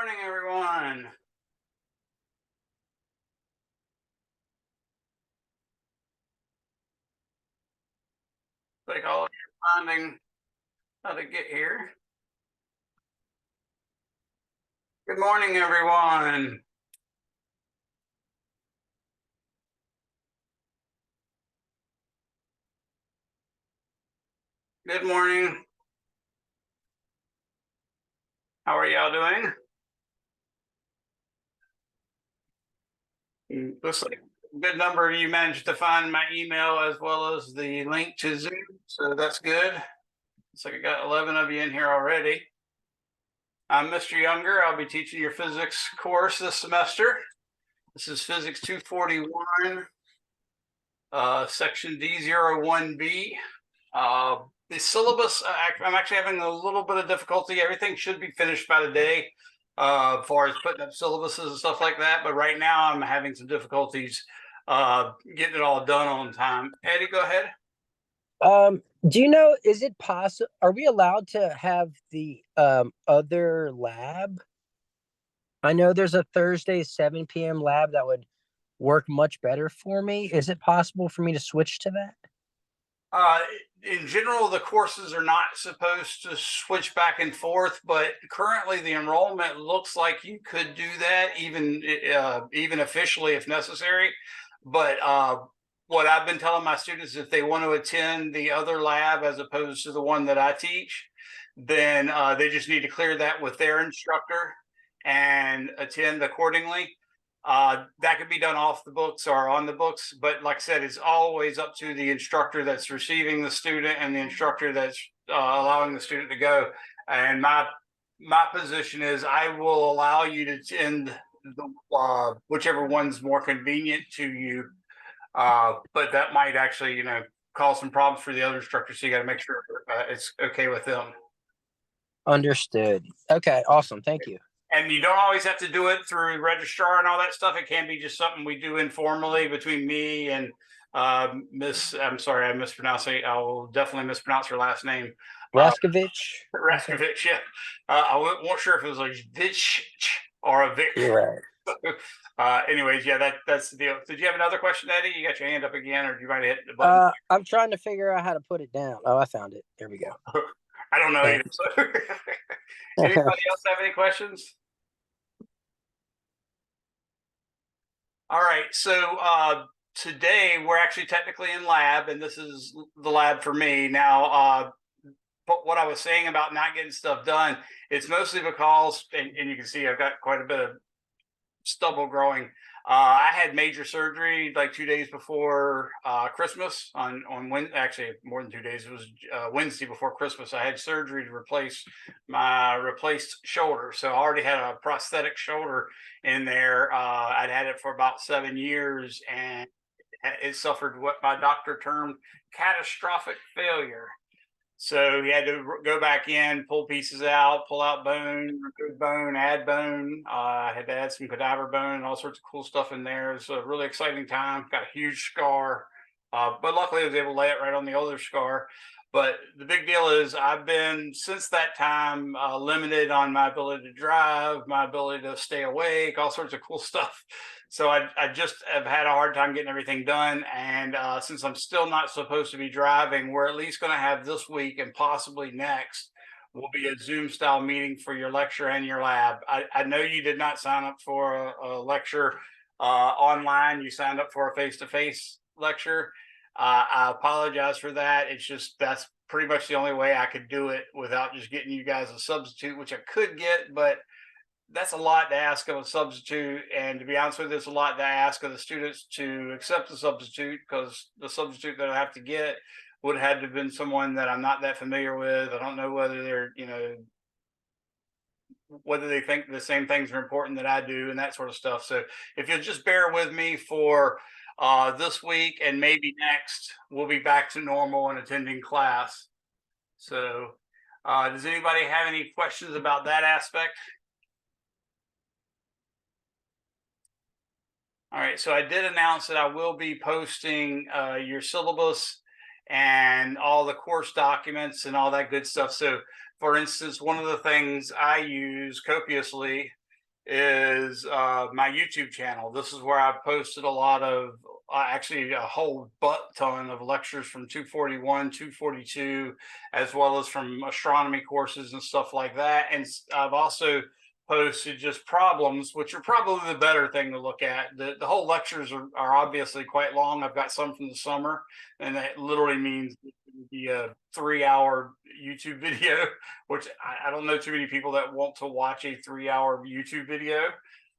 Morning, everyone. Like all of you finding how to get here. Good morning, everyone. Good morning. How are y'all doing? Looks like a good number of you managed to find my email as well as the link to Zoom, so that's good. Looks like I got 11 of you in here already. I'm Mr. Younger. I'll be teaching your physics course this semester. This is Physics 241, section D01B. The syllabus, I'm actually having a little bit of difficulty. Everything should be finished by today, as far as putting up syllabuses and stuff like that. But right now I'm having some difficulties getting it all done on time. Eddie, go ahead. Do you know, is it possible, are we allowed to have the other lab? I know there's a Thursday 7 p.m. lab that would work much better for me. Is it possible for me to switch to that? Uh, in general, the courses are not supposed to switch back and forth, but currently the enrollment looks like you could do that even officially if necessary. But what I've been telling my students, if they want to attend the other lab as opposed to the one that I teach, then they just need to clear that with their instructor and attend accordingly. That could be done off the books or on the books, but like I said, it's always up to the instructor that's receiving the student and the instructor that's allowing the student to go. And my position is I will allow you to attend whichever one's more convenient to you, but that might actually cause some problems for the other instructors, so you got to make sure it's okay with them. Understood. Okay, awesome. Thank you. And you don't always have to do it through registrar and all that stuff. It can be just something we do informally between me and I'm sorry, I mispronounced it. I will definitely mispronounce her last name. Raskovich? Raskovich, yeah. I wasn't sure if it was like Vich or a Vic. You're right. Anyways, yeah, that's the deal. Did you have another question, Eddie? You got your hand up again, or do you mind hit the button? I'm trying to figure out how to put it down. Oh, I found it. There we go. I don't know either. So. Anybody else have any questions? All right, so today we're actually technically in lab, and this is the lab for me. Now, what I was saying about not getting stuff done, it's mostly because, and you can see I've got quite a bit of stubble growing. I had major surgery like 2 days before Christmas on Wednesday, actually more than 2 days. It was Wednesday before Christmas. I had surgery to replace my replaced shoulder. So I already had a prosthetic shoulder in there. I'd had it for about 7 years, and it suffered what my doctor termed catastrophic failure. So he had to go back in, pull pieces out, pull out bone, remove bone, add bone. I had to add some cadaver bone and all sorts of cool stuff in there. It's a really exciting time. Got a huge scar, but luckily I was able to lay it right on the older scar. But the big deal is I've been, since that time, limited on my ability to drive, my ability to stay awake, all sorts of cool stuff. So I just have had a hard time getting everything done. And since I'm still not supposed to be driving, we're at least going to have this week and possibly next will be a Zoom style meeting for your lecture and your lab. I know you did not sign up for a lecture online. You signed up for a face-to-face lecture. I apologize for that. It's just that's pretty much the only way I could do it without just getting you guys a substitute, which I could get, but that's a lot to ask of a substitute. And to be honest with you, it's a lot to ask of the students to accept the substitute, because the substitute that I have to get would have to have been someone that I'm not that familiar with. I don't know whether they're, whether they think the same things are important that I do and that sort of stuff. So if you'll just bear with me for this week and maybe next, we'll be back to normal and attending class. So does anybody have any questions about that aspect? All right, so I did announce that I will be posting your syllabus and all the course documents and all that good stuff. So for instance, one of the things I use copiously is my YouTube channel. This is where I've posted a lot of, actually a whole butt ton of lectures from 241, 242, as well as from astronomy courses and stuff like that. And I've also posted just problems, which are probably the better thing to look at. The whole lectures are obviously quite long. I've got some from the summer, and that literally means be a 3 hour YouTube video, which I don't know too many people that want to watch a 3 hour YouTube video.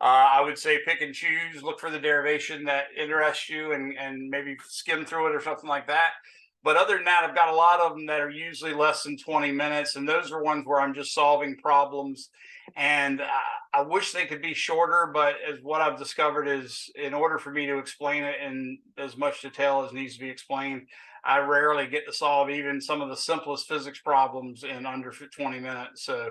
I would say pick and choose, look for the derivation that interests you, and maybe skim through it or something like that. But other than that, I've got a lot of them that are usually less than 20 minutes, and those are ones where I'm just solving problems. And I wish they could be shorter, but as what I've discovered is, in order for me to explain it in as much detail as needs to be explained, I rarely get to solve even some of the simplest physics problems in under 20 minutes. So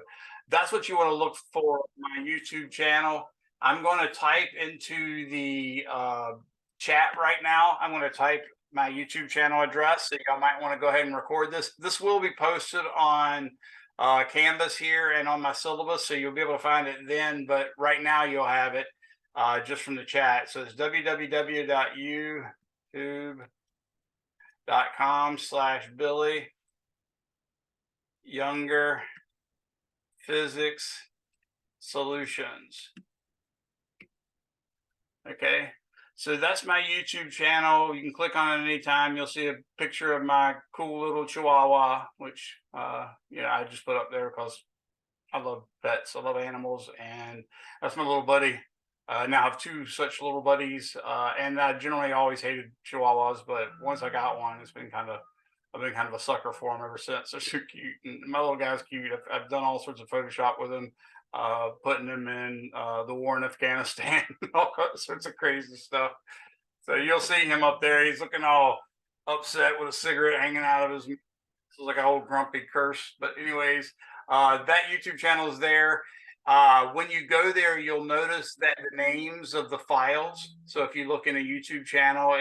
that's what you want to look for on my YouTube channel. I'm going to type into the chat right now. I'm going to type my YouTube channel address. So y'all might want to go ahead and record this. This will be posted on Canvas here and on my syllabus, so you'll be able to find it then. But right now you'll have it just from the chat. So it's www.youtube.com/Billy Younger Physics Solutions. Okay, so that's my YouTube channel. You can click on it anytime. You'll see a picture of my cool little Chihuahua, which I just put up there because I love pets. I love animals, and that's my little buddy. Now I have two such little buddies, and I generally always hated Chihuahuas, but once I got one, I've been kind of a sucker for them ever since. They're so cute, and my little guy's cute. I've done all sorts of Photoshop with him, putting him in the war in Afghanistan, all sorts of crazy stuff. So you'll see him up there. He's looking all upset with a cigarette hanging out of his mouth. It's like an old grumpy curse. But anyways, that YouTube channel is there. When you go there, you'll notice that the names of the files. So if you look in a YouTube channel,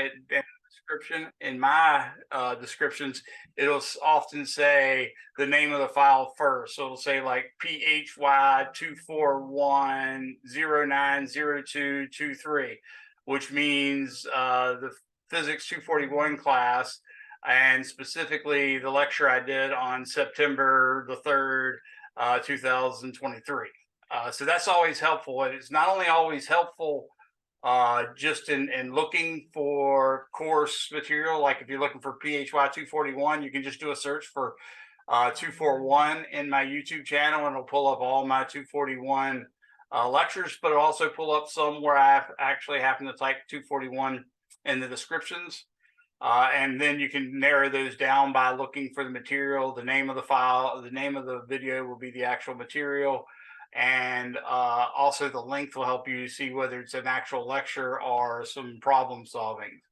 description, in my descriptions, it'll often say the name of the file first. So it'll say like PHY241090223, which means the physics 241 class, and specifically the lecture I did on September the 3rd, 2023. So that's always helpful. And it's not only always helpful just in looking for course material, like if you're looking for PHY 241, you can just do a search for 241 in my YouTube channel, and it'll pull up all my 241 lectures, but it'll also pull up some where I actually happen to type 241 in the descriptions. And then you can narrow those down by looking for the material. The name of the file, the name of the video will be the actual material. And also the length will help you see whether it's an actual lecture or some problem solving.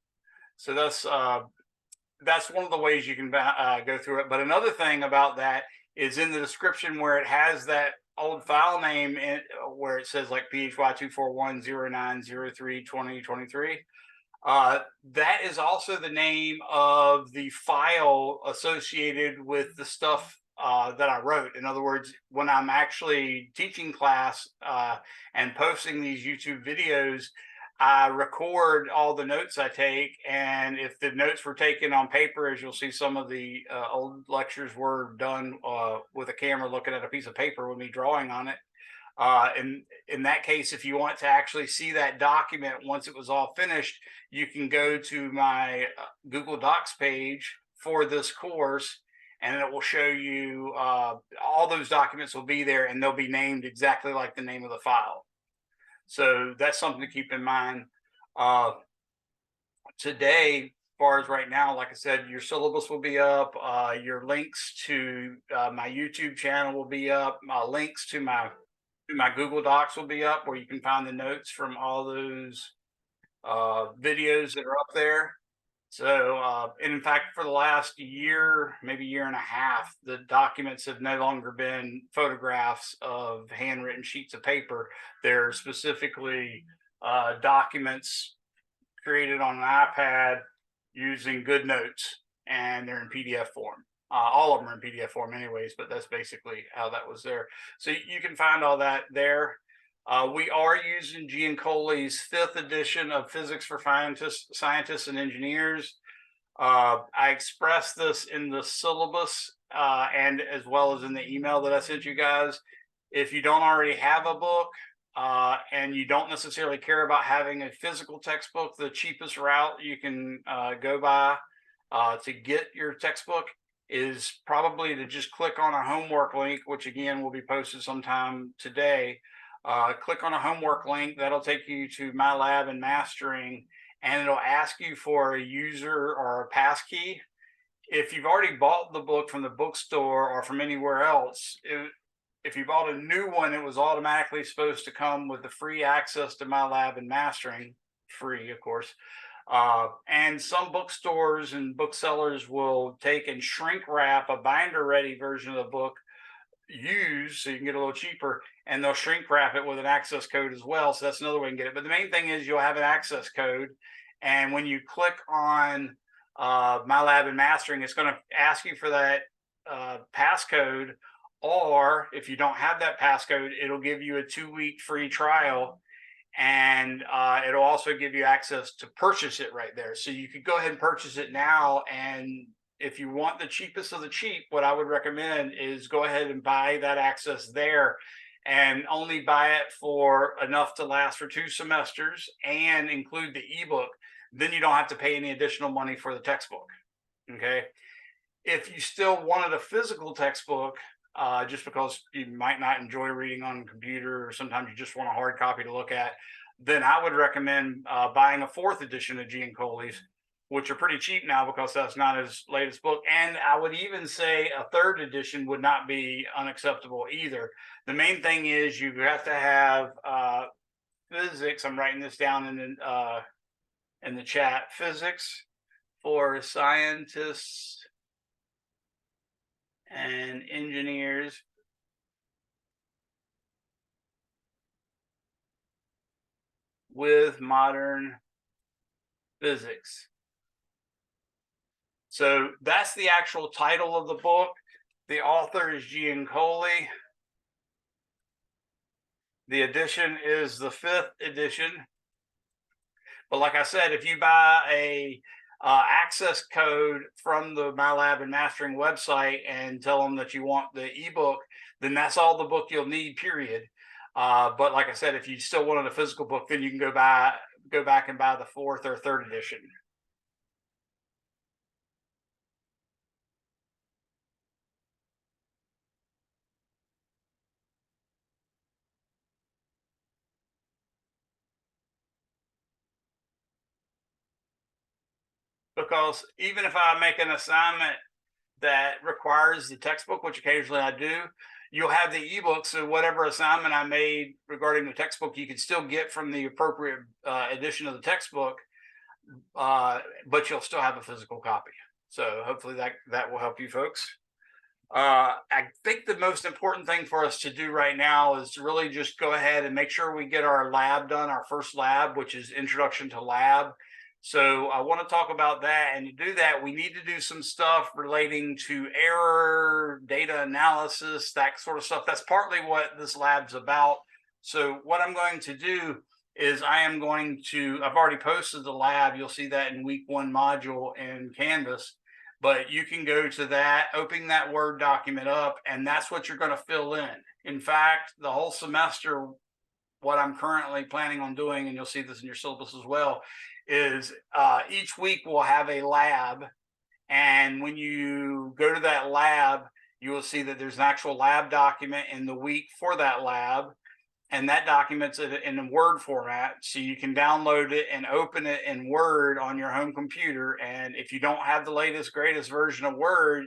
So that's one of the ways you can go through it. But another thing about that is in the description where it has that old file name in, where it says like PHY24109032023. That is also the name of the file associated with the stuff that I wrote. In other words, when I'm actually teaching class and posting these YouTube videos, I record all the notes I take. And if the notes were taken on paper, as you'll see, some of the old lectures were done with a camera looking at a piece of paper with me drawing on it. And in that case, if you want to actually see that document once it was all finished, you can go to my Google Docs page for this course, and it will show you all those documents will be there, and they'll be named exactly like the name of the file. So that's something to keep in mind. Today, as far as right now, like I said, your syllabus will be up. Your links to my YouTube channel will be up. My links to my Google Docs will be up, where you can find the notes from all those videos that are up there. So, and in fact, for the last year, maybe year and a half, the documents have no longer been photographs of handwritten sheets of paper. They're specifically documents created on an iPad using GoodNotes, and they're in PDF form. All of them are in PDF form anyways, but that's basically how that was there. So you can find all that there. We are using Giancolli's 5th edition of Physics for Scientists and Engineers. I expressed this in the syllabus and as well as in the email that I sent you guys. If you don't already have a book and you don't necessarily care about having a physical textbook, the cheapest route you can go by to get your textbook is probably to just click on a homework link, which again will be posted sometime today. Click on a homework link that'll take you to My Lab and Mastering, and it'll ask you for a user or a passkey. If you've already bought the book from the bookstore or from anywhere else, if you bought a new one, it was automatically supposed to come with the free access to My Lab and Mastering, free, of course. And some bookstores and booksellers will take and shrink wrap a binder ready version of the book used so you can get a little cheaper, and they'll shrink wrap it with an access code as well. So that's another way to get it. But the main thing is you'll have an access code. And when you click on My Lab and Mastering, it's going to ask you for that passcode. Or if you don't have that passcode, it'll give you a 2-week free trial. And it'll also give you access to purchase it right there. So you could go ahead and purchase it now. And if you want the cheapest of the cheap, what I would recommend is go ahead and buy that access there and only buy it for enough to last for 2 semesters and include the ebook. Then you don't have to pay any additional money for the textbook. Okay. If you still wanted a physical textbook, just because you might not enjoy reading on a computer or sometimes you just want a hard copy to look at, then I would recommend buying a 4th edition of Giancolli's, which are pretty cheap now because that's not his latest book. And I would even say a 3rd edition would not be unacceptable either. The main thing is you have to have physics. I'm writing this down in the chat. Physics for scientists and engineers with modern physics. So that's the actual title of the book. The author is Giancolli. The edition is the 5th edition. But like I said, if you buy a access code from the My Lab and Mastering website and tell them that you want the ebook, then that's all the book you'll need, period. But like I said, if you still wanted a physical book, then you can go back and buy the 4th or 3rd edition. Because even if I make an assignment that requires the textbook, which occasionally I do, you'll have the ebook. So whatever assignment I made regarding the textbook, you can still get from the appropriate edition of the textbook, but you'll still have a physical copy. So hopefully that will help you folks. I think the most important thing for us to do right now is to really just go ahead and make sure we get our lab done, our first lab, which is Introduction to Lab. So I want to talk about that. And to do that, we need to do some stuff relating to error, data analysis, that sort of stuff. That's partly what this lab's about. So what I'm going to do is I've already posted the lab. You'll see that in week 1 module in Canvas. But you can go to that, open that Word document up, and that's what you're going to fill in. In fact, the whole semester, what I'm currently planning on doing, and you'll see this in your syllabus as well, is each week we'll have a lab. And when you go to that lab, you will see that there's an actual lab document in the week for that lab. And that document's in a Word format, so you can download it and open it in Word on your home computer. And if you don't have the latest, greatest version of Word,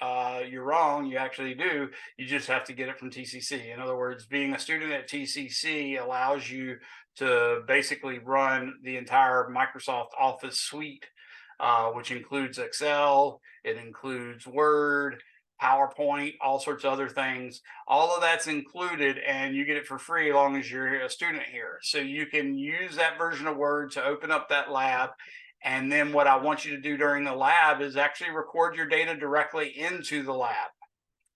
you're wrong. You actually do. You just have to get it from TCC. In other words, being a student at TCC allows you to basically run the entire Microsoft Office suite, which includes Excel, it includes Word, PowerPoint, all sorts of other things. All of that's included, and you get it for free as long as you're a student here. So you can use that version of Word to open up that lab. And then what I want you to do during the lab is actually record your data directly into the lab.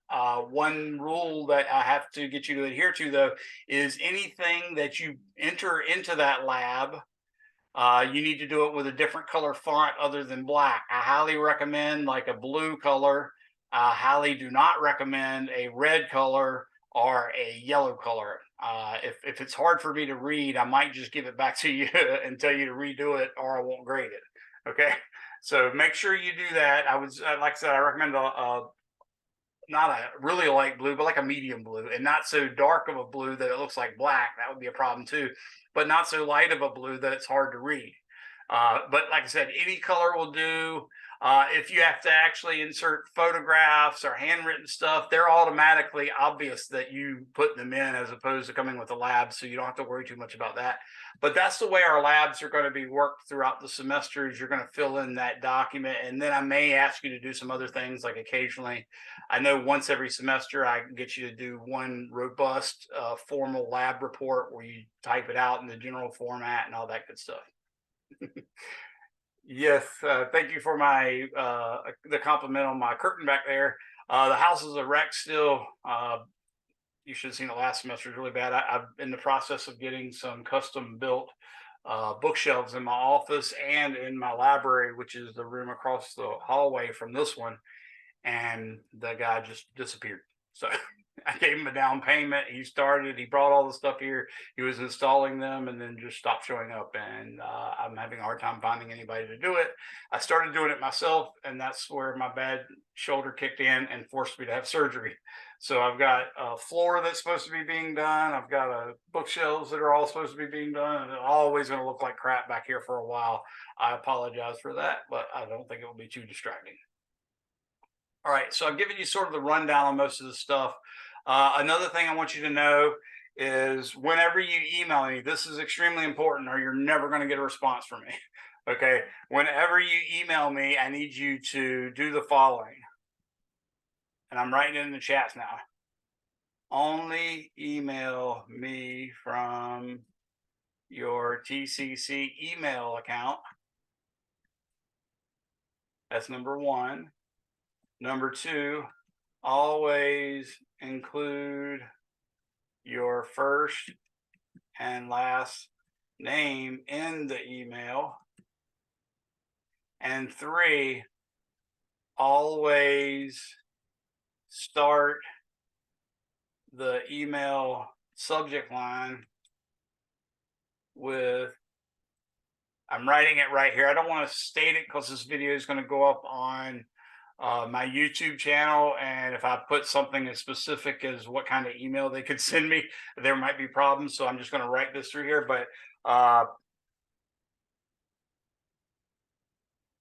One rule that I have to get you to adhere to, though, is anything that you enter into that lab, you need to do it with a different color font other than black. I highly recommend like a blue color. I highly do not recommend a red color or a yellow color. If it's hard for me to read, I might just give it back to you and tell you to redo it, or I won't grade it. Okay, so make sure you do that. Like I said, I recommend a not a really light blue, but like a medium blue, and not so dark of a blue that it looks like black. That would be a problem too, but not so light of a blue that it's hard to read. But like I said, any color will do. If you have to actually insert photographs or handwritten stuff, they're automatically obvious that you put them in as opposed to coming with a lab. So you don't have to worry too much about that. But that's the way our labs are going to be worked throughout the semesters. You're going to fill in that document. And then I may ask you to do some other things, like occasionally. I know once every semester I can get you to do one robust formal lab report where you type it out in the general format and all that good stuff. Yes, thank you for my the compliment on my curtain back there. The house is a wreck still. You should have seen it last semester. It's really bad. I'm in the process of getting some custom built bookshelves in my office and in my library, which is the room across the hallway from this one. And the guy just disappeared. So I gave him a down payment. He started, he brought all the stuff here. He was installing them and then just stopped showing up. And I'm having a hard time finding anybody to do it. I started doing it myself, and that's where my bad shoulder kicked in and forced me to have surgery. So I've got a floor that's supposed to be being done. I've got bookshelves that are all supposed to be being done. And it's always going to look like crap back here for a while. I apologize for that, but I don't think it will be too distracting. All right, so I've given you sort of the rundown on most of the stuff. Another thing I want you to know is whenever you email me, this is extremely important, or you're never going to get a response from me. Okay, whenever you email me, I need you to do the following, and I'm writing it in the chats now. Only email me from your TCC email account. That's number one. Number two, always include your first and last name in the email. And three, always start the email subject line with, I'm writing it right here. I don't want to state it because this video is going to go up on my YouTube channel, and if I put something as specific as what kind of email they could send me, there might be problems. So I'm just going to write this through here.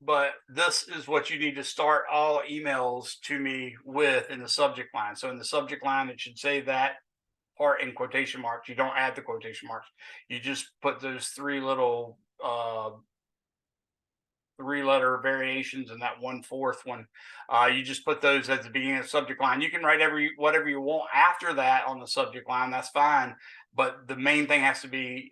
But this is what you need to start all emails to me with in the subject line. So in the subject line, it should say that part in quotation marks. You don't add the quotation marks. You just put those three little three-letter variations and that 1/4 one. You just put those at the beginning of the subject line. You can write whatever you want after that on the subject line. That's fine. But the main thing has to be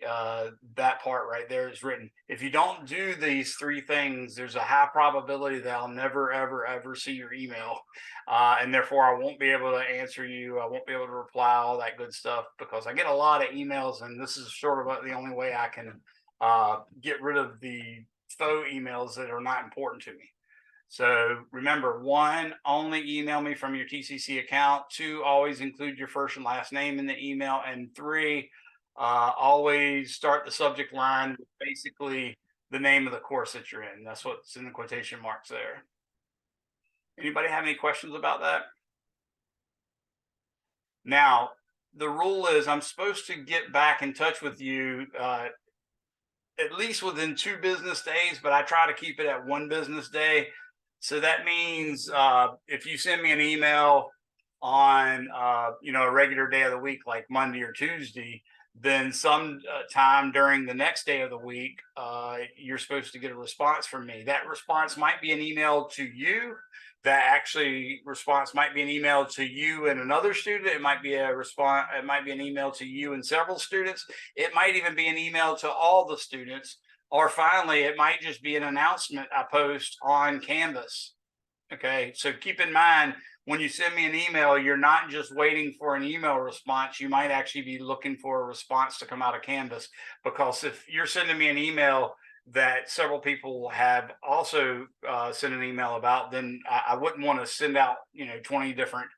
that part right there is written. If you don't do these three things, there's a high probability that I'll never, ever, ever see your email. And therefore, I won't be able to answer you. I won't be able to reply, all that good stuff, because I get a lot of emails. And this is sort of the only way I can get rid of the faux emails that are not important to me. So remember, one, only email me from your TCC account. Two, always include your first and last name in the email. And three, always start the subject line with basically the name of the course that you're in. That's what's in the quotation marks there. Anybody have any questions about that? Now, the rule is I'm supposed to get back in touch with you at least within 2 business days, but I try to keep it at 1 business day. So that means if you send me an email on a regular day of the week, like Monday or Tuesday, then some time during the next day of the week, you're supposed to get a response from me. That response might be an email to you. That response might be an email to you and another student. It might be a response. It might be an email to you and several students. It might even be an email to all the students. Or finally, it might just be an announcement I post on Canvas. Okay, so keep in mind when you send me an email, you're not just waiting for an email response. You might actually be looking for a response to come out of Canvas, because if you're sending me an email that several people have also sent an email about, then I wouldn't want to send out 20 different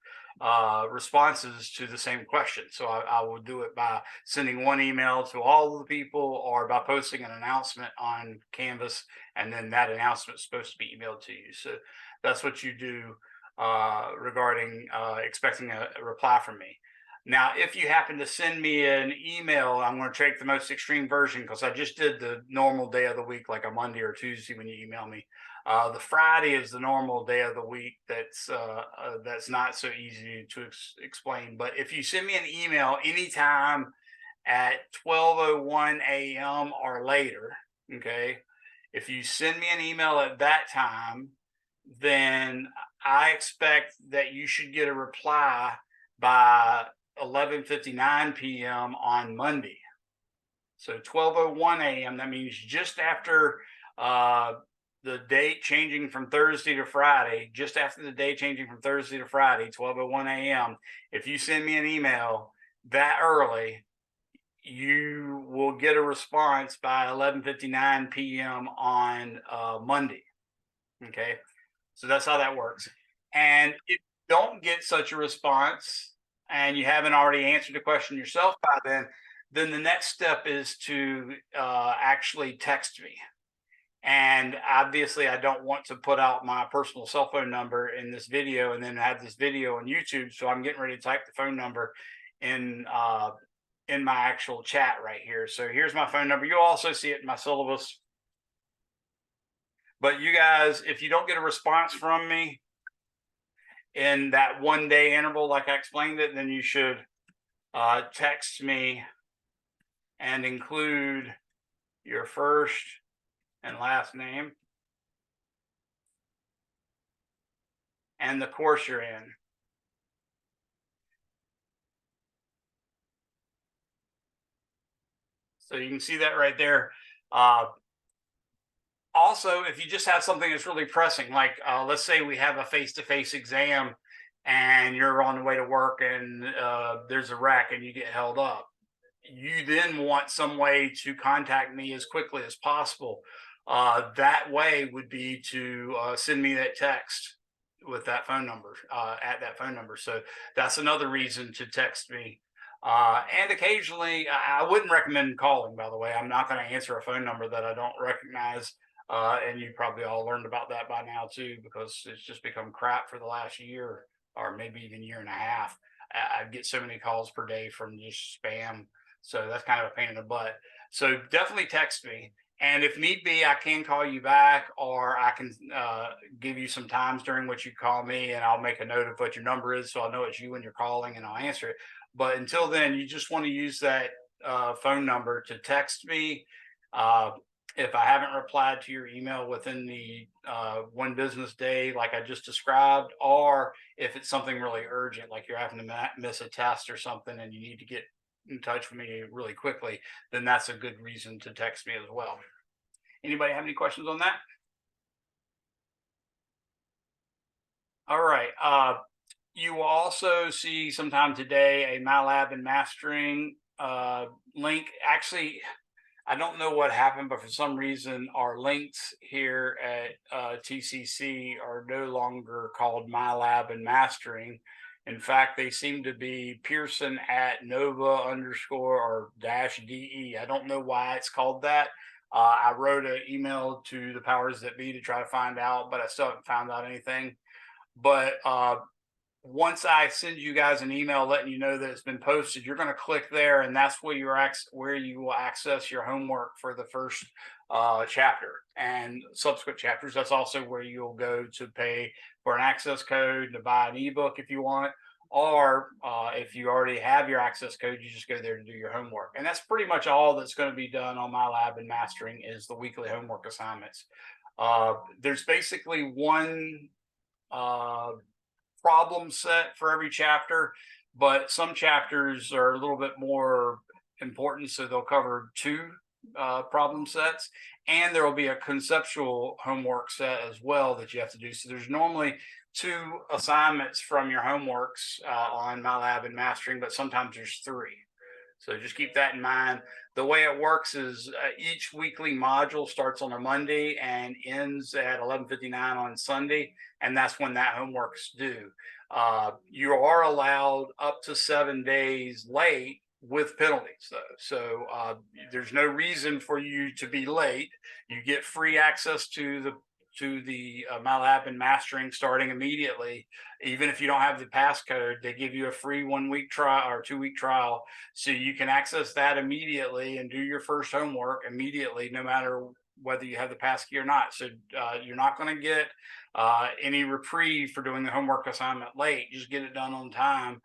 responses to the same question. So I will do it by sending one email to all of the people, or by posting an announcement on Canvas, and then that announcement is supposed to be emailed to you. So that's what you do regarding expecting a reply from me. Now, if you happen to send me an email, I'm going to take the most extreme version, because I just did the normal day of the week, like a Monday or Tuesday when you email me. The Friday is the normal day of the week. That's not so easy to explain. But if you send me an email anytime at 12:01 a.m. or later, okay, if you send me an email at that time, then I expect that you should get a reply by 11:59 p.m. on Monday. So 12:01 a.m. That means just after the date changing from Thursday to Friday, just after the day changing from Thursday to Friday, 12:01 a.m. If you send me an email that early, you will get a response by 11:59 p.m. on Monday. Okay, so that's how that works. And if you don't get such a response, and you haven't already answered the question yourself by then the next step is to actually text me. And obviously, I don't want to put out my personal cell phone number in this video and then have this video on YouTube. So I'm getting ready to type the phone number in in my actual chat right here. So here's my phone number. You'll also see it in my syllabus. But you guys, if you don't get a response from me in that 1 day interval, like I explained it, then you should text me and include your first and last name and the course you're in. So you can see that right there. Also, if you just have something that's really pressing, like let's say we have a face-to-face exam and you're on the way to work, and there's a wreck and you get held up, you then want some way to contact me as quickly as possible. That way would be to send me that text with that phone number, at that phone number. So that's another reason to text me. And occasionally, I wouldn't recommend calling, by the way. I'm not going to answer a phone number that I don't recognize. And you probably all learned about that by now too, because it's just become crap for the last year, or maybe even year and a half. I get so many calls per day from just spam. So that's kind of a pain in the butt. So definitely text me. And if need be, I can call you back, or I can give you some times during which you call me, and I'll make a note of what your number is, so I'll know it's you when you're calling, and I'll answer it. But until then, you just want to use that phone number to text me. Uh, if I haven't replied to your email within the 1 business day, like I just described, or if it's something really urgent, like you're having to miss a test or something and you need to get in touch with me really quickly, then that's a good reason to text me as well. Anybody have any questions on that? All right. You will also see sometime today a MyLab and Mastering link. Actually, I don't know what happened, but for some reason, our links here at TCC are no longer called MyLab and Mastering. In fact, they seem to be Pearson at Nova underscore or dash DE. I don't know why it's called that. I wrote an email to the powers that be to try to find out, but I still haven't found out anything. But once I send you guys an email letting you know that it's been posted, you're going to click there, and that's where you will access your homework for the first chapter and subsequent chapters. That's also where you'll go to pay for an access code to buy an ebook if you want, or if you already have your access code, you just go there to do your homework. And that's pretty much all that's going to be done on MyLab and Mastering is the weekly homework assignments. There's basically one problem set for every chapter, but some chapters are a little bit more important, so they'll cover two problem sets, and there will be a conceptual homework set as well that you have to do. So there's normally two assignments from your homeworks on MyLab and Mastering, but sometimes there's three. So just keep that in mind. The way it works is each weekly module starts on a Monday and ends at 11:59 on Sunday, and that's when that homework's due. You are allowed up to 7 days late with penalties, though. So there's no reason for you to be late. You get free access to the MyLab and Mastering starting immediately. Even if you don't have the passcode, they give you a free 1 week trial or 2 week trial, so you can access that immediately and do your first homework immediately, no matter whether you have the passkey or not. So you're not going to get any reprieve for doing the homework assignment late. Just get it done on time.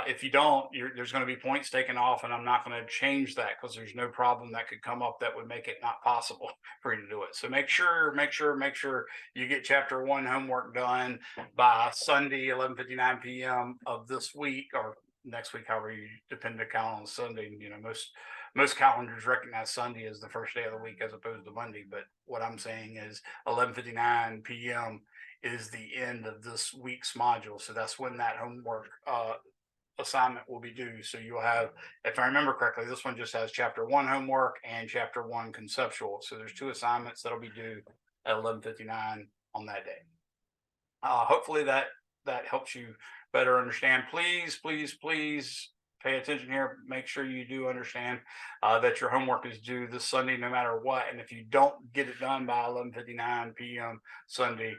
If you don't, there's going to be points taken off, and I'm not going to change that because there's no problem that could come up that would make it not possible for you to do it. So make sure you get chapter 1 homework done by Sunday, 11:59 p.m. of this week or next week, however you depend to count on Sunday. You know, most calendars recognize Sunday as the first day of the week as opposed to Monday. But what I'm saying is 11:59 p.m. is the end of this week's module. So that's when that homework assignment will be due. So you'll have, if I remember correctly, this one just has chapter 1 homework and chapter 1 conceptual. So there's 2 assignments that'll be due at 11:59 on that day. Hopefully that helps you better understand. Please pay attention here. Make sure you do understand that your homework is due this Sunday no matter what. And if you don't get it done by 11:59 p.m. Sunday,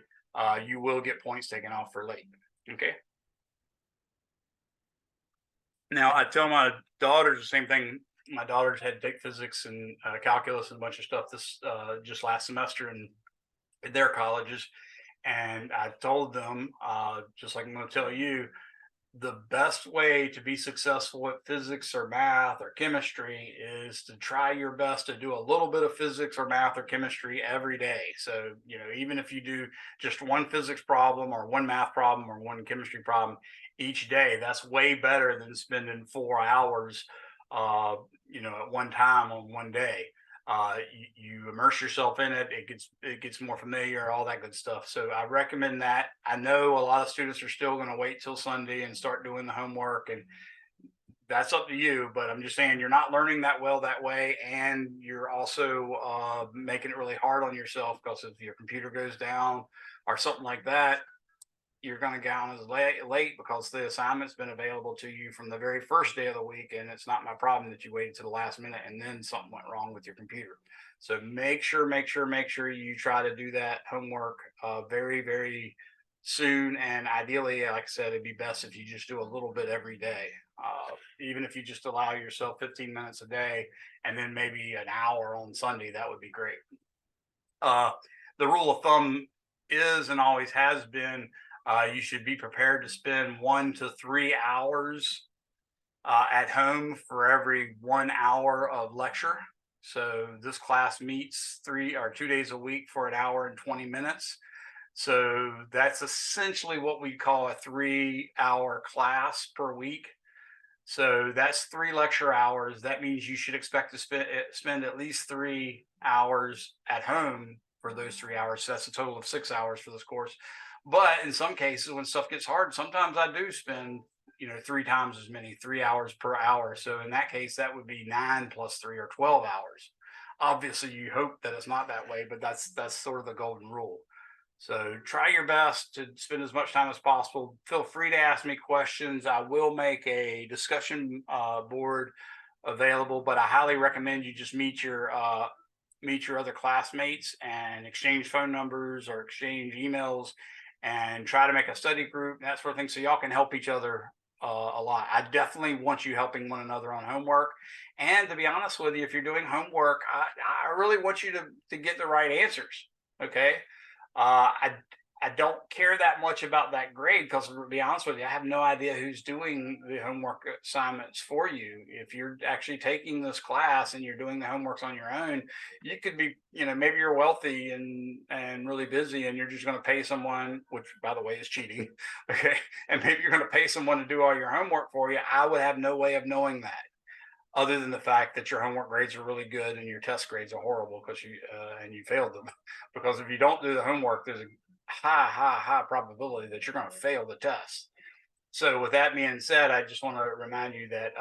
you will get points taken off for late. Okay. Now I tell my daughters the same thing. My daughters had to take physics and calculus and a bunch of stuff this just last semester in their colleges, and I told them, just like I'm going to tell you, the best way to be successful at physics or math or chemistry is to try your best to do a little bit of physics or math or chemistry every day. So, you know, even if you do just one physics problem or one math problem or one chemistry problem each day, that's way better than spending 4 hours, at one time on one day. You immerse yourself in it, it gets more familiar, all that good stuff. So I recommend that. I know a lot of students are still going to wait till Sunday and start doing the homework, and that's up to you. But I'm just saying, you're not learning that well that way, and you're also making it really hard on yourself, because if your computer goes down or something like that, you're going to get on as late because the assignment's been available to you from the very first day of the week, and it's not my problem that you waited to the last minute and then something went wrong with your computer. So make sure you try to do that homework very, very soon. And ideally, like I said, it'd be best if you just do a little bit every day. Even if you just allow yourself 15 minutes a day and then maybe an hour on Sunday, that would be great. The rule of thumb is and always has been, you should be prepared to spend 1 to 3 hours at home for every 1 hour of lecture. So this class meets 2 days a week for 1 hour and 20 minutes. So that's essentially what we call a 3-hour class per week. So that's 3 lecture hours. That means you should expect to spend at least 3 hours at home for those 3 hours. So that's a total of 6 hours for this course. But in some cases, when stuff gets hard, sometimes I do spend 3 times as many, 3 hours per hour. So in that case, that would be 9 plus 3 or 12 hours. Obviously, you hope that it's not that way, but that's sort of the golden rule. So try your best to spend as much time as possible. Feel free to ask me questions. I will make a discussion board available, but I highly recommend you just meet your other classmates and exchange phone numbers or exchange emails, and try to make a study group, that sort of thing, so y'all can help each other a lot. I definitely want you helping one another on homework. And to be honest with you, if you're doing homework, I really want you to get the right answers. Okay. I don't care that much about that grade, because to be honest with you, I have no idea who's doing the homework assignments for you. If you're actually taking this class and you're doing the homeworks on your own, you could be, maybe you're wealthy and really busy, and you're just going to pay someone, which by the way is cheating. Okay. And maybe you're going to pay someone to do all your homework for you. I would have no way of knowing that. other than the fact that your homework grades are really good and your test grades are horrible because you failed them. Because if you don't do the homework, there's a high probability that you're going to fail the test. So with that being said, I just want to remind you that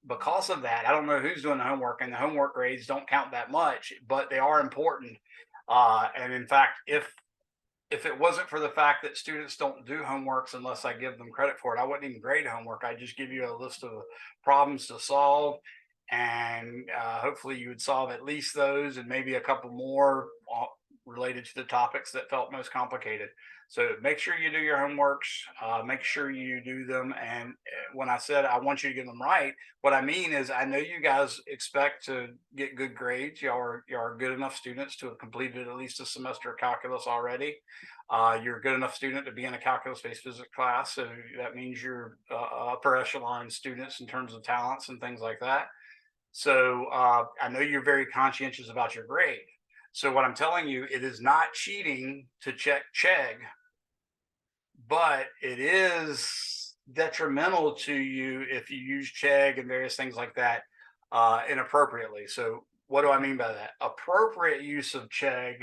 because of that, I don't know who's doing the homework, and the homework grades don't count that much, but they are important. And in fact, if it wasn't for the fact that students don't do homeworks unless I give them credit for it, I wouldn't even grade homework. I'd just give you a list of problems to solve, and hopefully you would solve at least those and maybe a couple more related to the topics that felt most complicated. So make sure you do your homeworks, make sure you do them. And when I said I want you to get them right, what I mean is I know you guys expect to get good grades. Y'all are good enough students to have completed at least a semester of calculus already. You're a good enough student to be in a calculus-based physics class. So that means you're upper echelon students in terms of talents and things like that. So I know you're very conscientious about your grade. So what I'm telling you, it is not cheating to check Chegg, but it is detrimental to you if you use Chegg and various things like that inappropriately. So what do I mean by that? Appropriate use of Chegg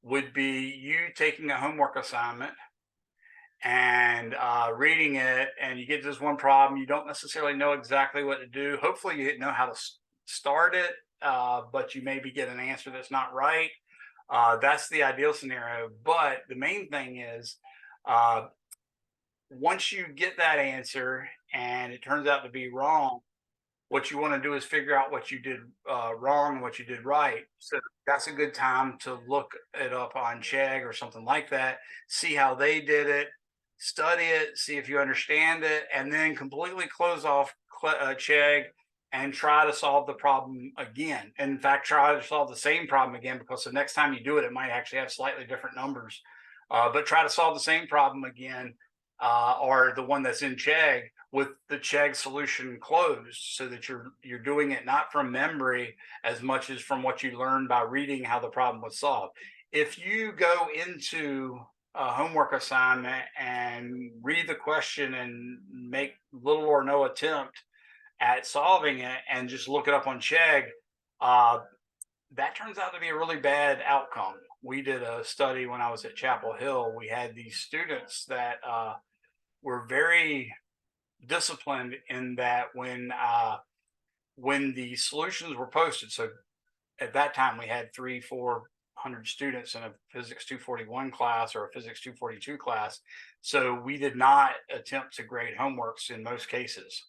would be you taking a homework assignment and reading it, and you get this one problem. You don't necessarily know exactly what to do. Hopefully you know how to start it, but you maybe get an answer that's not right. That's the ideal scenario. But the main thing is, once you get that answer and it turns out to be wrong, what you want to do is figure out what you did wrong and what you did right. So that's a good time to look it up on Chegg or something like that, see how they did it, study it, see if you understand it, and then completely close off Chegg and try to solve the problem again. In fact, try to solve the same problem again, because the next time you do it, it might actually have slightly different numbers. But try to solve the same problem again, or the one that's in Chegg, with the Chegg solution closed, so that you're doing it not from memory as much as from what you learned by reading how the problem was solved. If you go into a homework assignment and read the question and make little or no attempt at solving it and just look it up on Chegg, that turns out to be a really bad outcome. We did a study when I was at Chapel Hill. We had these students that were very disciplined in that when the solutions were posted. So at that time we had 300-400 students in a physics 241 class or a physics 242 class. So we did not attempt to grade homeworks in most cases.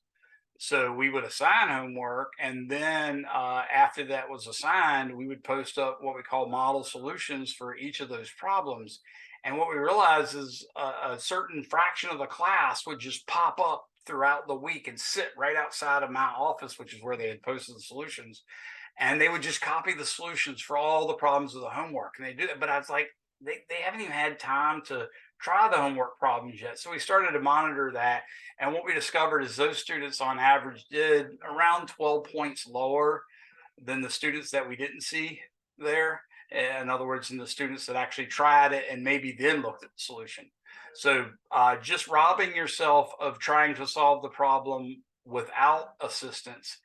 So we would assign homework, and then after that was assigned, we would post up what we call model solutions for each of those problems. And what we realized is a certain fraction of the class would just pop up throughout the week and sit right outside of my office, which is where they had posted the solutions. And they would just copy the solutions for all the problems of the homework. And they do that. But I was like, they haven't even had time to try the homework problems yet. So we started to monitor that. And what we discovered is those students on average did around 12 points lower than the students that we didn't see there. In other words, in the students that actually tried it and maybe then looked at the solution. So just robbing yourself of trying to solve the problem without assistance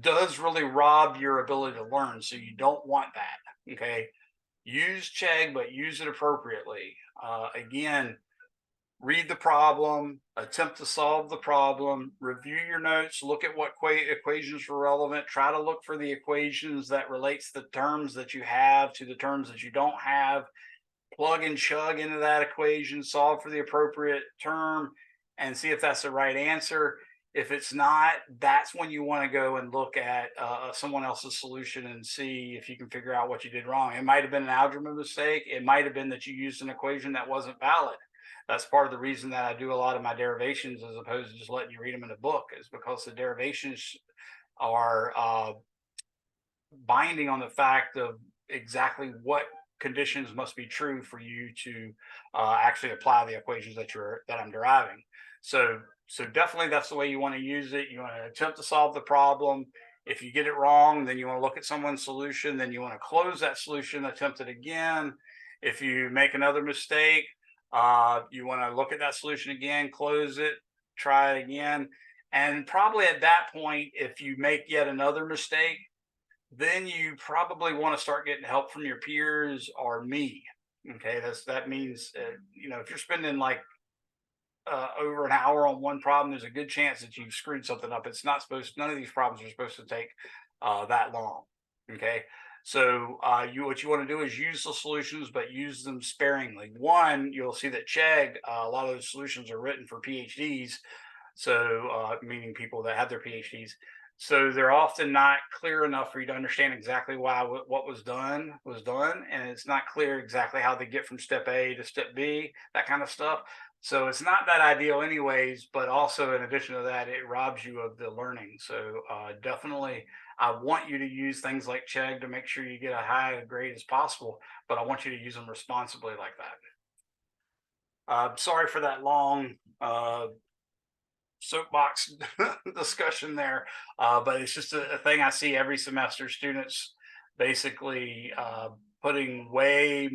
does really rob your ability to learn. So you don't want that. Okay. Use Chegg, but use it appropriately. Again, read the problem, attempt to solve the problem, review your notes, look at what equations are relevant, try to look for the equations that relates the terms that you have to the terms that you don't have, plug and chug into that equation, solve for the appropriate term, and see if that's the right answer. If it's not, that's when you want to go and look at someone else's solution and see if you can figure out what you did wrong. It might have been an algebra mistake. It might have been that you used an equation that wasn't valid. That's part of the reason that I do a lot of my derivations as opposed to just letting you read them in a book, is because the derivations are binding on the fact of exactly what conditions must be true for you to actually apply the equations that I'm deriving. So definitely that's the way you want to use it. You want to attempt to solve the problem. If you get it wrong, then you want to look at someone's solution. Then you want to close that solution, attempt it again. If you make another mistake, you want to look at that solution again, close it, try it again. And probably at that point, if you make yet another mistake, then you probably want to start getting help from your peers or me. Okay, that means if you're spending like over an hour on one problem, there's a good chance that you've screwed something up. It's not supposed. None of these problems are supposed to take that long. Okay, so what you want to do is use the solutions, but use them sparingly. One, you'll see that Chegg, a lot of those solutions are written for PhDs, so meaning people that have their PhDs. So they're often not clear enough for you to understand exactly why what was done, and it's not clear exactly how they get from step A to step B, that kind of stuff. So it's not that ideal, anyways. But also, in addition to that, it robs you of the learning. So definitely, I want you to use things like Chegg to make sure you get a high grade as possible. But I want you to use them responsibly like that. Sorry for that long soapbox discussion there, but it's just a thing I see every semester. Students basically putting way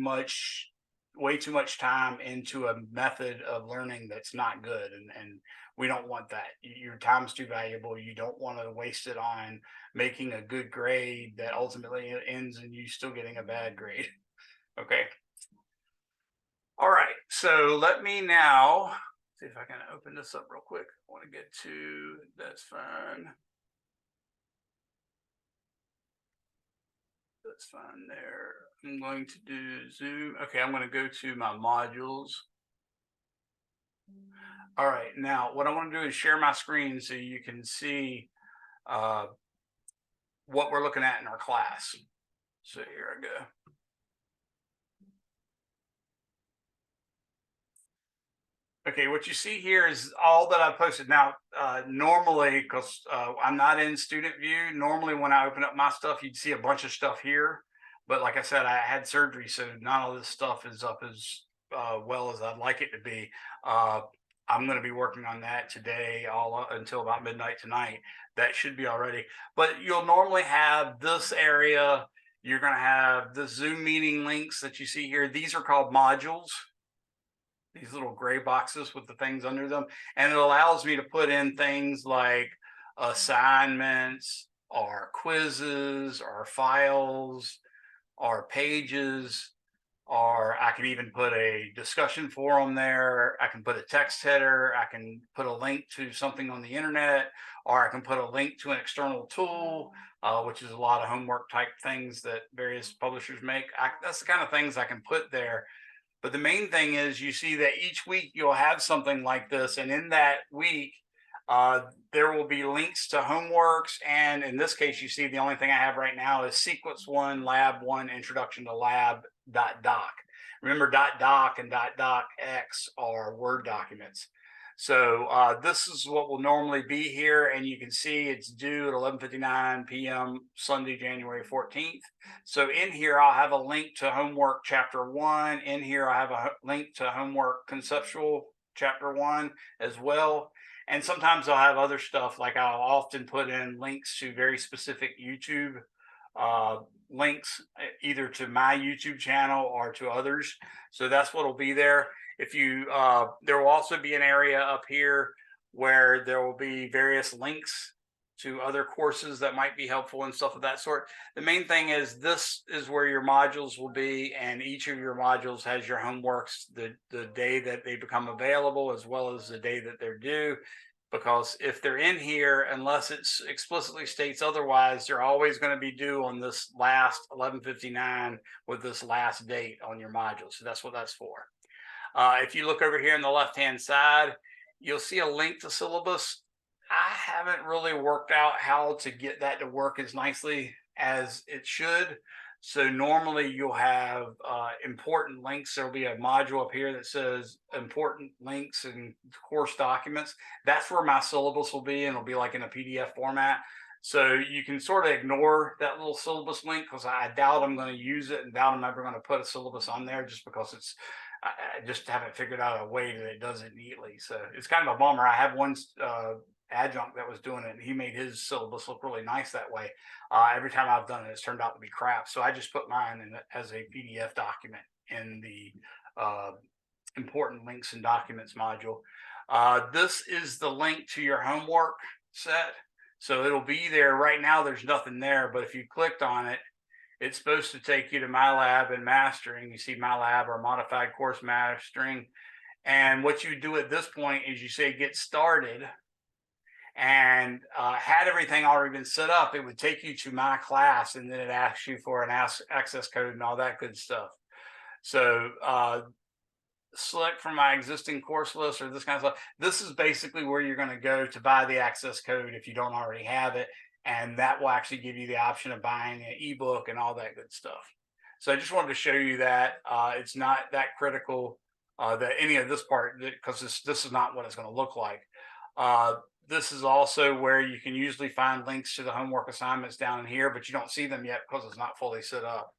too much time into a method of learning that's not good, and we don't want that. Your time's too valuable. You don't want to waste it on making a good grade that ultimately ends in you still getting a bad grade. Okay. All right, so let me now see if I can open this up real quick. I want to get to, that's fine. That's fine there. I'm going to do Zoom. Okay, I'm going to go to my modules. All right, now what I want to do is share my screen so you can see what we're looking at in our class. So here I go. Okay, what you see here is all that I posted. Now, normally, because I'm not in student view, normally when I open up my stuff, you'd see a bunch of stuff here. But like I said, I had surgery, so none of this stuff is up as well as I'd like it to be. I'm going to be working on that today, all until about midnight tonight. That should be all ready. But you'll normally have this area. You're going to have the Zoom meeting links that you see here. These are called modules, these little gray boxes with the things under them. And it allows me to put in things like assignments or quizzes or files or pages, or I can even put a discussion forum there. I can put a text header. I can put a link to something on the internet, or I can put a link to an external tool, which is a lot of homework type things that various publishers make. That's the kind of things I can put there. But the main thing is you see that each week you'll have something like this. And in that week, there will be links to homeworks. And in this case, you see the only thing I have right now is sequence one, lab one, introduction to lab.doc. Remember, .doc and .docx are Word documents. So this is what will normally be here, and you can see it's due at 11:59 p.m. Sunday, January 14th. So in here, I'll have a link to homework chapter 1. In here, I have a link to homework conceptual chapter 1 as well. And sometimes I'll have other stuff, like I'll often put in links to very specific YouTube links, either to my YouTube channel or to others. So that's what'll be there. If you, there will also be an area up here where there will be various links to other courses that might be helpful and stuff of that sort. The main thing is this is where your modules will be, and each of your modules has your homeworks, the day that they become available, as well as the day that they're due. Because if they're in here, unless it explicitly states otherwise, they're always going to be due on this last 11:59 with this last date on your module. So that's what that's for. If you look over here on the left-hand side, you'll see a link to syllabus. I haven't really worked out how to get that to work as nicely as it should. So normally you'll have important links. There'll be a module up here that says important links and course documents. That's where my syllabus will be, and it'll be like in a PDF format. So you can sort of ignore that little syllabus link, because I doubt I'm going to use it, and doubt I'm ever going to put a syllabus on there, just because I just haven't figured out a way that it does it neatly. So it's kind of a bummer. I have one adjunct that was doing it, and he made his syllabus look really nice that way. Every time I've done it, it's turned out to be crap. So I just put mine in as a PDF document in the important links and documents module. This is the link to your homework set. So it'll be there. Right now, there's nothing there, but if you clicked on it, it's supposed to take you to My Lab and Mastering. You see My Lab or Modified Course Mastering. And what you do at this point is you say Get Started. And had everything already been set up, it would take you to My Class, and then it asks you for an access code and all that good stuff. So select from my existing course list or this kind of stuff. This is basically where you're going to go to buy the access code if you don't already have it. And that will actually give you the option of buying an ebook and all that good stuff. So I just wanted to show you that it's not that critical that any of this part, because this is not what it's going to look like. This is also where you can usually find links to the homework assignments down in here, but you don't see them yet because it's not fully set up.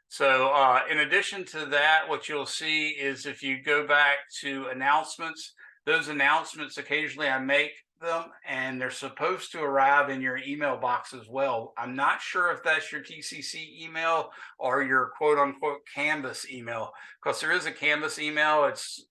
So in addition to that, what you'll see is if you go back to announcements, those announcements, occasionally I make them and they're supposed to arrive in your email box as well. I'm not sure if that's your TCC email or your quote unquote Canvas email, because there is a Canvas email. It's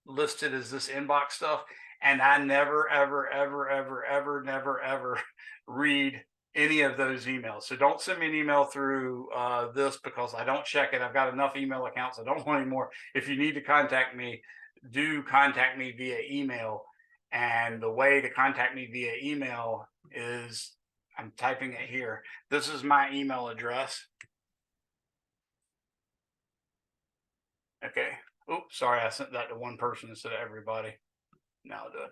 listed as this inbox stuff. And I never, ever, ever, ever, ever, never, ever read any of those emails. So don't send me an email through this, because I don't check it. I've got enough email accounts. I don't want any more. If you need to contact me, do contact me via email. And the way to contact me via email is, I'm typing it here. This is my email address. Okay. Oops, sorry, I sent that to one person instead of everybody. Now I'll do it.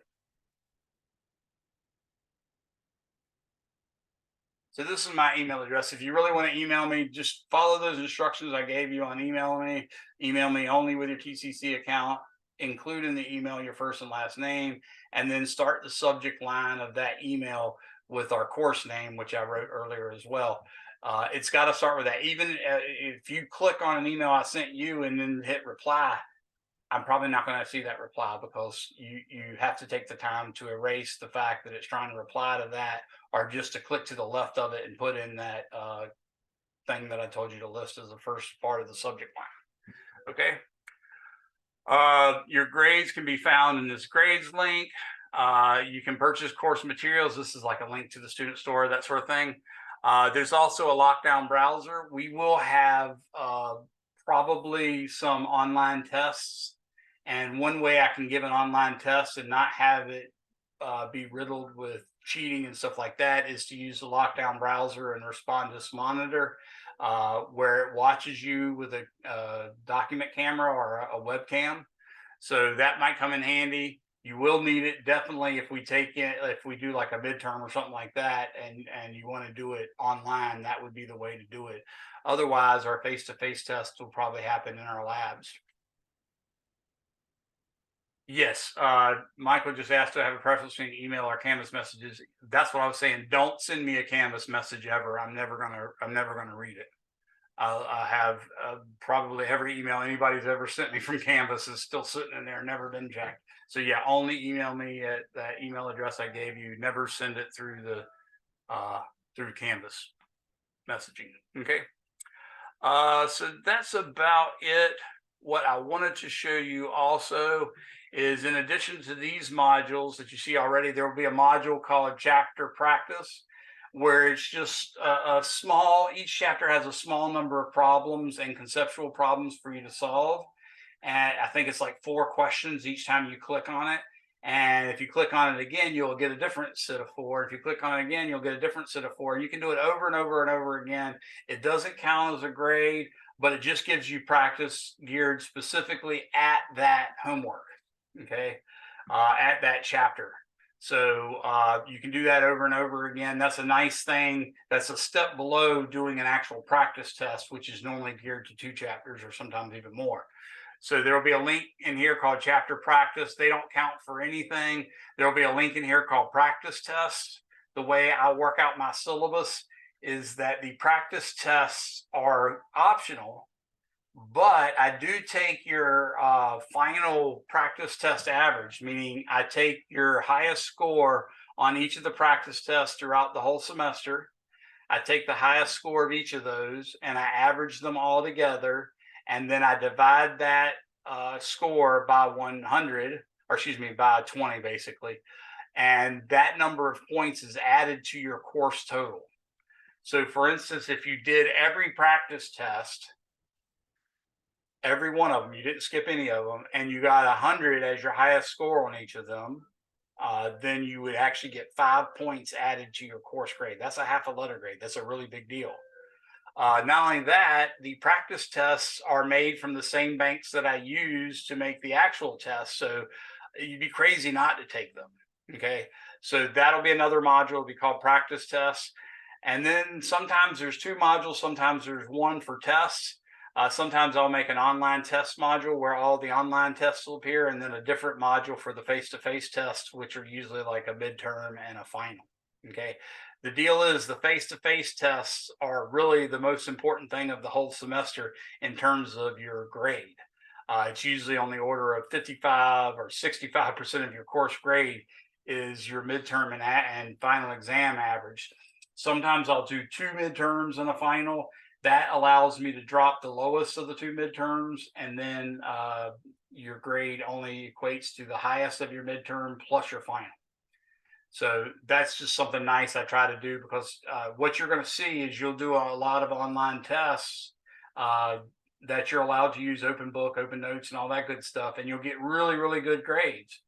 So this is my email address. If you really want to email me, just follow those instructions I gave you on email me. Email me only with your TCC account, include in the email your first and last name, and then start the subject line of that email with our course name, which I wrote earlier as well. It's got to start with that. Even if you click on an email I sent you and then hit reply, I'm probably not going to see that reply, because you have to take the time to erase the fact that it's trying to reply to that, or just to click to the left of it and put in that thing that I told you to list as the first part of the subject line. Okay. Your grades can be found in this grades link. You can purchase course materials. This is like a link to the student store, that sort of thing. There's also a lockdown browser. We will have probably some online tests. And one way I can give an online test and not have it be riddled with cheating and stuff like that is to use the lockdown browser and respond to monitor, where it watches you with a document camera or a webcam. So that might come in handy. You will need it definitely if we do like a midterm or something like that, and you want to do it online, that would be the way to do it. Otherwise, our face-to-face tests will probably happen in our labs. Yes, Michael just asked, to have a preference between email or Canvas messages. That's what I was saying. Don't send me a Canvas message ever. I'm never gonna read it. I have probably every email anybody's ever sent me from Canvas is still sitting in there, never been checked. So yeah, only email me at that email address I gave you. Never send it through the through Canvas messaging. Okay. So that's about it. What I wanted to show you also is, in addition to these modules that you see already, there will be a module called Chapter Practice, where it's just a small, each chapter has a small number of problems and conceptual problems for you to solve. And I think it's like 4 questions each time you click on it. And if you click on it again, you'll get a different set of 4. If you click on it again, you'll get a different set of 4. You can do it over and over and over again. It doesn't count as a grade, but it just gives you practice geared specifically at that homework, okay, at that chapter. So you can do that over and over again. That's a nice thing. That's a step below doing an actual practice test, which is normally geared to 2 chapters or sometimes even more. So there will be a link in here called Chapter Practice. They don't count for anything. There will be a link in here called Practice Tests. The way I work out my syllabus is that the practice tests are optional, but I do take your final practice test average, meaning I take your highest score on each of the practice tests throughout the whole semester. I take the highest score of each of those and I average them all together. And then I divide that score by 100, or excuse me, by 20 basically. And that number of points is added to your course total. So for instance, if you did every practice test, every one of them, you didn't skip any of them, and you got 100 as your highest score on each of them, then you would actually get 5 points added to your course grade. That's a half a letter grade. That's a really big deal. Not only that, the practice tests are made from the same banks that I use to make the actual tests. So you'd be crazy not to take them. Okay. So that'll be another module. It'll be called practice tests. And then sometimes there's two modules, sometimes there's one for tests. Sometimes I'll make an online test module where all the online tests will appear, and then a different module for the face-to-face tests, which are usually like a midterm and a final. Okay. The deal is the face-to-face tests are really the most important thing of the whole semester in terms of your grade. It's usually on the order of 55 or 65% of your course grade is your midterm and final exam average. Sometimes I'll do two midterms and a final. That allows me to drop the lowest of the two midterms, and then your grade only equates to the highest of your midterm plus your final. So that's just something nice I try to do, because what you're going to see is you'll do a lot of online tests that you're allowed to use open book, open notes, and all that good stuff, and you'll get really, really good grades.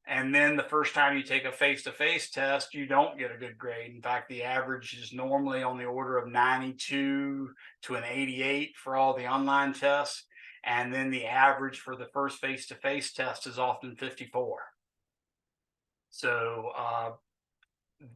And then the first time you take a face-to-face test, you don't get a good grade. In fact, the average is normally on the order of 92 to an 88 for all the online tests. And then the average for the first face-to-face test is often 54. So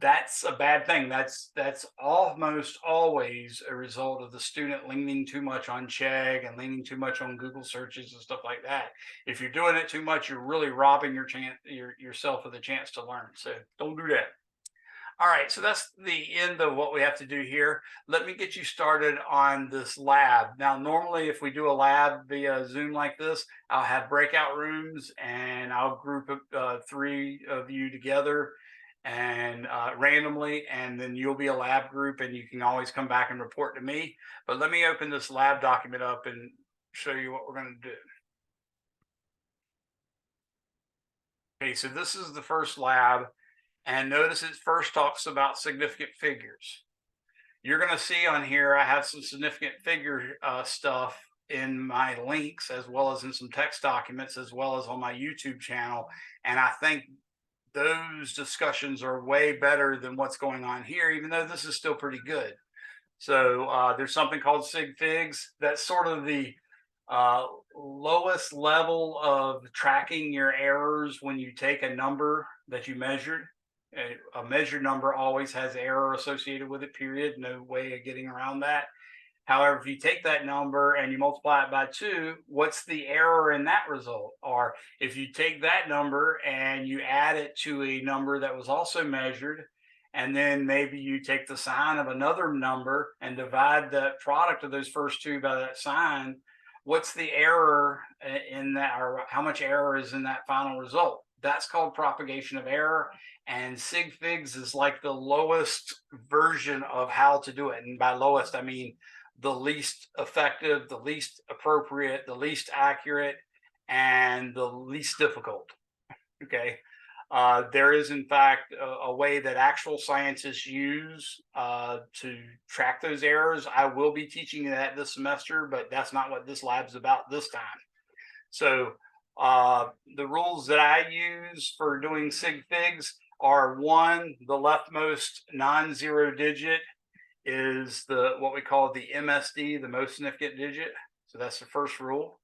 that's a bad thing. That's almost always a result of the student leaning too much on Chegg and leaning too much on Google searches and stuff like that. If you're doing it too much, you're really robbing yourself of the chance to learn. So don't do that. All right, so that's the end of what we have to do here. Let me get you started on this lab. Now, normally if we do a lab via Zoom like this, I'll have breakout rooms and I'll group 3 of you together and randomly, and then you'll be a lab group and you can always come back and report to me. But let me open this lab document up and show you what we're going to do. Okay, so this is the first lab, and notice it first talks about significant figures. You're going to see on here I have some significant figure stuff in my links, as well as in some text documents, as well as on my YouTube channel, and I think those discussions are way better than what's going on here, even though this is still pretty good. So there's something called sig figs. That's sort of the lowest level of tracking your errors when you take a number that you measured. A measured number always has error associated with it, period. No way of getting around that. However, if you take that number and you multiply it by 2, what's the error in that result? Or if you take that number and you add it to a number that was also measured, and then maybe you take the sign of another number and divide the product of those first two by that sign, what's the error in that, or how much error is in that final result? That's called propagation of error, and sig figs is like the lowest version of how to do it. And by lowest, I mean the least effective, the least appropriate, the least accurate, and the least difficult. Okay. There is, in fact, a way that actual scientists use to track those errors. I will be teaching that this semester, but that's not what this lab's about this time. So the rules that I use for doing sig figs are: 1, the leftmost non-zero digit is what we call the MSD, the most significant digit. So that's the first rule.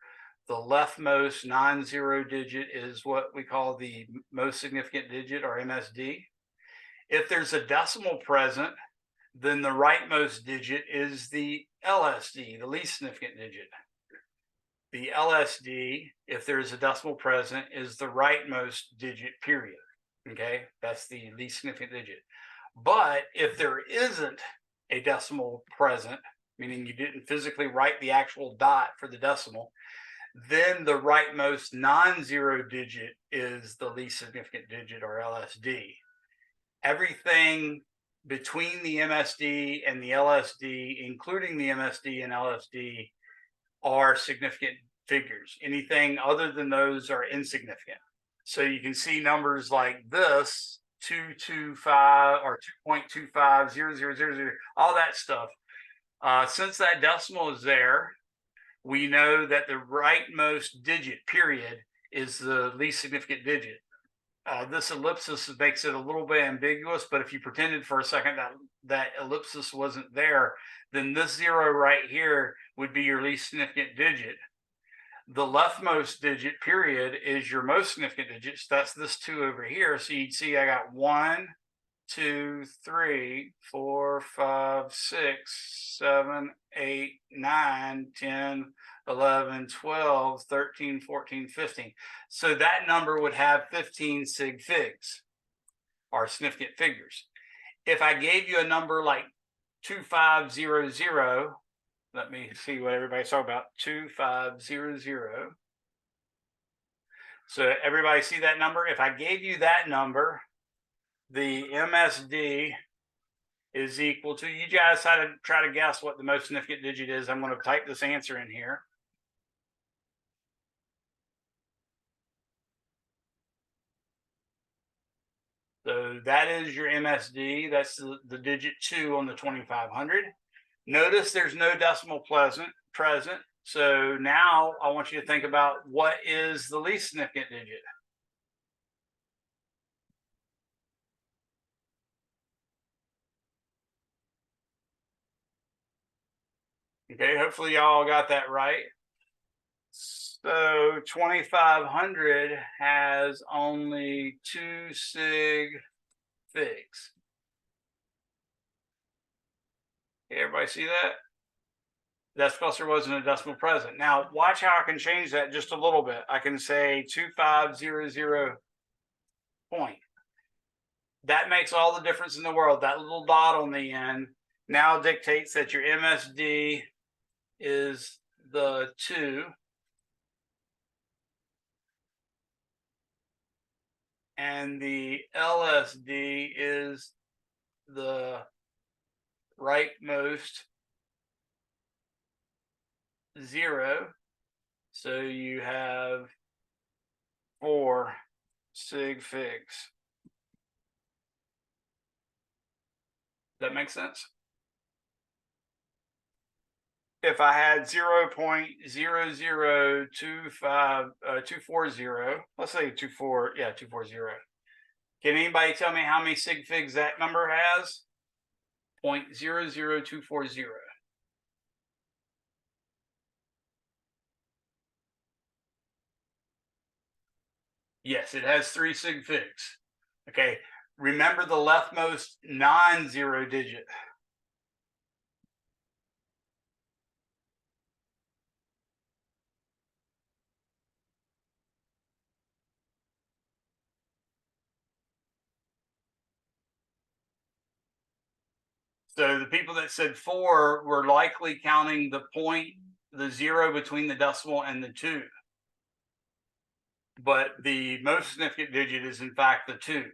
The leftmost non-zero digit is what we call the most significant digit, or MSD. If there's a decimal present, then the rightmost digit is the LSD, the least significant digit. The LSD, if there's a decimal present, is the rightmost digit, period. Okay, that's the least significant digit. But if there isn't a decimal present, meaning you didn't physically write the actual dot for the decimal, then the rightmost non-zero digit is the least significant digit, or LSD. Everything between the MSD and the LSD, including the MSD and LSD, are significant figures. Anything other than those are insignificant. So you can see numbers like this, 225 or 2.25, 0.0000, all that stuff. Since that decimal is there, we know that the rightmost digit, period, is the least significant digit. This ellipsis makes it a little bit ambiguous, but if you pretended for a second that ellipsis wasn't there, then this zero right here would be your least significant digit. The leftmost digit, period, is your most significant digit. So that's this 2 over here. So you'd see I got 1, 2, 3, 4, 5, 6, 7, 8, 9, 10, 11, 12, 13, 14, 15. So that number would have 15 sig figs, or significant figures. If I gave you a number like 2500, let me see what everybody's talking about, 2500. So everybody see that number? If I gave you that number, the MSD is equal to, you guys had to try to guess what the most significant digit is. I'm going to type this answer in here. So that is your MSD. That's the digit 2 on the 2500. Notice there's no decimal present. So now I want you to think about what is the least significant digit. Okay, hopefully y'all got that right. So 2500 has only 2 sig figs. Okay, everybody see that? That's because there wasn't a decimal present. Now watch how I can change that just a little bit. I can say 2500 point. That makes all the difference in the world. That little dot on the end now dictates that your MSD is the 2, and the LSD is the rightmost 0. So you have 4 sig figs. That makes sense? If I had 0.00240, let's say 240. Can anybody tell me how many sig figs that number has? 0.00240. Yes, it has 3 sig figs. Okay, remember the leftmost non-zero digit. So the people that said 4 were likely counting the point, the 0 between the decimal and the 2. But the most significant digit is in fact the 2.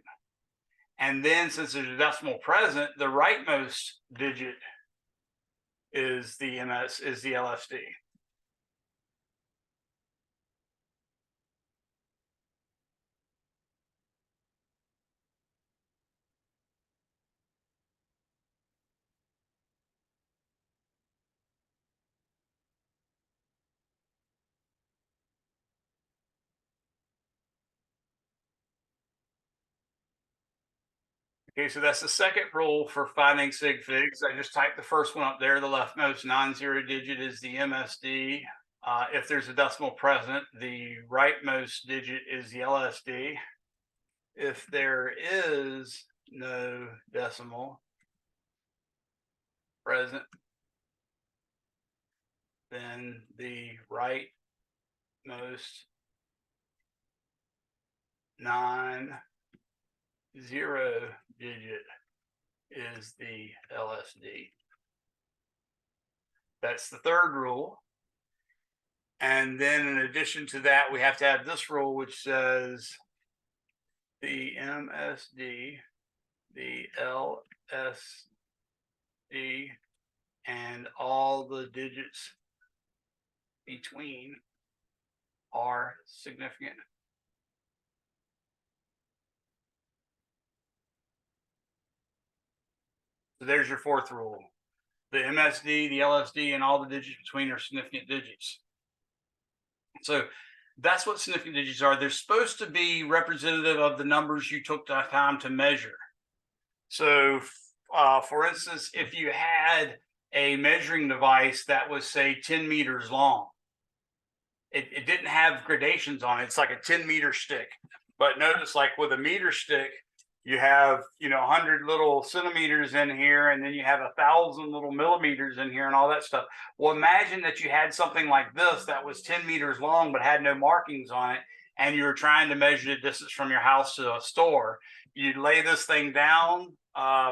And then since there's a decimal present, the rightmost digit is the LSD. Okay, so that's the second rule for finding sig figs. I just typed the first one up there. The leftmost non-zero digit is the MSD. If there's a decimal present, the rightmost digit is the LSD. If there is no decimal present, then the rightmost non-zero digit is the LSD. That's the third rule. And then in addition to that, we have to have this rule, which says the MSD, the LSD, and all the digits between are significant. So there's your fourth rule. The MSD, the LSD, and all the digits between are significant digits. So that's what significant digits are. They're supposed to be representative of the numbers you took the time to measure. So, for instance, if you had a measuring device that was, say, 10 meters long, it didn't have gradations on it. It's like a 10-meter stick. But notice, like with a meter stick, you have 100 little centimeters in here, and then you have 1,000 little millimeters in here, and all that stuff. Well, imagine that you had something like this that was 10 meters long but had no markings on it, and you were trying to measure the distance from your house to a store. You'd lay this thing down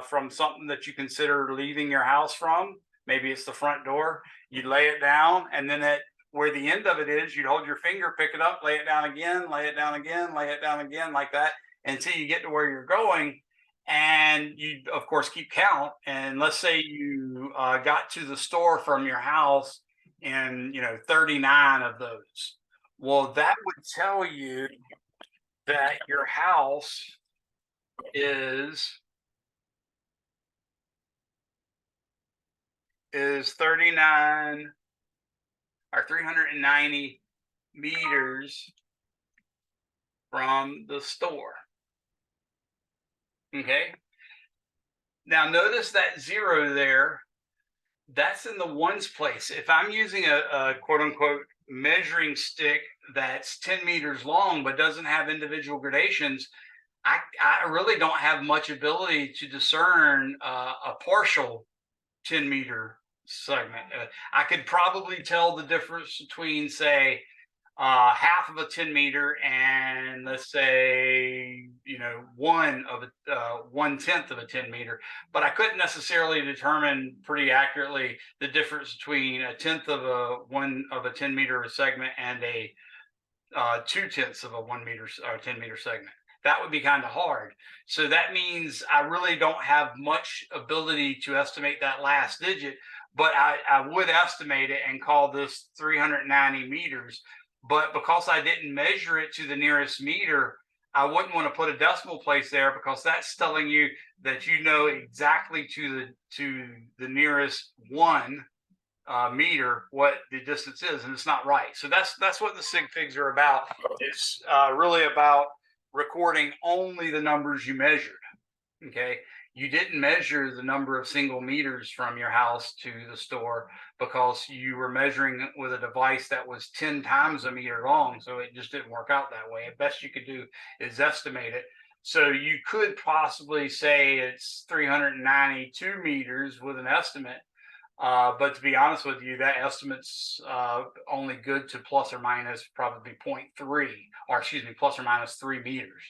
from something that you consider leaving your house from. Maybe it's the front door. You'd lay it down, and then where the end of it is, you'd hold your finger, pick it up, lay it down again, lay it down again, lay it down again, like that, until you get to where you're going. And you, of course, keep count. And let's say you got to the store from your house in 39 of those. Well, that would tell you that your house is 39 or 390 meters from the store. Okay. Now notice that zero there, that's in the ones place. If I'm using a quote unquote measuring stick that's 10 meters long but doesn't have individual gradations, I really don't have much ability to discern a partial 10-meter segment. I could probably tell the difference between, say, half of a 10 meter and, let's say, 1/10 of a 10 meter, but I couldn't necessarily determine pretty accurately the difference between a tenth of a 10 meter segment and a 2/10 of a 1 meter or 10-meter segment. That would be kind of hard. So that means I really don't have much ability to estimate that last digit, but I would estimate it and call this 390 meters. But because I didn't measure it to the nearest meter, I wouldn't want to put a decimal place there, because that's telling you that exactly to the nearest one meter what the distance is, and it's not right. So that's what the sig figs are about. It's really about recording only the numbers you measured. Okay, you didn't measure the number of single meters from your house to the store because you were measuring with a device that was 10 times a meter long, so it just didn't work out that way. The best you could do is estimate it. So you could possibly say it's 392 meters with an estimate, but to be honest with you, that estimate's only good to plus or minus probably 0.3, or excuse me, plus or minus 3 meters,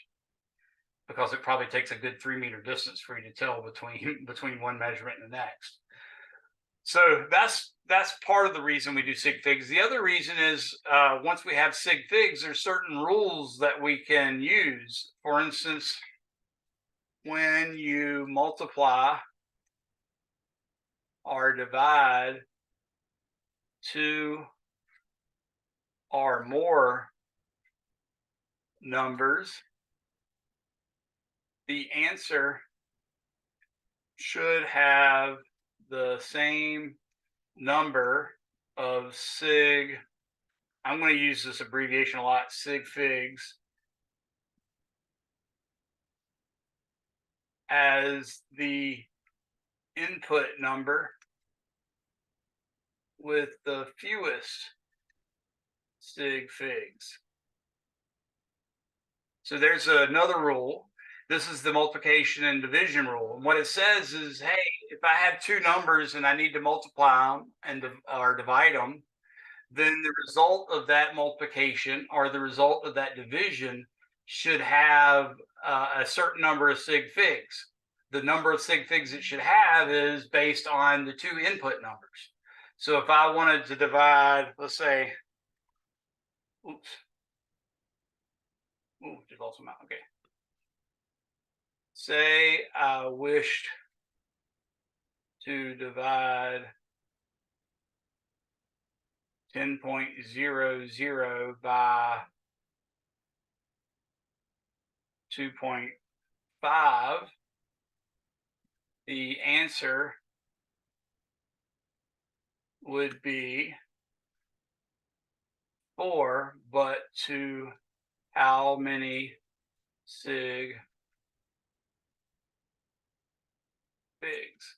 because it probably takes a good 3-meter distance for you to tell between one measurement and the next. So that's part of the reason we do sig figs. The other reason is once we have sig figs, there's certain rules that we can use. For instance, when you multiply or divide two or more numbers, the answer should have the same number of sig. I'm going to use this abbreviation a lot, sig figs, as the input number with the fewest sig figs. So there's another rule. This is the multiplication and division rule. And what it says is, hey, if I have two numbers and I need to multiply them or divide them, then the result of that multiplication or the result of that division should have a certain number of sig figs. The number of sig figs it should have is based on the two input numbers. So if I wanted to divide, let's say, just lost them out. Okay. Say I wished to divide 10.00 by 2.5. the answer would be 4, but to how many sig figs?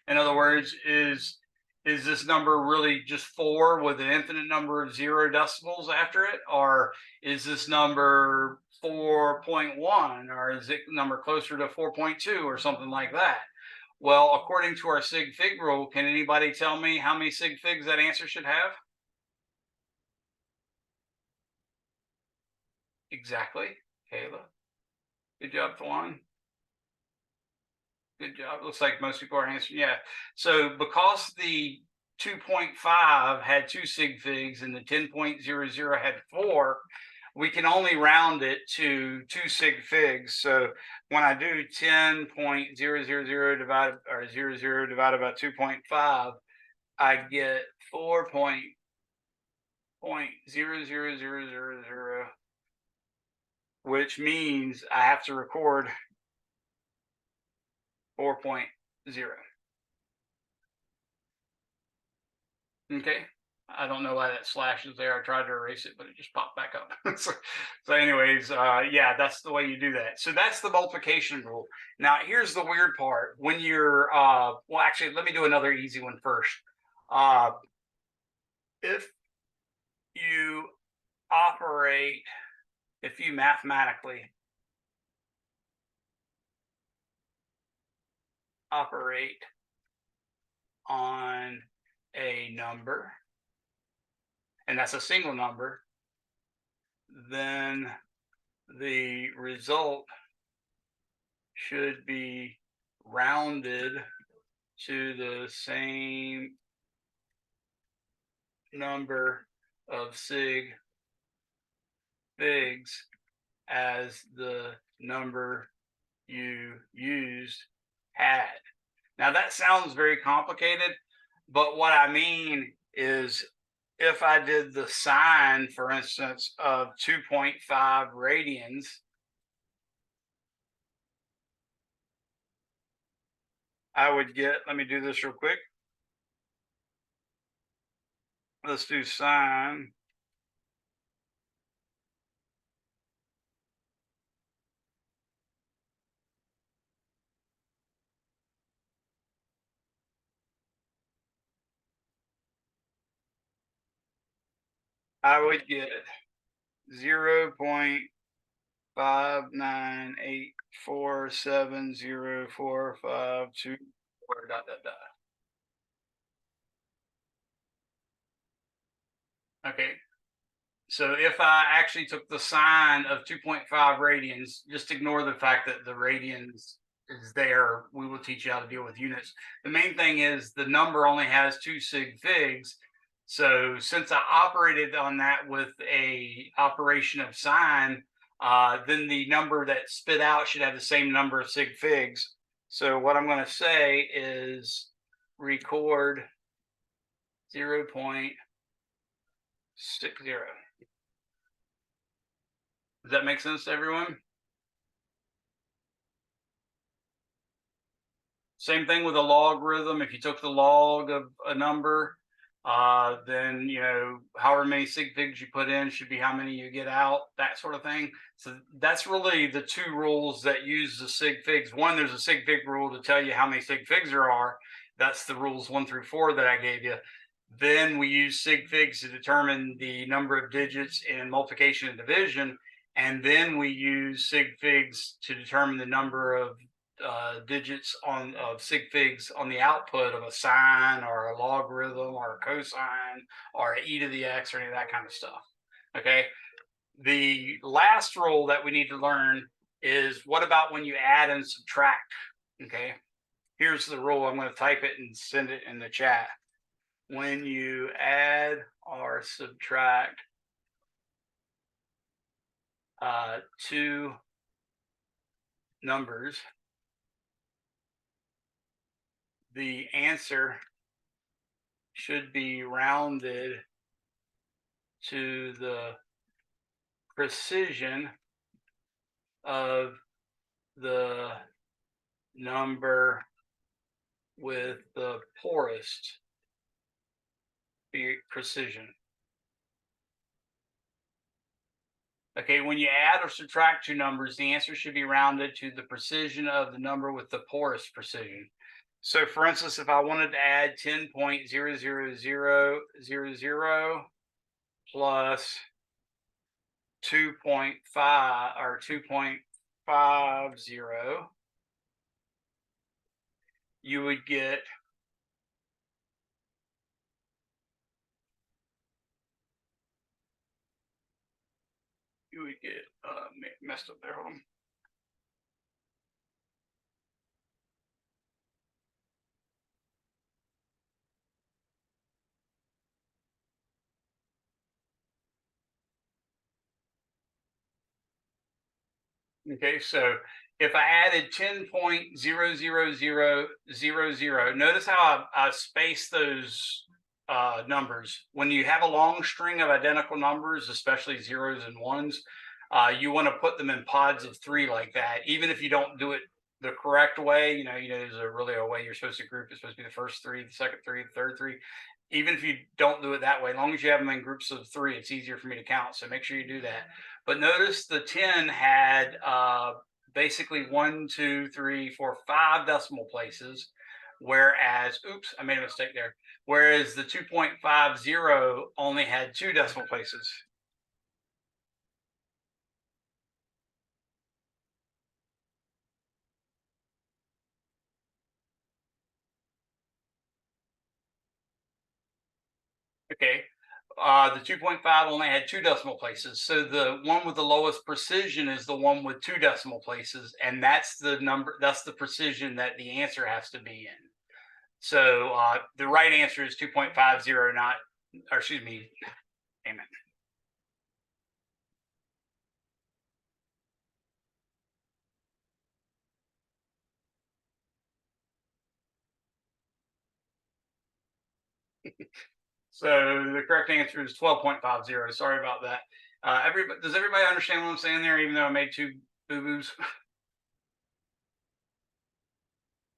In other words, is this number really just 4 with an infinite number of 0 decimals after it, or is this number 4.1, or is it number closer to 4.2 or something like that? Well, according to our sig fig rule, can anybody tell me how many sig figs that answer should have? Exactly, Kayla. Good job, Thwan. Good job. Looks like most people are answering. Yeah. So because the 2.5 had 2 sig figs and the 10.00 had 4, we can only round it to 2 sig figs. So when I do 10.000 divided or 00 divided by 2.5, I get 4.00000, which means I have to record 4.0. Okay. I don't know why that slash is there. I tried to erase it, but it just popped back up. So anyways, yeah, that's the way you do that. So that's the multiplication rule. Now, here's the weird part. When you're, well, actually, let me do another easy one first. If you operate, if you mathematically operate on a number, and that's a single number, then the result should be rounded to the same number of sig figs as the number you used had. Now that sounds very complicated, but what I mean is if I did the sine, for instance, of 2.5 radians, I would get, let me do this real quick. Let's do sine. I would get 0.598470452 dot dot dot. Okay. So if I actually took the sine of 2.5 radians, just ignore the fact that the radians is there. We will teach you how to deal with units. The main thing is the number only has 2 sig figs. So since I operated on that with a operation of sine, then the number that spit out should have the same number of sig figs. So what I'm going to say is record 0.60. Does that make sense to everyone? Same thing with a logarithm. If you took the log of a number, then however many sig figs you put in should be how many you get out, that sort of thing. So that's really the 2 rules that use the sig figs. One, there's a sig fig rule to tell you how many sig figs there are. That's the rules 1 through 4 that I gave you. Then we use sig figs to determine the number of digits in multiplication and division. And then we use sig figs to determine the number of digits of sig figs on the output of a sine or a logarithm or a cosine or e to the x or any of that kind of stuff. Okay. The last rule that we need to learn is what about when you add and subtract? Okay. Here's the rule. I'm going to type it and send it in the chat. When you add or subtract 2 numbers, the answer should be rounded to the precision of the number with the poorest precision. Okay, when you add or subtract two numbers, the answer should be rounded to the precision of the number with the poorest precision. So for instance, if I wanted to add 10.00000 plus 2.5 or 2.50, you would get messed up there. Hold on. Okay, so if I added 10.00000, notice how I space those numbers. When you have a long string of identical numbers, especially zeros and ones, you want to put them in pods of three like that. Even if you don't do it the correct way, there's a way you're supposed to group. It's supposed to be the first three, the second three, the third three. Even if you don't do it that way, as long as you have them in groups of three, it's easier for me to count. So make sure you do that. But notice the 10 had basically 1, 2, 3, 4, 5 decimal places, whereas, oops, I made a mistake there. Whereas the 2.50 only had 2 decimal places. Okay. The 2.5 only had 2 decimal places. So the one with the lowest precision is the one with 2 decimal places. And that's the number, that's the precision that the answer has to be in. So the right answer is 2.50, not, or excuse me, amen. So the correct answer is 12.50. Sorry about that. Does everybody understand what I'm saying there, even though I made two boo-boos?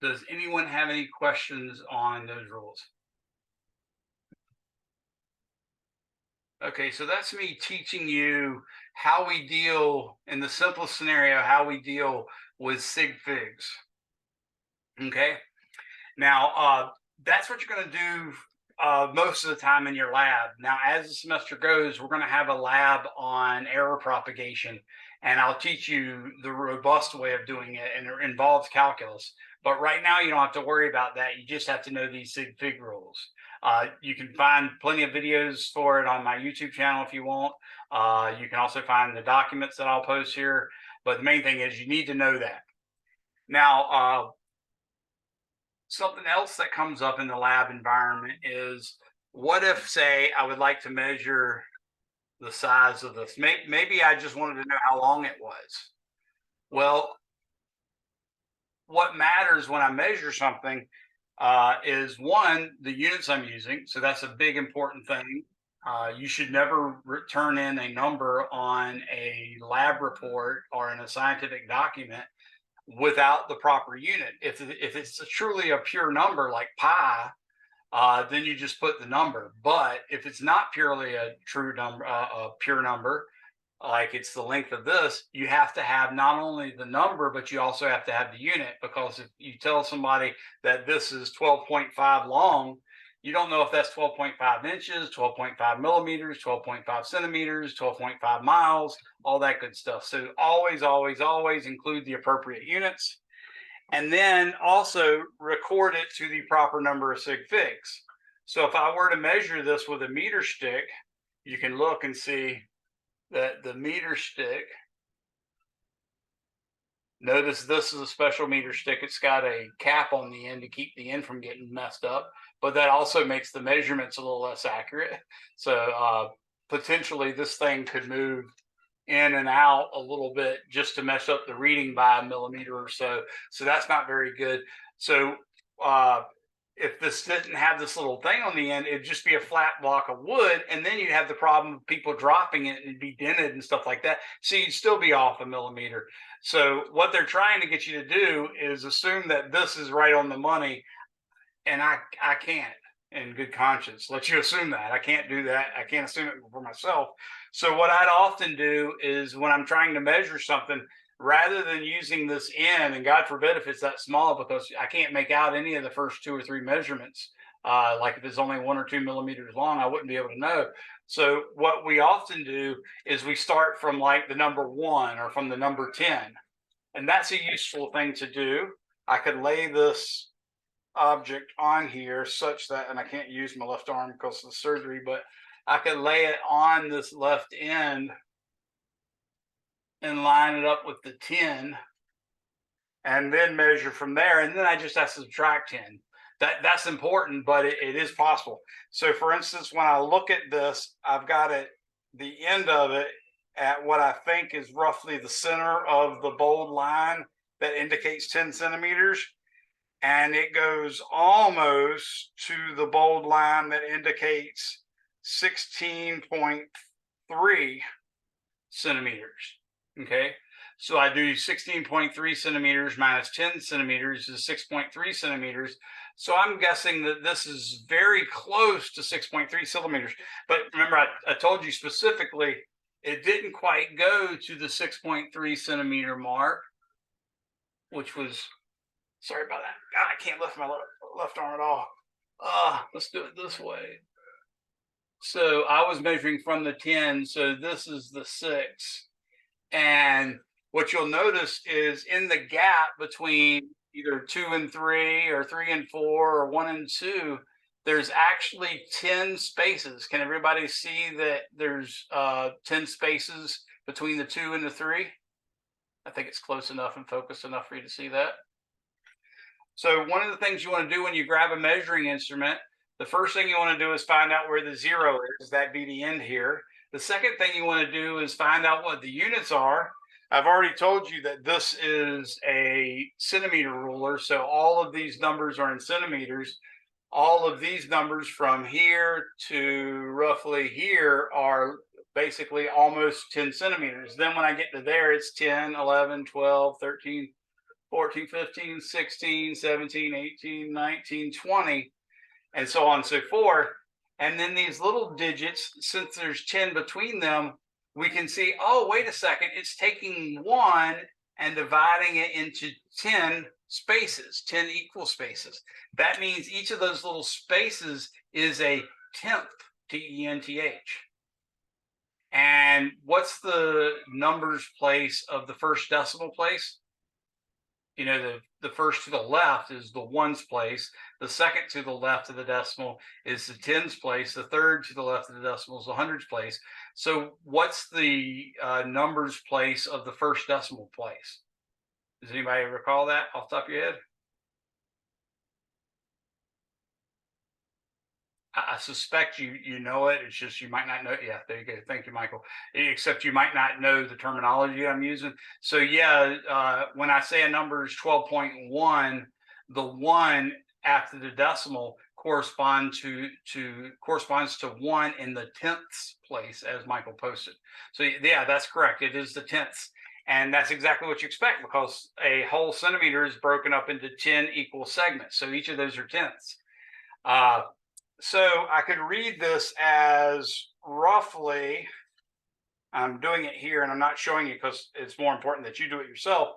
Does anyone have any questions on those rules? Okay, so that's me teaching you how we deal, in the simplest scenario, how we deal with sig figs. Okay, now that's what you're going to do most of the time in your lab. Now, as the semester goes, we're going to have a lab on error propagation, and I'll teach you the robust way of doing it, and it involves calculus. But right now, you don't have to worry about that. You just have to know these sig fig rules. You can find plenty of videos for it on my YouTube channel if you want. You can also find the documents that I'll post here. But the main thing is you need to know that. Now, something else that comes up in the lab environment is, what if, say, I would like to measure the size of this? Maybe I just wanted to know how long it was. Well, what matters when I measure something is, one, the units I'm using. So that's a big important thing. You should never turn in a number on a lab report or in a scientific document without the proper unit. If it's truly a pure number like pi, then you just put the number. But if it's not purely a true number, a pure number, like it's the length of this, you have to have not only the number, but you also have to have the unit. Because if you tell somebody that this is 12.5 long, you don't know if that's 12.5 inches, 12.5 millimeters, 12.5 centimeters, 12.5 miles, all that good stuff. So always, always, always include the appropriate units. And then also record it to the proper number of sig figs. So if I were to measure this with a meter stick, you can look and see that the meter stick, notice this is a special meter stick. It's got a cap on the end to keep the end from getting messed up, but that also makes the measurements a little less accurate. So potentially this thing could move in and out a little bit just to mess up the reading by a millimeter or so. So that's not very good. So if this didn't have this little thing on the end, it'd just be a flat block of wood, and then you'd have the problem of people dropping it and it'd be dented and stuff like that. So you'd still be off a millimeter. So what they're trying to get you to do is assume that this is right on the money, and I can't in good conscience let you assume that. I can't do that. I can't assume it for myself. So what I'd often do is when I'm trying to measure something, rather than using this n, and God forbid if it's that small, because I can't make out any of the first 2 or 3 measurements. Like if it's only 1 or 2 millimeters long, I wouldn't be able to know. So what we often do is we start from like the number 1 or from the number 10, and that's a useful thing to do. I could lay this object on here such that, and I can't use my left arm because of the surgery, but I could lay it on this left end and line it up with the 10 and then measure from there. And then I just have to subtract 10. That's important, but it is possible. So for instance, when I look at this, I've got it, the end of it at what I think is roughly the center of the bold line that indicates 10 centimeters. And it goes almost to the bold line that indicates 16.3 centimeters. Okay, so I do 16.3 centimeters minus 10 centimeters is 6.3 centimeters. So I'm guessing that this is very close to 6.3 centimeters. But remember, I told you specifically, it didn't quite go to the 6.3 centimeter mark, which was, sorry about that. God, I can't lift my left arm at all. Let's do it this way. So I was measuring from the 10, so this is the 6. And what you'll notice is in the gap between either 2 and 3 or 3 and 4 or 1 and 2, there's actually 10 spaces. Can everybody see that there's 10 spaces between the 2 and the 3? I think it's close enough and focused enough for you to see that. So one of the things you want to do when you grab a measuring instrument, the first thing you want to do is find out where the 0 is. That'd be the end here. The second thing you want to do is find out what the units are. I've already told you that this is a centimeter ruler, so all of these numbers are in centimeters. All of these numbers from here to roughly here are basically almost 10 centimeters. Then when I get to there, it's 10, 11, 12, 13, 14, 15, 16, 17, 18, 19, 20, and so on and so forth. And then these little digits, since there's 10 between them, we can see, oh, wait a second, it's taking 1 and dividing it into 10 spaces, 10 equal spaces. That means each of those little spaces is a tenth, T-E-N-T-H. And what's the numbers place of the first decimal place? You know, the first to the left is the ones place. The second to the left of the decimal is the tens place. The third to the left of the decimal is the hundreds place. So what's the numbers place of the first decimal place? Does anybody recall that off the top of your head? I suspect you know it. It's just you might not know it. Yeah, there you go. Thank you, Michael. Except you might not know the terminology I'm using. So yeah, when I say a number is 12.1, the 1 after the decimal corresponds to 1 in the tenths place, as Michael posted. So yeah, that's correct. It is the tenths. And that's exactly what you expect, because a whole centimeter is broken up into 10 equal segments. So each of those are tenths. So I could read this as roughly, I'm doing it here and I'm not showing you because it's more important that you do it yourself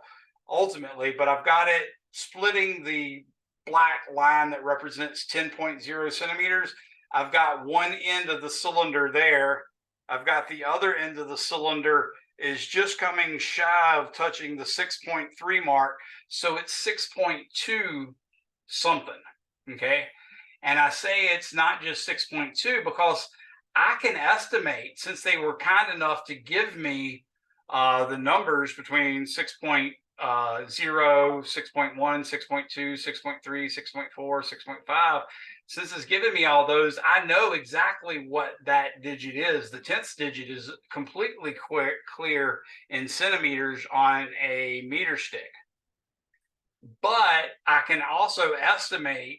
ultimately, but I've got it splitting the black line that represents 10.0 centimeters. I've got one end of the cylinder there. I've got the other end of the cylinder is just coming shy of touching the 6.3 mark. So it's 6.2 something, okay? And I say it's not just 6.2 because I can estimate, since they were kind enough to give me the numbers between 6.0, 6.1, 6.2, 6.3, 6.4, 6.5. Since it's given me all those, I know exactly what that digit is. The tenths digit is completely clear in centimeters on a meter stick. But I can also estimate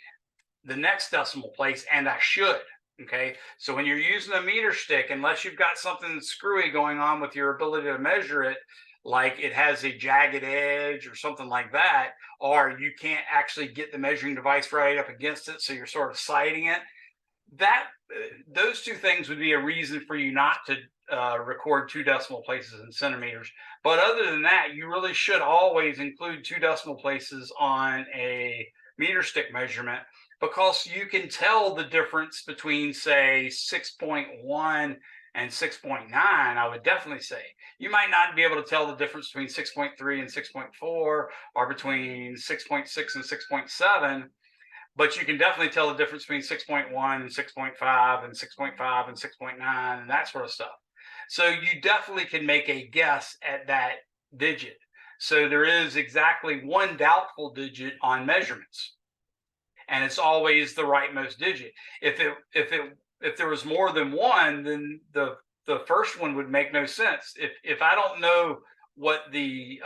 the next decimal place, and I should. Okay, so when you're using a meter stick, unless you've got something screwy going on with your ability to measure it, like it has a jagged edge or something like that, or you can't actually get the measuring device right up against it, so you're sort of sighting it, that those two things would be a reason for you not to record two decimal places in centimeters. But other than that, you really should always include two decimal places on a meter stick measurement, because you can tell the difference between, say, 6.1 and 6.9. I would definitely say you might not be able to tell the difference between 6.3 and 6.4, or between 6.6 and 6.7, but you can definitely tell the difference between 6.1 and 6.5 and 6.5 and 6.9 and that sort of stuff. So you definitely can make a guess at that digit. So there is exactly one doubtful digit on measurements, and it's always the rightmost digit. If there was more than one, then the first one would make no sense. If I don't know what the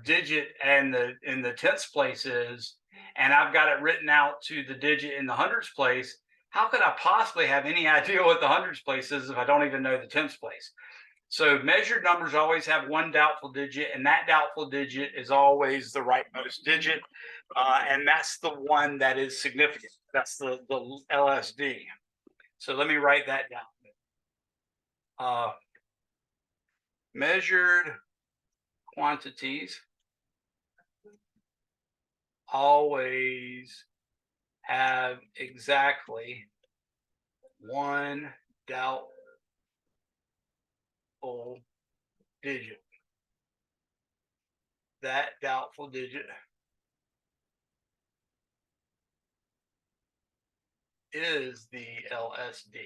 digit and the in the tenths place is, and I've got it written out to the digit in the hundreds place, how could I possibly have any idea what the hundreds place is if I don't even know the tenths place? So measured numbers always have one doubtful digit, and that doubtful digit is always the rightmost digit, and that's the one that is significant. That's the LSD. So let me write that down. Measured quantities always have exactly one doubtful digit. That doubtful digit is the LSD.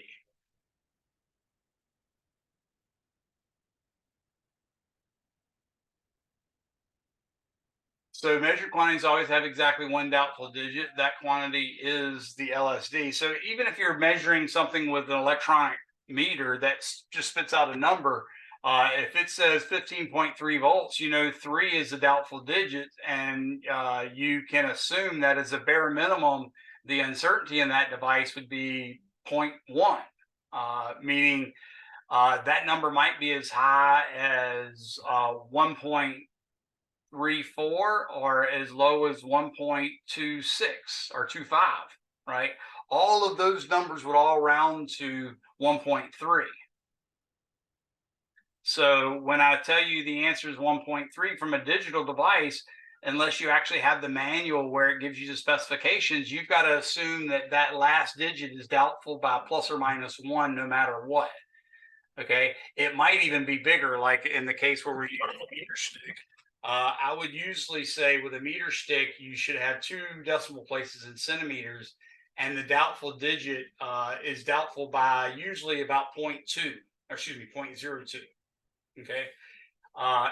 So measured quantities always have exactly one doubtful digit. That quantity is the LSD. So even if you're measuring something with an electronic meter that just spits out a number, if it says 15.3 volts, you know 3 is a doubtful digit, and you can assume that as a bare minimum, the uncertainty in that device would be 0.1, meaning that number might be as high as 1.34 or as low as 1.26 or 25, right? All of those numbers would all round to 1.3. So when I tell you the answer is 1.3 from a digital device, unless you actually have the manual where it gives you the specifications, you've got to assume that that last digit is doubtful by plus or minus one, no matter what. Okay, it might even be bigger, like in the case where we're using a meter stick. I would usually say with a meter stick, you should have two decimal places in centimeters, and the doubtful digit is doubtful by usually about 0.2, or excuse me, 0.02. Okay,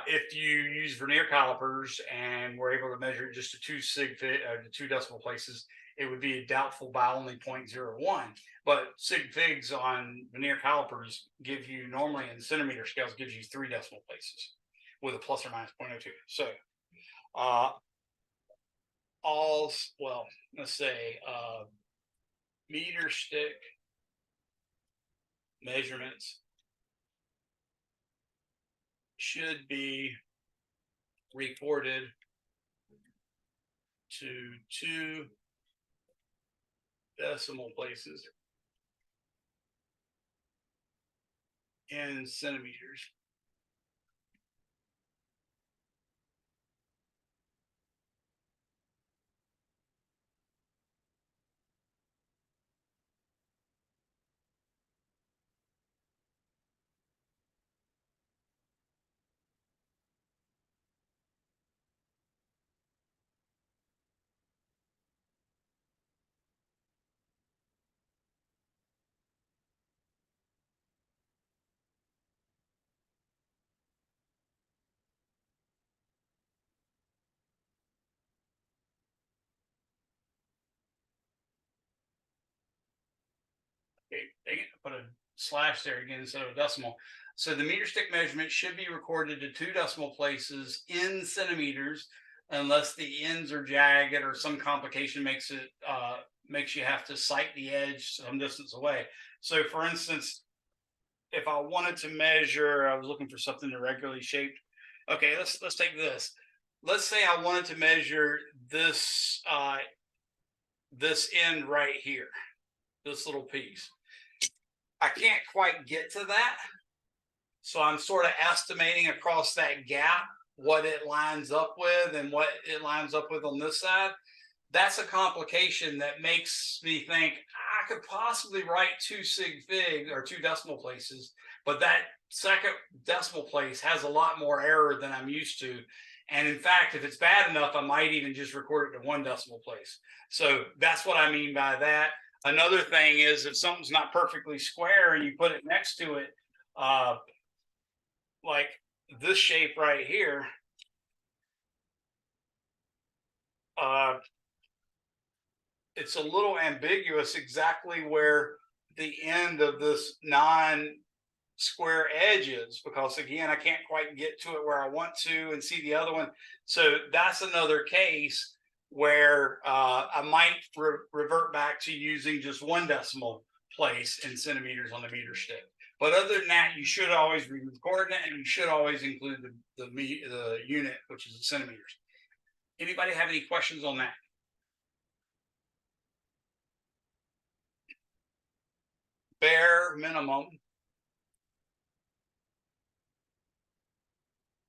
if you use vernier calipers and we're able to measure just to the two decimal places, it would be doubtful by only 0.01. But sig figs on vernier calipers give you, normally in centimeter scales, gives you three decimal places with a plus or minus 0.02. So uh, well, let's say meter stick measurements should be reported to two decimal places in centimeters. Okay, dang it, I put a slash there again instead of a decimal. So the meter stick measurement should be recorded to two decimal places in centimeters, unless the ends are jagged or some complication makes you have to sight the edge some distance away. So for instance, if I wanted to measure, I was looking for something irregularly shaped. Okay, let's take this. Let's say I wanted to measure this this end right here, this little piece. I can't quite get to that, so I'm sort of estimating across that gap what it lines up with and what it lines up with on this side. That's a complication that makes me think I could possibly write 2 sig fig or 2 decimal places, but that second decimal place has a lot more error than I'm used to. And in fact, if it's bad enough, I might even just record it to 1 decimal place. So that's what I mean by that. Another thing is if something's not perfectly square and you put it next to it, uh, like this shape right here, uh, it's a little ambiguous exactly where the end of this non-square edge is, because again, I can't quite get to it where I want to and see the other one. So that's another case where I might revert back to using just 1 decimal place in centimeters on the meter stick. But other than that, you should always be recording it, and you should always include the unit, which is in centimeters. Anybody have any questions on that? Bare minimum,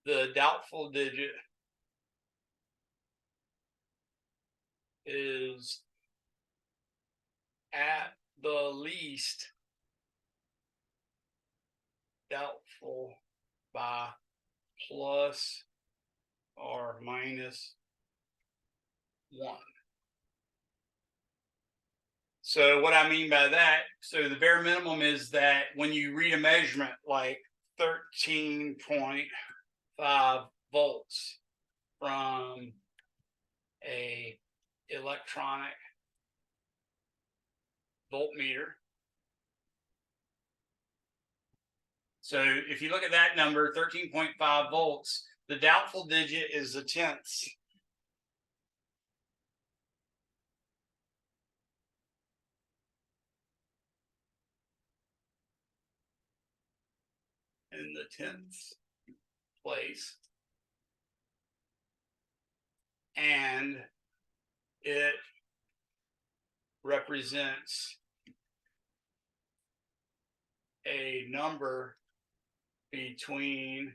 the doubtful digit is at the least doubtful by plus or minus 1. So what I mean by that, so the bare minimum is that when you read a measurement like 13.5 volts from a electronic voltmeter. So if you look at that number, 13.5 volts, the doubtful digit is the tenths. In the tenths place. And it represents a number between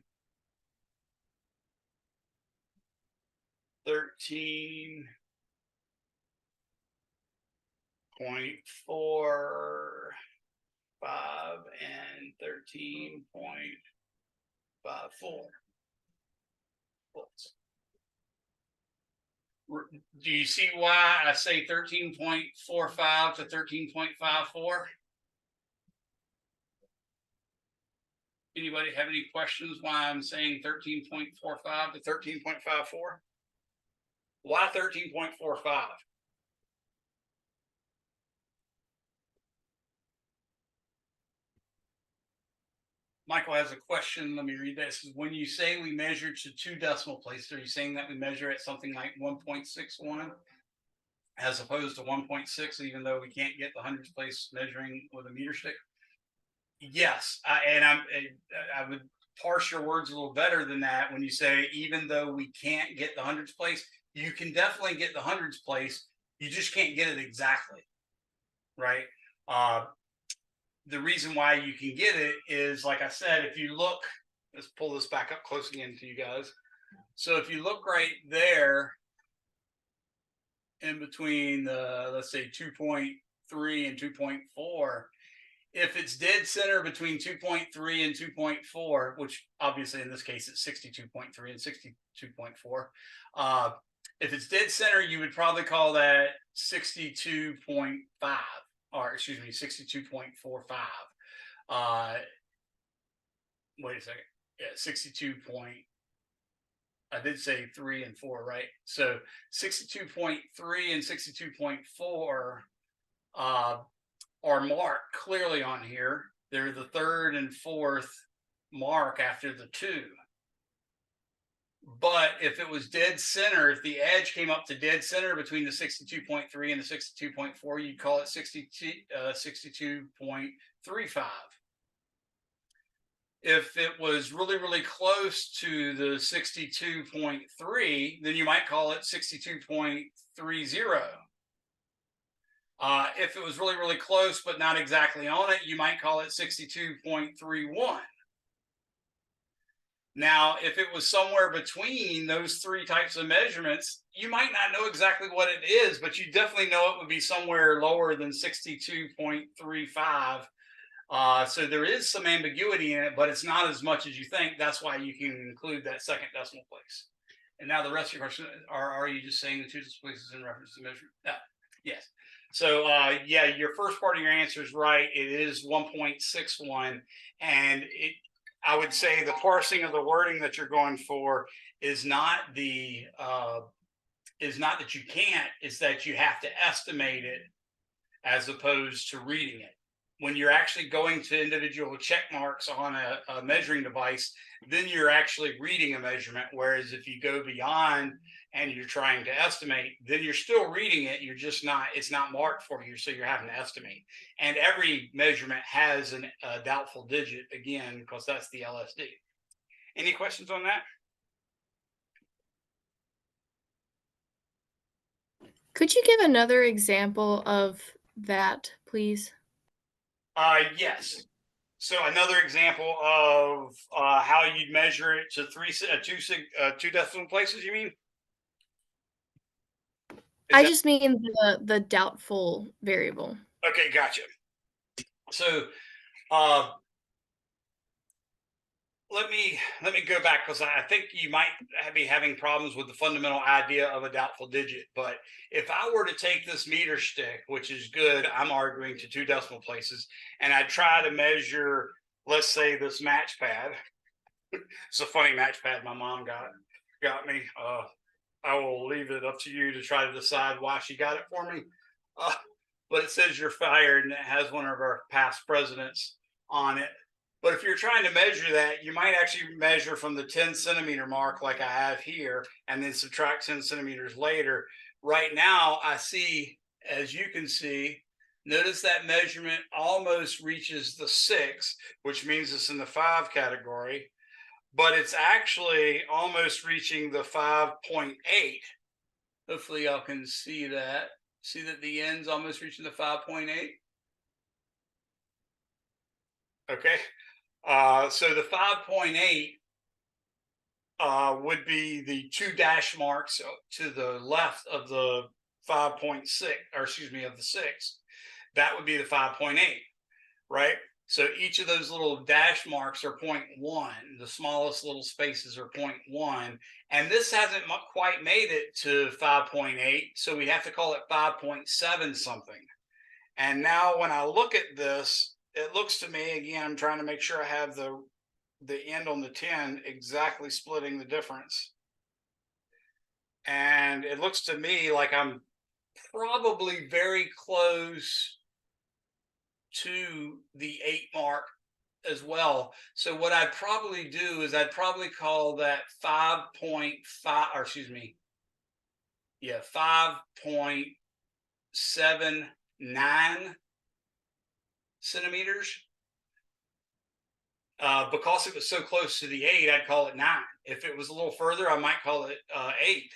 13.45 and 13.54 volts. Do you see why I say 13.45 to 13.54? Anybody have any questions why I'm saying 13.45 to 13.54? Why 13.45? Michael has a question. Let me read this. When you say we measure to 2 decimal places, are you saying that we measure at something like 1.61 as opposed to 1.6, even though we can't get the hundredths place measuring with a meter stick? Yes, I would parse your words a little better than that when you say even though we can't get the hundredths place, you can definitely get the hundredths place. You just can't get it exactly, right? The reason why you can get it is, like I said, if you look, let's pull this back up close again to you guys. So if you look right there in between the, let's say 2.3 and 2.4, if it's dead center between 2.3 and 2.4, which obviously in this case it's 62.3 and 62.4, if it's dead center, you would probably call that 62.5, or excuse me, 62.45. Wait a second. Yeah, 62 point. I did say 3 and 4, right? So 62.3 and 62.4 are marked clearly on here. They're the third and fourth mark after the 2. But if it was dead center, if the edge came up to dead center between the 62.3 and the 62.4, you'd call it 62.35. If it was really, really close to the 62.3, then you might call it 62.30. If it was really, really close, but not exactly on it, you might call it 62.31. Now, if it was somewhere between those three types of measurements, you might not know exactly what it is, but you definitely know it would be somewhere lower than 62.35. So there is some ambiguity in it, but it's not as much as you think. That's why you can include that second decimal place. And now the rest of your question are you just saying the two decimal places in reference to measurement? Yes. So yeah, your first part of your answer is right. It is 1.61, and I would say the parsing of the wording that you're going for is not is not that you can't, it's that you have to estimate it as opposed to reading it. When you're actually going to individual check marks on a measuring device, then you're actually reading a measurement. Whereas if you go beyond and you're trying to estimate, then you're still reading it. You're just not, it's not marked for you. So you're having to estimate. And every measurement has a doubtful digit, again, because that's the LSD. Any questions on that? Could you give another example of that, please? Yes. So another example of how you'd measure it to two decimal places. You mean? I just mean the doubtful variable. Okay, gotcha. So uh, let me go back, because I think you might be having problems with the fundamental idea of a doubtful digit. But if I were to take this meter stick, which is good, I'm arguing to two decimal places, and I try to measure, let's say, this match pad. It's a funny match pad my mom got me. I will leave it up to you to try to decide why she got it for me. Uh, but it says you're fired, and it has one of our past presidents on it. But if you're trying to measure that, you might actually measure from the 10 centimeter mark, like I have here, and then subtract 10 centimeters later. Right now, I see, as you can see, notice that measurement almost reaches the 6, which means it's in the 5 category, but it's actually almost reaching the 5.8. Hopefully y'all can see that. See that the end's almost reaching the 5.8. Okay. So the 5.8 would be the two dash marks to the left of the 5.6, or excuse me, of the 6. That would be the 5.8, right? So each of those little dash marks are 0.1. The smallest little spaces are 0.1. And this hasn't quite made it to 5.8. So we have to call it 5.7 something. And now when I look at this, it looks to me, again, I'm trying to make sure I have the end on the 10 exactly splitting the difference. And it looks to me like I'm probably very close to the 8 mark as well. So what I'd probably do is I'd probably call that 5.5, or excuse me, yeah, 5.79 centimeters. Because it was so close to the 8, I'd call it 9. If it was a little further, I might call it 8.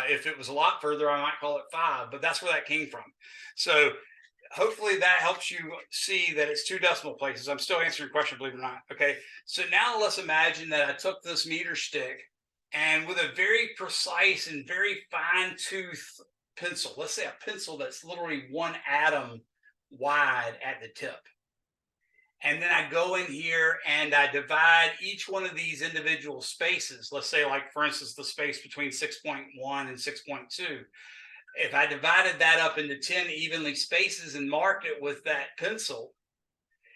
If it was a lot further, I might call it 5. But that's where that came from. So hopefully that helps you see that it's two decimal places. I'm still answering your question, believe it or not. Okay. So now let's imagine that I took this meter stick, and with a very precise and very fine tooth pencil, let's say a pencil that's literally 1 atom wide at the tip. And then I go in here and I divide each one of these individual spaces. Let's say, like, for instance, the space between 6.1 and 6.2. If I divided that up into 10 evenly spaces and marked it with that pencil,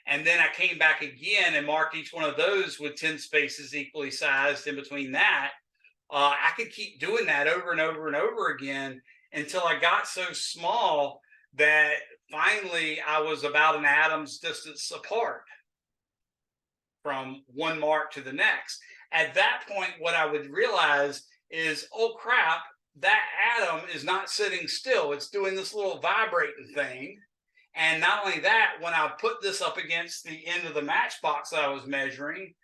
and then I came back again and marked each one of those with 10 spaces equally sized in between that, I could keep doing that over and over and over again until I got so small that finally I was about an atom's distance apart from one mark to the next. At that point, what I would realize is, oh crap, that atom is not sitting still. It's doing this little vibrating thing. And not only that, when I put this up against the end of the matchbox that I was measuring,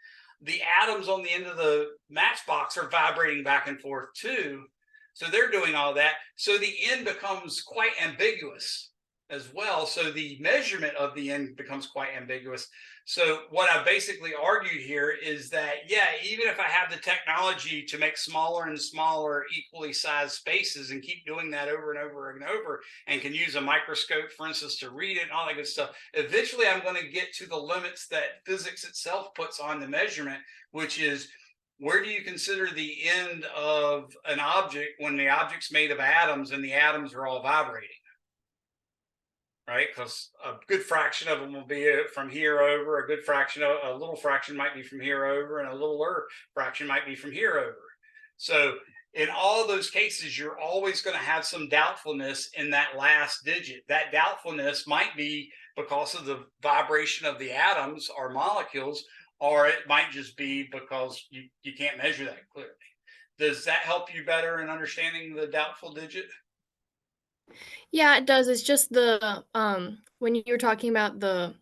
the atoms on the end of the matchbox are vibrating back and forth too. So they're doing all that. So the end becomes quite ambiguous as well. So the measurement of the end becomes quite ambiguous. So what I basically argued here is that, yeah, even if I have the technology to make smaller and smaller equally sized spaces and keep doing that over and over and over, and can use a microscope, for instance, to read it and all that good stuff, eventually I'm going to get to the limits that physics itself puts on the measurement, which is, where do you consider the end of an object when the object's made of atoms and the atoms are all vibrating? Right? Because a good fraction of them will be from here over, a good fraction, a little fraction might be from here over, and a littler fraction might be from here over. So in all those cases, you're always going to have some doubtfulness in that last digit. That doubtfulness might be because of the vibration of the atoms or molecules, or it might just be because you can't measure that clearly. Does that help you better in understanding the doubtful digit? Yeah, it does. It's just the when you were talking about the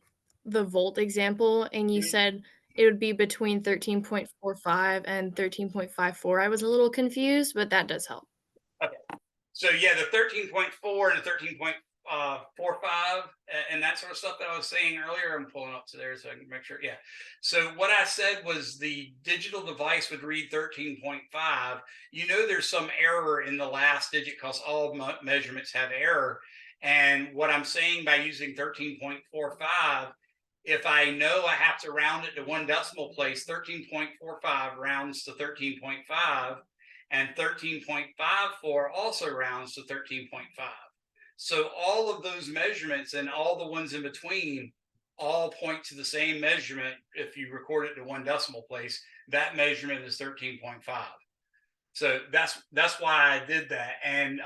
volt example and you said it would be between 13.45 and 13.54. I was a little confused, but that does help. Okay. So yeah, the 13.4 and the 13.45 and that sort of stuff that I was saying earlier, I'm pulling up to there so I can make sure. Yeah. So what I said was the digital device would read 13.5. You know, there's some error in the last digit because all measurements have error. And what I'm saying by using 13.45, if I know I have to round it to one decimal place, 13.45 rounds to 13.5. And 13.54 also rounds to 13.5. So all of those measurements and all the ones in between all point to the same measurement. If you record it to one decimal place, that measurement is 13.5. So that's why I did that. And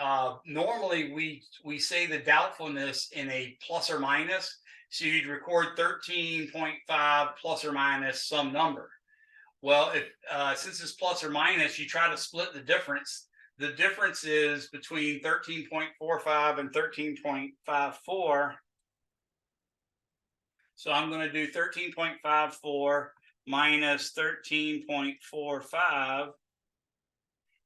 normally we say the doubtfulness in a plus or minus. So you'd record 13.5 plus or minus some number. Well, if since it's plus or minus, you try to split the difference. The difference is between 13.45 and 13.54. So I'm going to do 13.54 minus 13.45,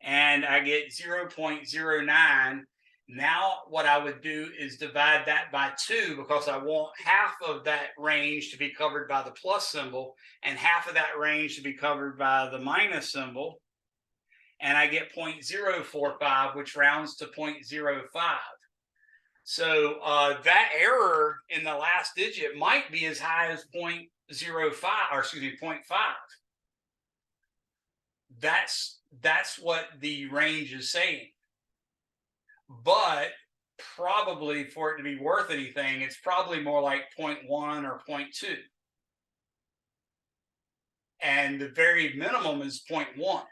and I get 0.09. Now what I would do is divide that by 2, because I want half of that range to be covered by the plus symbol and half of that range to be covered by the minus symbol. And I get 0.045, which rounds to 0.05. So that error in the last digit might be as high as 0.05, or excuse me, 0.5. That's what the range is saying. But probably for it to be worth anything, it's probably more like 0.1 or 0.2. And the very minimum is 0.1,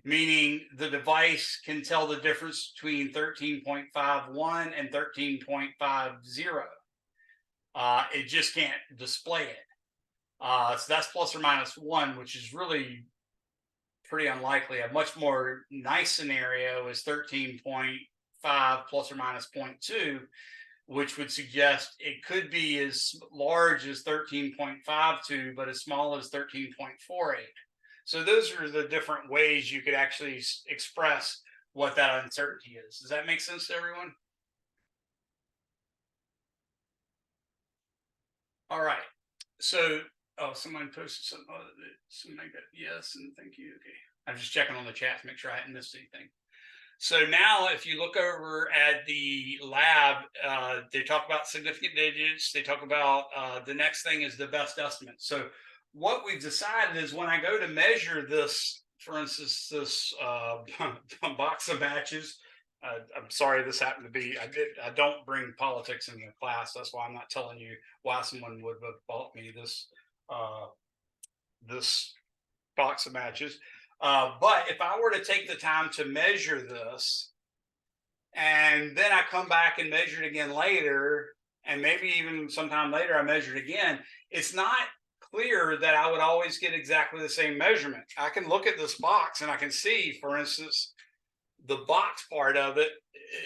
meaning the device can tell the difference between 13.51 and 13.50. It just can't display it. So that's plus or minus 1, which is really pretty unlikely. A much more nice scenario is 13.5 plus or minus 0.2, which would suggest it could be as large as 13.52, but as small as 13.48. So those are the different ways you could actually express what that uncertainty is. Does that make sense to everyone? All right. So, someone posted something. Somebody got yes, and thank you. Okay. I'm just checking on the chat to make sure I hadn't missed anything. So now if you look over at the lab, they talk about significant digits. They talk about the next thing is the best estimate. So what we've decided is when I go to measure this, for instance, this box of matches, I'm sorry this happened to be, I don't bring politics into the class. That's why I'm not telling you why someone would have bought me this, this box of matches. But if I were to take the time to measure this, and then I come back and measure it again later, and maybe even sometime later I measure it again, it's not clear that I would always get exactly the same measurement. I can look at this box and I can see, for instance, the box part of it,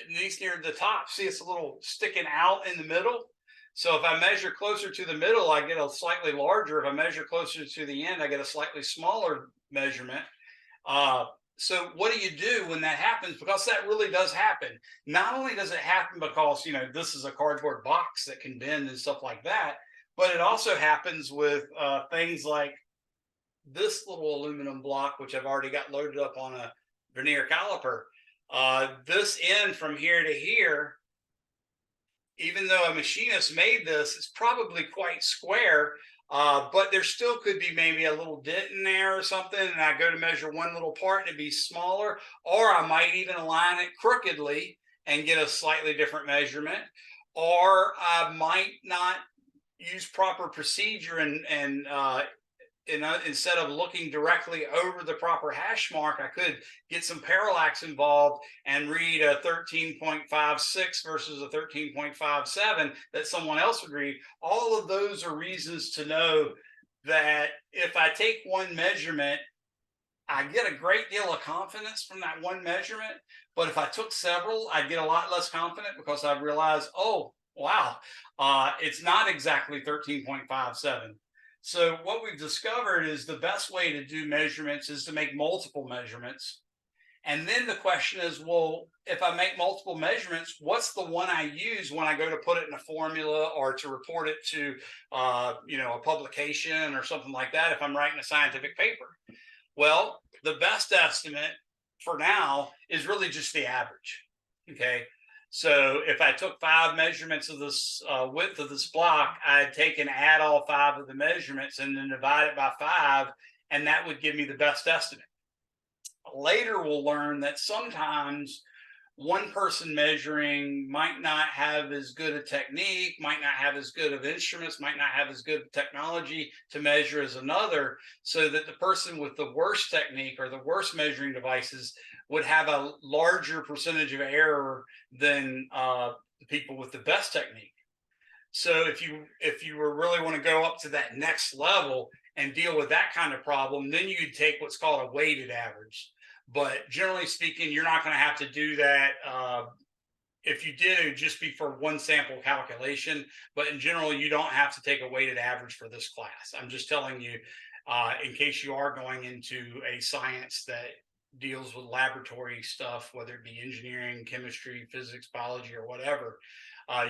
at least near the top, see it's a little sticking out in the middle. So if I measure closer to the middle, I get a slightly larger. If I measure closer to the end, I get a slightly smaller measurement. Uh, so what do you do when that happens? Because that really does happen. Not only does it happen because, this is a cardboard box that can bend and stuff like that, but it also happens with things like this little aluminum block, which I've already got loaded up on a vernier caliper. This end from here to here, even though a machinist made this, it's probably quite square, but there still could be maybe a little dent in there or something. And I go to measure one little part and it'd be smaller, or I might even align it crookedly and get a slightly different measurement, or I might not use proper procedure and instead of looking directly over the proper hash mark, I could get some parallax involved and read a 13.56 versus a 13.57 that someone else would read. All of those are reasons to know that if I take one measurement, I get a great deal of confidence from that one measurement. But if I took several, I'd get a lot less confident because I'd realize, oh, wow, it's not exactly 13.57. So what we've discovered is the best way to do measurements is to make multiple measurements. And then the question is, well, if I make multiple measurements, what's the one I use when I go to put it in a formula or to report it to, a publication or something like that if I'm writing a scientific paper? Well, the best estimate for now is really just the average. Okay. So if I took 5 measurements of this width of this block, I'd take and add all 5 of the measurements and then divide it by 5, and that would give me the best estimate. Later, we'll learn that sometimes one person measuring might not have as good a technique, might not have as good of instruments, might not have as good technology to measure as another, so that the person with the worst technique or the worst measuring devices would have a larger percentage of error than the people with the best technique. So if you really want to go up to that next level and deal with that kind of problem, then you'd take what's called a weighted average. But generally speaking, you're not going to have to do that. If you did, it would just be for one sample calculation. But in general, you don't have to take a weighted average for this class. I'm just telling you, in case you are going into a science that deals with laboratory stuff, whether it be engineering, chemistry, physics, biology, or whatever,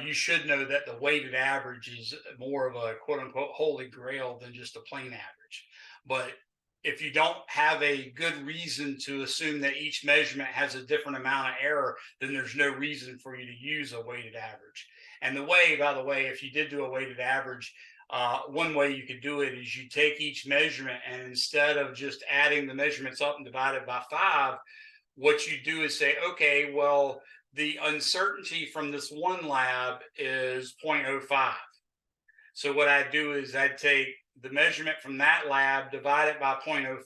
you should know that the weighted average is more of a quote unquote holy grail than just a plain average. But if you don't have a good reason to assume that each measurement has a different amount of error, then there's no reason for you to use a weighted average. And by the way, if you did do a weighted average, one way you could do it is you take each measurement and instead of just adding the measurements up and divide it by 5, what you do is say, okay, well, the uncertainty from this one lab is 0.05. So what I'd do is I'd take the measurement from that lab, divide it by 0.05.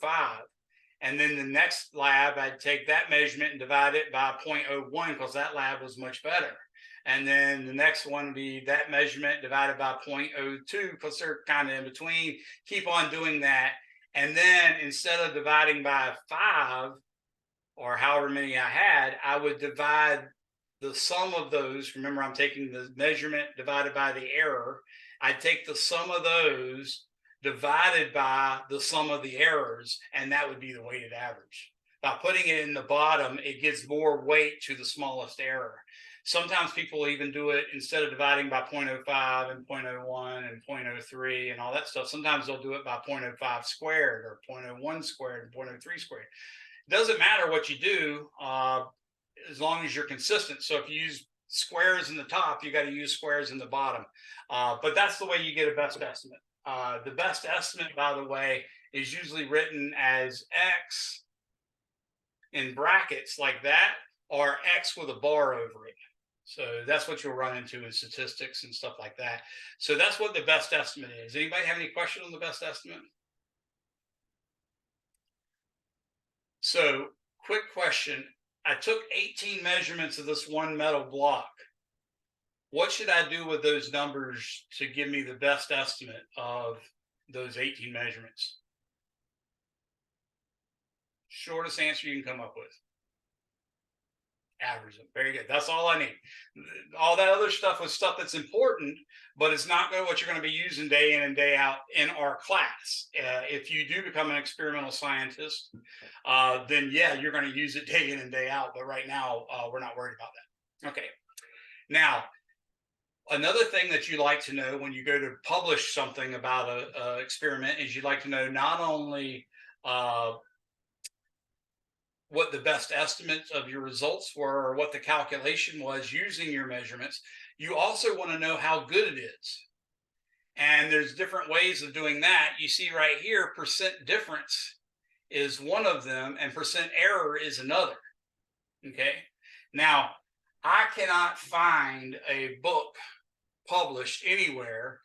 And then the next lab, I'd take that measurement and divide it by 0.01 because that lab was much better. And then the next one would be that measurement divided by 0.02 because they're kind of in between. Keep on doing that. And then instead of dividing by 5 or however many I had, I would divide the sum of those. Remember, I'm taking the measurement divided by the error. I'd take the sum of those divided by the sum of the errors, and that would be the weighted average. By putting it in the bottom, it gives more weight to the smallest error. Sometimes people even do it instead of dividing by 0.05 and 0.01 and 0.03 and all that stuff. Sometimes they'll do it by 0.05 squared or 0.01 squared and 0.03 squared. It doesn't matter what you do as long as you're consistent. So if you use squares in the top, you got to use squares in the bottom. But that's the way you get a best estimate. The best estimate, by the way, is usually written as X in brackets like that, or X with a bar over it. So that's what you'll run into in statistics and stuff like that. So that's what the best estimate is. Anybody have any question on the best estimate? So quick question. I took 18 measurements of this one metal block. What should I do with those numbers to give me the best estimate of those 18 measurements? Shortest answer you can come up with. Average them. Very good. That's all I need. All that other stuff was stuff that's important, but it's not what you're going to be using day in and day out in our class. If you do become an experimental scientist, then yeah, you're going to use it day in and day out. But right now, we're not worried about that. Okay. Now, another thing that you like to know when you go to publish something about a experiment is you'd like to know not only what the best estimates of your results were or what the calculation was using your measurements. You also want to know how good it is. And there's different ways of doing that. You see right here, percent difference is one of them and percent error is another. Okay. Now, I cannot find a book published anywhere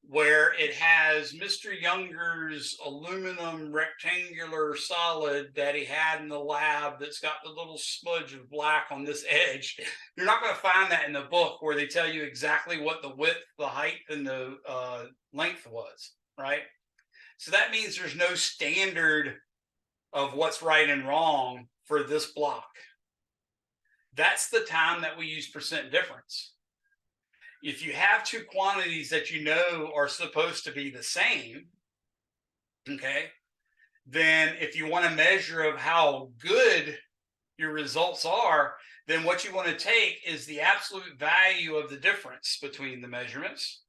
where it has Mr. Younger's aluminum rectangular solid that he had in the lab that's got the little smudge of black on this edge. You're not going to find that in the book where they tell you exactly what the width, the height, and the length was, right? So that means there's no standard of what's right and wrong for this block. That's the time that we use percent difference. If you have two quantities that you know are supposed to be the same, okay, then if you want a measure of how good your results are, then what you want to take is the absolute value of the difference between the measurements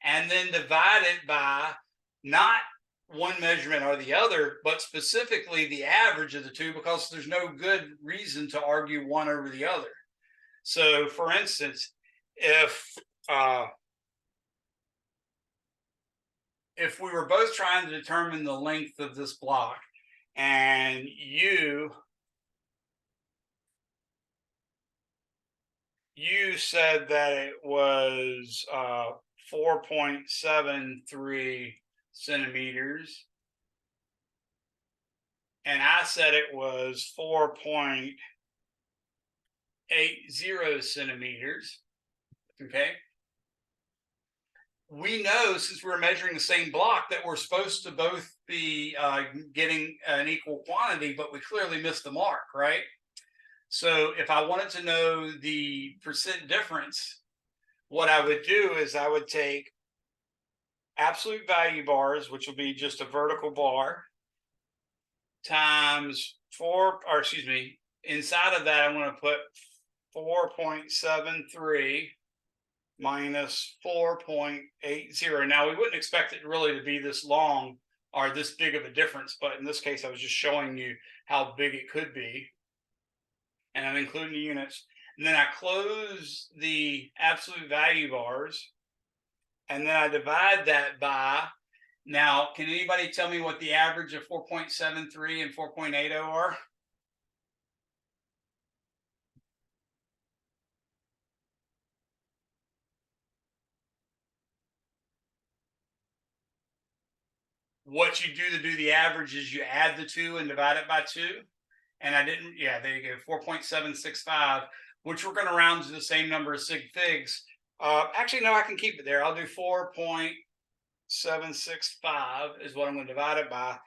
and then divide it by not one measurement or the other, but specifically the average of the two, because there's no good reason to argue one over the other. So for instance, if we were both trying to determine the length of this block and you said that it was 4.73 centimeters and I said it was 4.80 centimeters, okay? We know, since we're measuring the same block, that we're supposed to both be getting an equal quantity, but we clearly missed the mark, right? So if I wanted to know the percent difference, what I would do is I would take absolute value bars, which will be just a vertical bar, times inside of that, I'm going to put 4.73 minus 4.80. Now, we wouldn't expect it really to be this long or this big of a difference, but in this case, I was just showing you how big it could be. And I'm including the units. And then I close the absolute value bars. And then I divide that by, now, can anybody tell me what the average of 4.73 and 4.80 are? What you do to do the average is you add the two and divide it by 2. And I didn't, yeah, there you go, 4.765, which we're going to round to the same number as sig figs. Actually, no, I can keep it there. I'll do 4.765 is what I'm going to divide it by.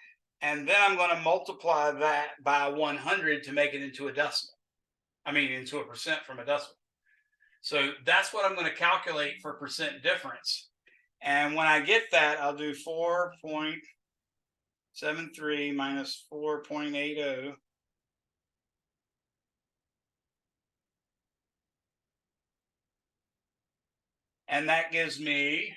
And then I'm going to multiply that by 100 to make it into a decimal. I mean, into a percent from a decimal. So that's what I'm going to calculate for percent difference. And when I get that, I'll do 4.73 minus 4.80. And that gives me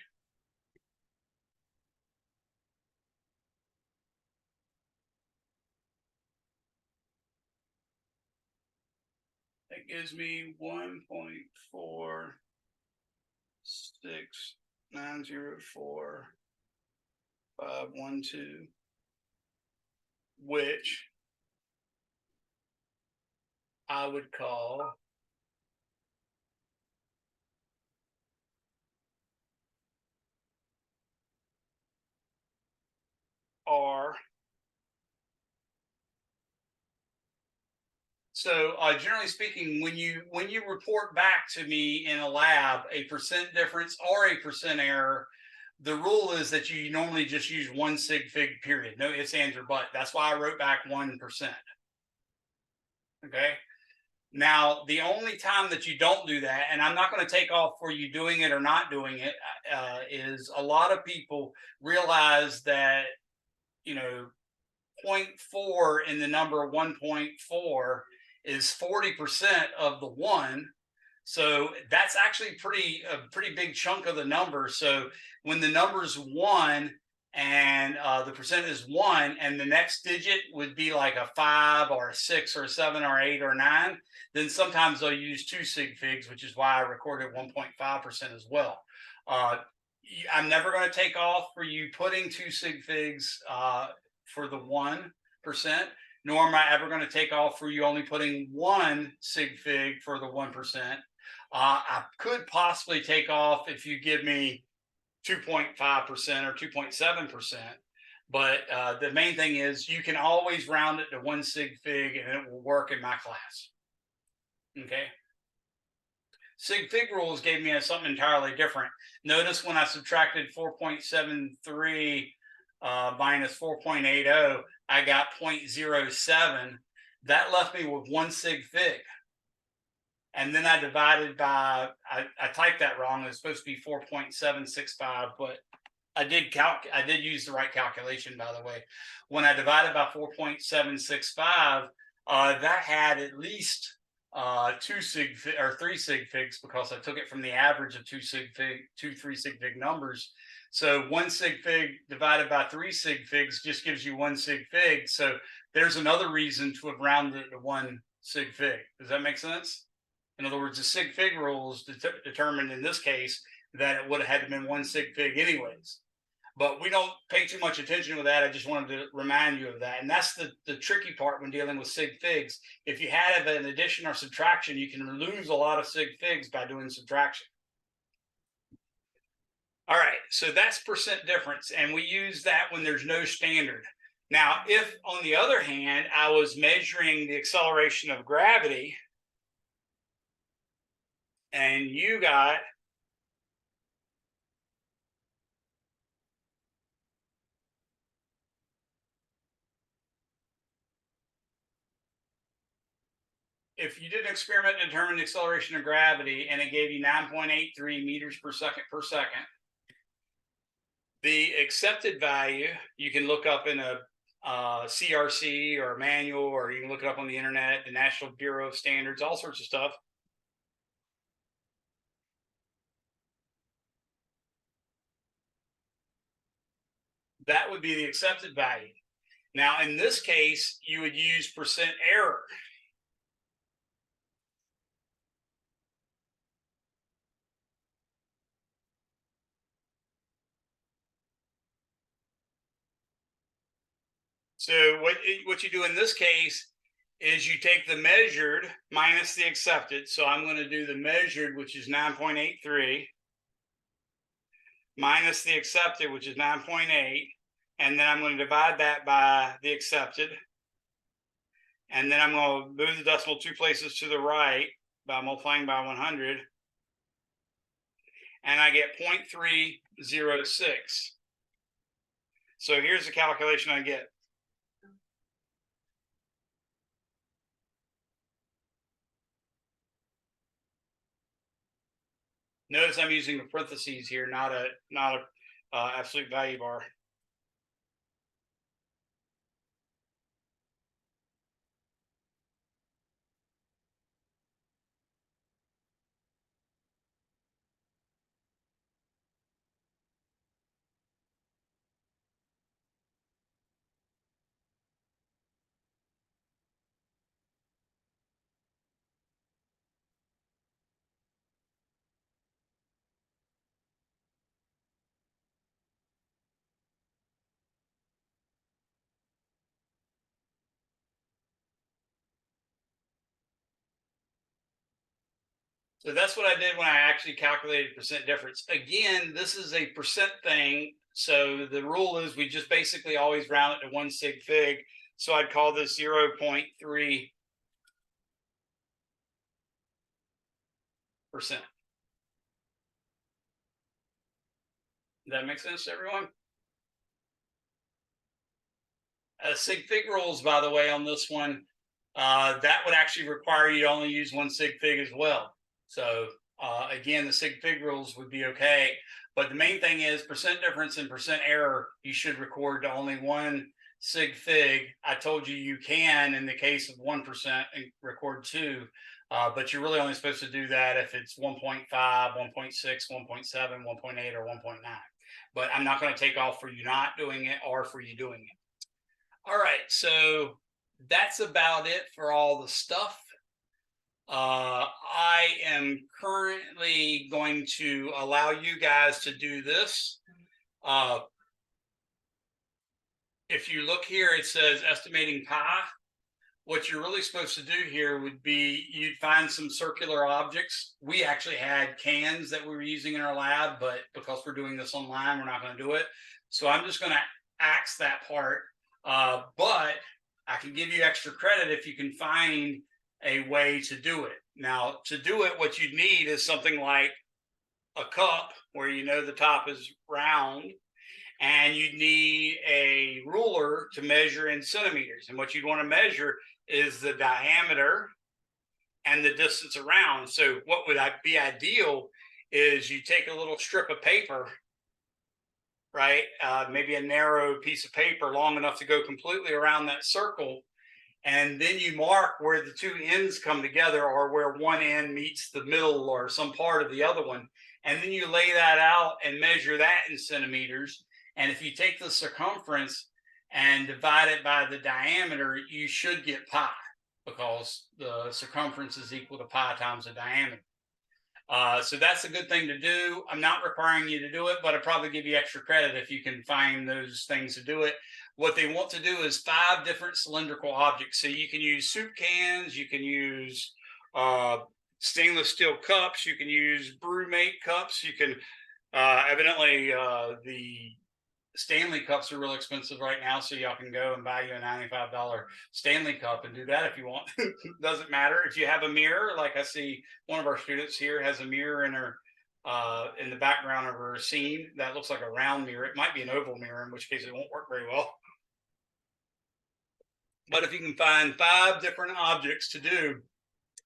That gives me 1.46904.512, which I would call R. So generally speaking, when you report back to me in a lab a percent difference or a percent error, the rule is that you normally just use one sig fig period. No ifs, ands, or but. That's why I wrote back 1%. Okay. Now, the only time that you don't do that, and I'm not going to take off for you doing it or not doing it, is a lot of people realize that, you know, 0.4 in the number 1.4 is 40% of the one. So that's actually a pretty big chunk of the number. So when the number's one and the percent is one, and the next digit would be like a 5 or a 6 or a 7 or 8 or 9, then sometimes they'll use two sig figs, which is why I recorded 1.5% as well. I'm never going to take off for you putting two sig figs for the 1%, nor am I ever going to take off for you only putting one sig fig for the 1%. I could possibly take off if you give me 2.5% or 2.7%. But the main thing is you can always round it to one sig fig and it will work in my class. Okay. Sig fig rules gave me something entirely different. Notice when I subtracted 4.73 minus 4.80, I got 0.07. That left me with one sig fig. And then I divided by, I typed that wrong. It was supposed to be 4.765, but I did use the right calculation, by the way. When I divided by 4.765, that had at least three sig figs, because I took it from the average of two 3 sig fig numbers. So one sig fig divided by 3 sig figs just gives you one sig fig. So there's another reason to have rounded it to one sig fig. Does that make sense? In other words, the sig fig rules determined in this case that it would have had to been one sig fig anyways. But we don't pay too much attention to that. I just wanted to remind you of that. And that's the tricky part when dealing with sig figs. If you have an addition or subtraction, you can lose a lot of sig figs by doing subtraction. All right, so that's percent difference. And we use that when there's no standard. Now, if on the other hand, I was measuring the acceleration of gravity, and you got if you did an experiment to determine the acceleration of gravity and it gave you 9.83 meters per second, the accepted value you can look up in a CRC or a manual, or you can look it up on the internet, the National Bureau of Standards, all sorts of stuff. That would be the accepted value. Now, in this case, you would use percent error. So what you do in this case is you take the measured minus the accepted. So I'm going to do the measured, which is 9.83, minus the accepted, which is 9.8. And then I'm going to divide that by the accepted. And then I'm going to move the decimal 2 places to the right by multiplying by 100. And I get 0.306. So here's the calculation I get. Notice I'm using the parentheses here, not a absolute value bar. So that's what I did when I actually calculated percent difference. Again, this is a percent thing. So the rule is we just basically always round it to one sig fig. So I'd call this 0.3%. Does that make sense to everyone? Sig fig rules, by the way, on this one, that would actually require you to only use one sig fig as well. So again, the sig fig rules would be okay. But the main thing is percent difference and percent error, you should record to only one sig fig. I told you you can, in the case of 1%, and record two, but you're really only supposed to do that if it's 1.5, 1.6, 1.7, 1.8, or 1.9. But I'm not going to take off for you not doing it or for you doing it. All right, so that's about it for all the stuff. I am currently going to allow you guys to do this. If you look here, it says estimating pi. What you're really supposed to do here would be you'd find some circular objects. We actually had cans that we were using in our lab, but because we're doing this online, we're not going to do it. So I'm just going to axe that part. But I can give you extra credit if you can find a way to do it. Now, to do it, what you'd need is something like a cup where you know the top is round, and you'd need a ruler to measure in centimeters. And what you'd want to measure is the diameter and the distance around. So what would be ideal is you take a little strip of paper, right? Maybe a narrow piece of paper long enough to go completely around that circle. And then you mark where the two ends come together, or where one end meets the middle or some part of the other one. And then you lay that out and measure that in centimeters. And if you take the circumference and divide it by the diameter, you should get pi, because the circumference is equal to pi times the diameter. So that's a good thing to do. I'm not requiring you to do it, but I'll probably give you extra credit if you can find those things to do it. What they want to do is 5 different cylindrical objects. So you can use soup cans, you can use stainless steel cups, you can use brewmate cups, you can evidently the Stanley cups are real expensive right now, so y'all can go and buy you a $95 Stanley cup and do that if you want. Doesn't matter. If you have a mirror, like I see one of our students here has a mirror in her in the background of her scene that looks like a round mirror. It might be an oval mirror, in which case it won't work very well. But if you can find 5 different objects to do,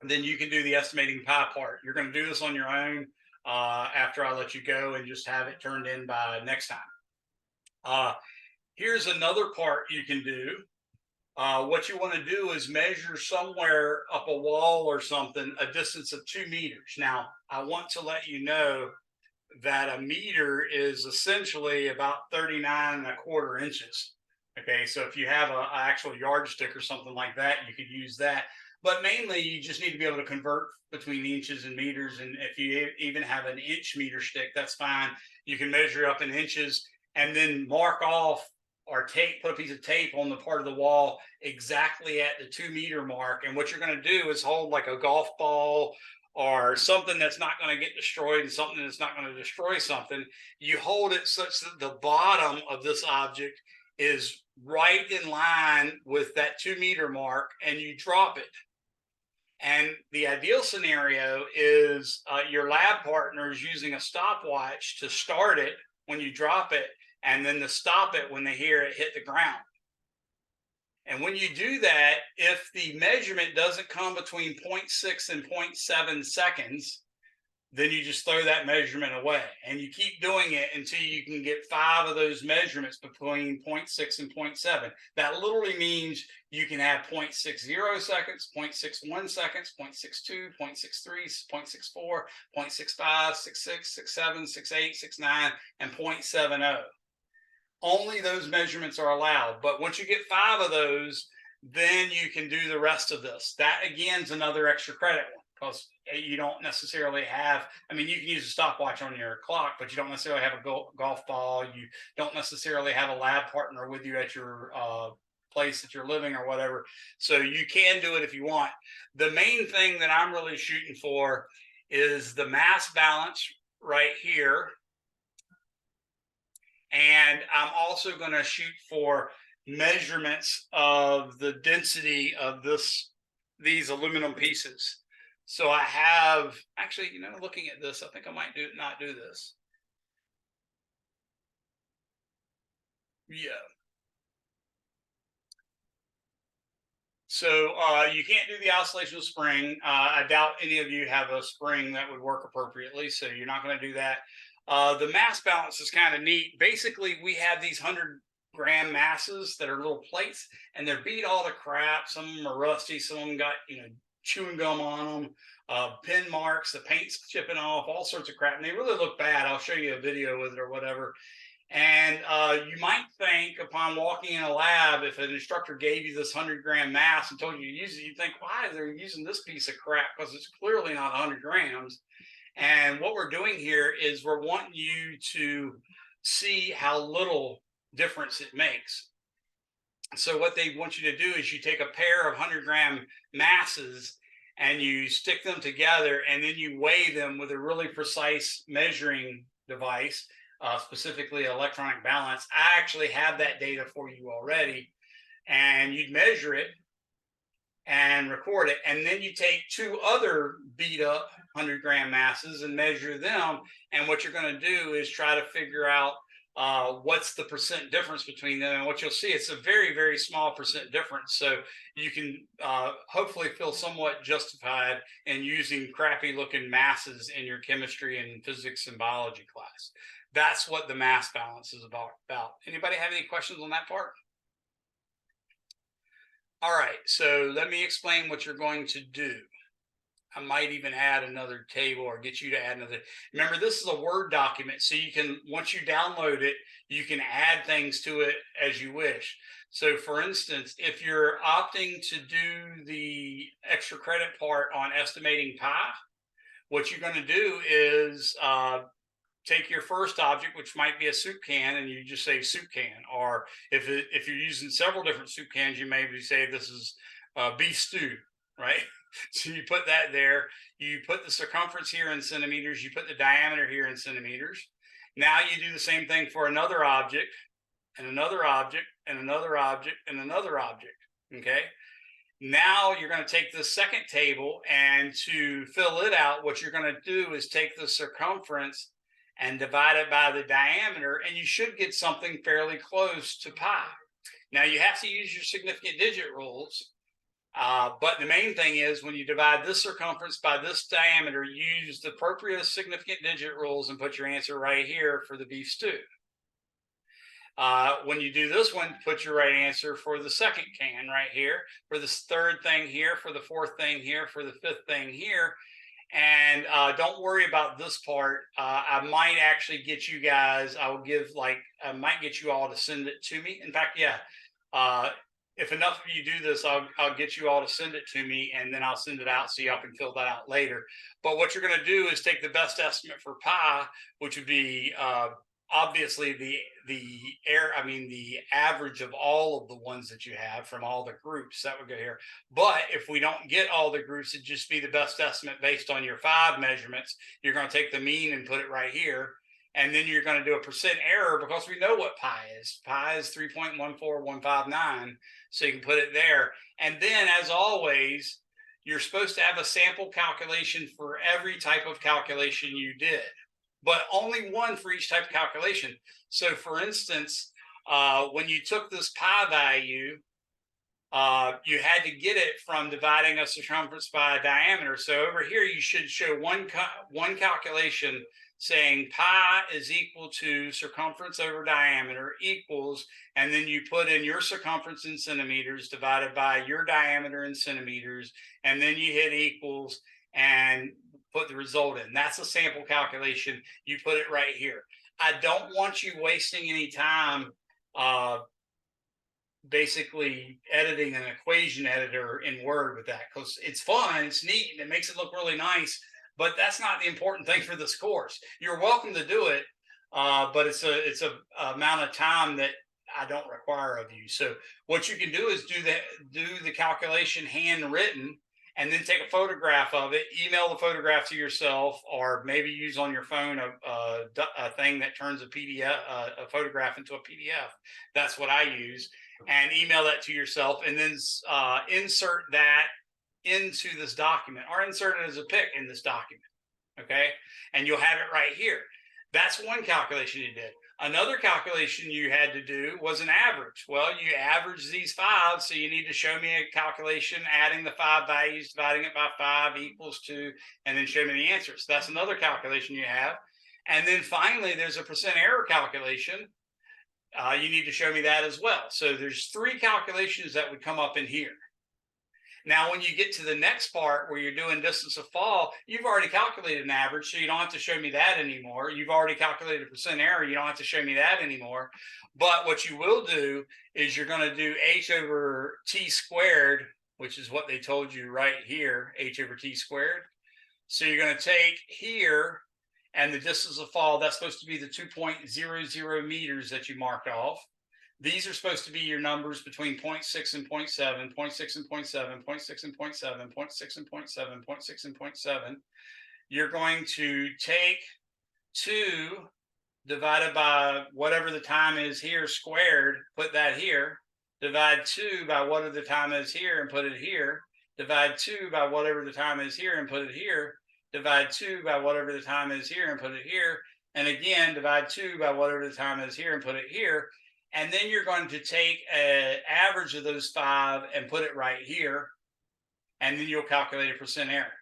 then you can do the estimating pi part. You're going to do this on your own after I let you go, and just have it turned in by next time. Here's another part you can do. What you want to do is measure somewhere up a wall or something a distance of 2 meters. Now, I want to let you know that a meter is essentially about 39¼ inches. Okay, so if you have an actual yardstick or something like that, you could use that. But mainly, you just need to be able to convert between inches and meters. And if you even have an inch meter stick, that's fine. You can measure up in inches and then mark off or put a piece of tape on the part of the wall exactly at the 2 meter mark. And what you're going to do is hold like a golf ball or something that's not going to get destroyed and something that's not going to destroy something. You hold it such that the bottom of this object is right in line with that 2 meter mark, and you drop it. And the ideal scenario is your lab partner is using a stopwatch to start it when you drop it, and then to stop it when they hear it hit the ground. And when you do that, if the measurement doesn't come between 0.6 and 0.7 seconds, then you just throw that measurement away. And you keep doing it until you can get 5 of those measurements between 0.6 and 0.7. That literally means you can have 0.60 seconds, 0.61 seconds, 0.62, 0.63, 0.64, 0.65, 66, 67, 68, 69, and 0.70. Only those measurements are allowed. But once you get 5 of those, then you can do the rest of this. That, again, is another extra credit one, because you don't necessarily have, I mean, you can use a stopwatch on your clock, but you don't necessarily have a golf ball. You don't necessarily have a lab partner with you at your place that you're living or whatever. So you can do it if you want. The main thing that I'm really shooting for is the mass balance right here. And I'm also going to shoot for measurements of the density of these aluminum pieces. So I have, actually, looking at this, I think I might not do this. Yeah. So you can't do the oscillation of spring. I doubt any of you have a spring that would work appropriately, so you're not going to do that. The mass balance is kind of neat. Basically, we have these 100-gram masses that are little plates, and they're beat all the crap. Some of them are rusty. Some of them got chewing gum on them, pin marks, the paint's chipping off, all sorts of crap, and they really look bad. I'll show you a video with it or whatever. And you might think upon walking in a lab, if an instructor gave you this 100-gram mass and told you to use it, you'd think, why are they using this piece of crap? Because it's clearly not 100 grams. And what we're doing here is we're wanting you to see how little difference it makes. So what they want you to do is you take a pair of 100-gram masses and you stick them together, and then you weigh them with a really precise measuring device. Specifically electronic balance. I actually have that data for you already, and you'd measure it and record it, and then you take two other beat up 100-gram masses and measure them, and what you're going to do is try to figure out what's the percent difference between them. And what you'll see, it's a very, very small percent difference, so you can hopefully feel somewhat justified in using crappy looking masses in your chemistry and physics and biology class. That's what the mass balance is about. Anybody have any questions on that part? All right, so let me explain what you're going to do. I might even add another table or get you to add another. Remember, this is a Word document, so you can, once you download it, you can add things to it as you wish. So for instance, if you're opting to do the extra credit part on estimating pi, what you're going to do is take your first object, which might be a soup can, and you just say soup can. Or if you're using several different soup cans, you maybe say this is beef stew, right? So you put that there. You put the circumference here in centimeters. You put the diameter here in centimeters. Now you do the same thing for another object, and another object, and another object, and another object, okay? Now you're going to take the second table, and to fill it out, what you're going to do is take the circumference and divide it by the diameter, and you should get something fairly close to pi. Now you have to use your significant digit rules, but the main thing is when you divide this circumference by this diameter, use the appropriate significant digit rules and put your answer right here for the beef stew. When you do this one, put your right answer for the second can right here, for the third thing here, for the fourth thing here, for the fifth thing here. And don't worry about this part. I might actually get you guys, I might get you all to send it to me. In fact, yeah, if enough of you do this, I'll get you all to send it to me, and then I'll send it out so y'all can fill that out later. But what you're going to do is take the best estimate for pi, which would be obviously the average of all of the ones that you have from all the groups. That would go here. But if we don't get all the groups, it'd just be the best estimate based on your 5 measurements. You're going to take the mean and put it right here. And then you're going to do a percent error, because we know what pi is. Pi is 3.14159. So you can put it there. And then, as always, you're supposed to have a sample calculation for every type of calculation you did, but only one for each type of calculation. So for instance, when you took this pi value, you had to get it from dividing a circumference by a diameter. So over here, you should show one calculation saying pi is equal to circumference over diameter equals, and then you put in your circumference in centimeters divided by your diameter in centimeters, and then you hit equals and put the result in. That's a sample calculation. You put it right here. I don't want you wasting any time basically editing an equation editor in Word with that, because it's fun, it's neat, and it makes it look really nice, but that's not the important thing for this course. You're welcome to do it, but it's a amount of time that I don't require of you. So what you can do is do the calculation handwritten, and then take a photograph of it, email the photograph to yourself, or maybe use on your phone a thing that turns a PDF, a photograph into a PDF. That's what I use, and email that to yourself, and then insert that into this document, or insert it as a pic in this document, okay? And you'll have it right here. That's one calculation you did. Another calculation you had to do was an average. Well, you average these five, so you need to show me a calculation adding the 5 values, dividing it by 5 equals 2, and then show me the answers. That's another calculation you have. And then finally, there's a percent error calculation. You need to show me that as well. So there's 3 calculations that would come up in here. Now, when you get to the next part where you're doing distance of fall, you've already calculated an average, so you don't have to show me that anymore. You've already calculated percent error. You don't have to show me that anymore. But what you will do is you're going to do h over t squared, which is what they told you right here, h over t squared. So you're going to take here and the distance of fall, that's supposed to be the 2.00 meters that you marked off. These are supposed to be your numbers between 0.6 and 0.7, 0.6 and 0.7, 0.6 and 0.7, 0.6 and 0.7, 0.6 and 0.7. You're going to take 2 divided by whatever the time is here squared, put that here. Divide 2 by whatever the time is here and put it here. Divide 2 by whatever the time is here and put it here. Divide 2 by whatever the time is here and put it here. And again, divide 2 by whatever the time is here and put it here. And then you're going to take an average of those 5 and put it right here. And then you'll calculate a percent error.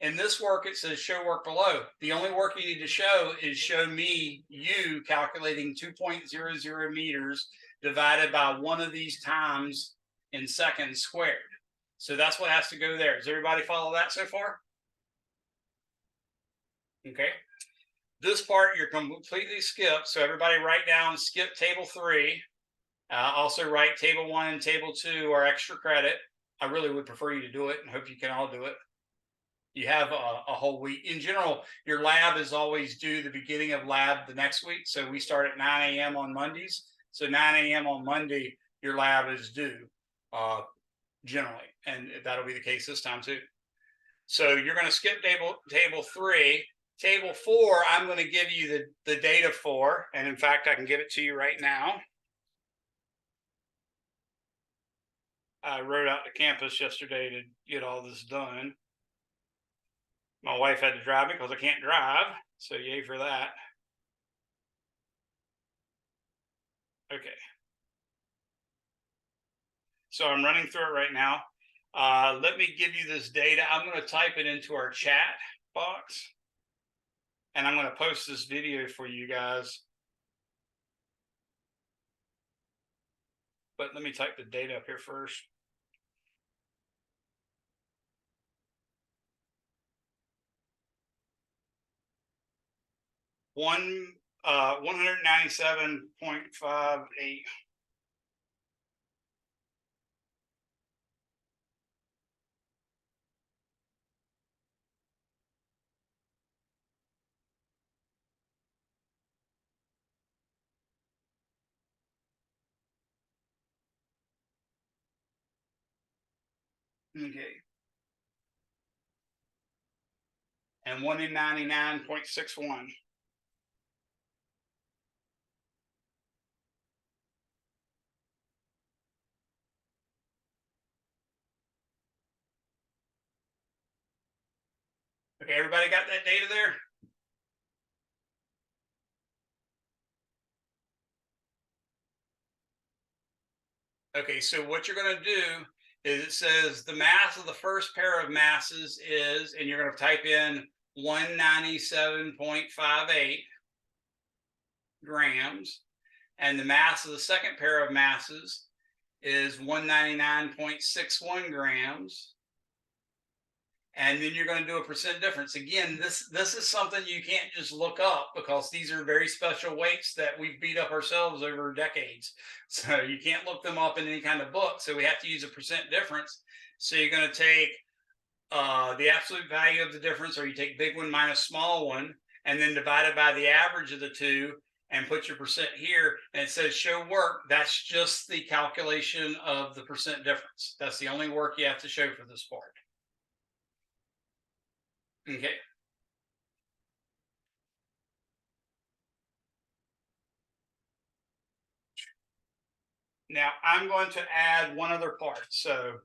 In this work, it says show work below. The only work you need to show is show me you calculating 2.00 meters divided by one of these times in seconds squared. So that's what has to go there. Does everybody follow that so far? Okay. This part you're completely skipped. So everybody write down skip table 3. Also write table 1 and table 2 are extra credit. I really would prefer you to do it and hope you can all do it. You have a whole week. In general, your lab is always due the beginning of lab the next week. So we start at 9 a.m. on Mondays. So 9 a.m. on Monday, your lab is due generally. And that'll be the case this time too. So you're going to skip table 3. Table 4, I'm going to give you the data for. And in fact, I can give it to you right now. I rode out to campus yesterday to get all this done. My wife had to drive me because I can't drive. So yay for that. Okay. So I'm running through it right now. Let me give you this data. I'm going to type it into our chat box. And I'm going to post this video for you guys. But let me type the data up here first. One 197.58. Okay. And 1 in 99.61. Okay, everybody got that data there? Okay, so what you're going to do is it says the mass of the first pair of masses is, and you're going to type in 197.58 grams, and the mass of the second pair of masses is 199.61 grams. And then you're going to do a percent difference. Again, this is something you can't just look up because these are very special weights that we've beat up ourselves over decades. So you can't look them up in any kind of book. So we have to use a percent difference. So you're going to take the absolute value of the difference, or you take big one minus small one, and then divide it by the average of the two and put your percent here. And it says show work. That's just the calculation of the percent difference. That's the only work you have to show for this part. Okay. Now I'm going to add one other part. So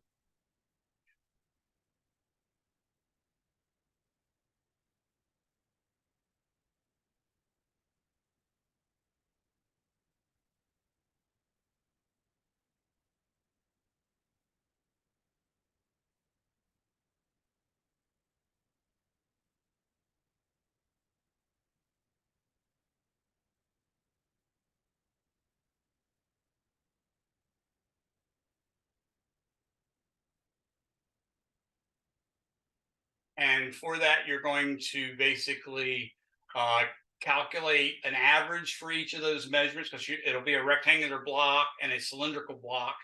And for that, you're going to basically calculate an average for each of those measurements, because it'll be a rectangular block and a cylindrical block.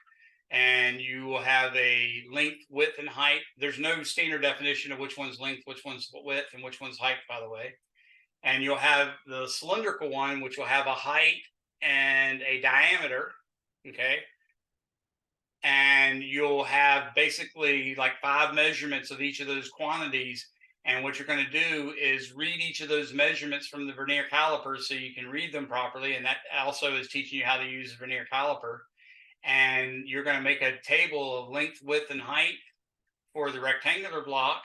And you will have a length, width, and height. There's no standard definition of which one's length, which one's width, and which one's height, by the way. And you'll have the cylindrical one, which will have a height and a diameter, okay? And you'll have basically like 5 measurements of each of those quantities. And what you're going to do is read each of those measurements from the vernier caliper so you can read them properly. And that also is teaching you how to use the vernier caliper. And you're going to make a table of length, width, and height for the rectangular block.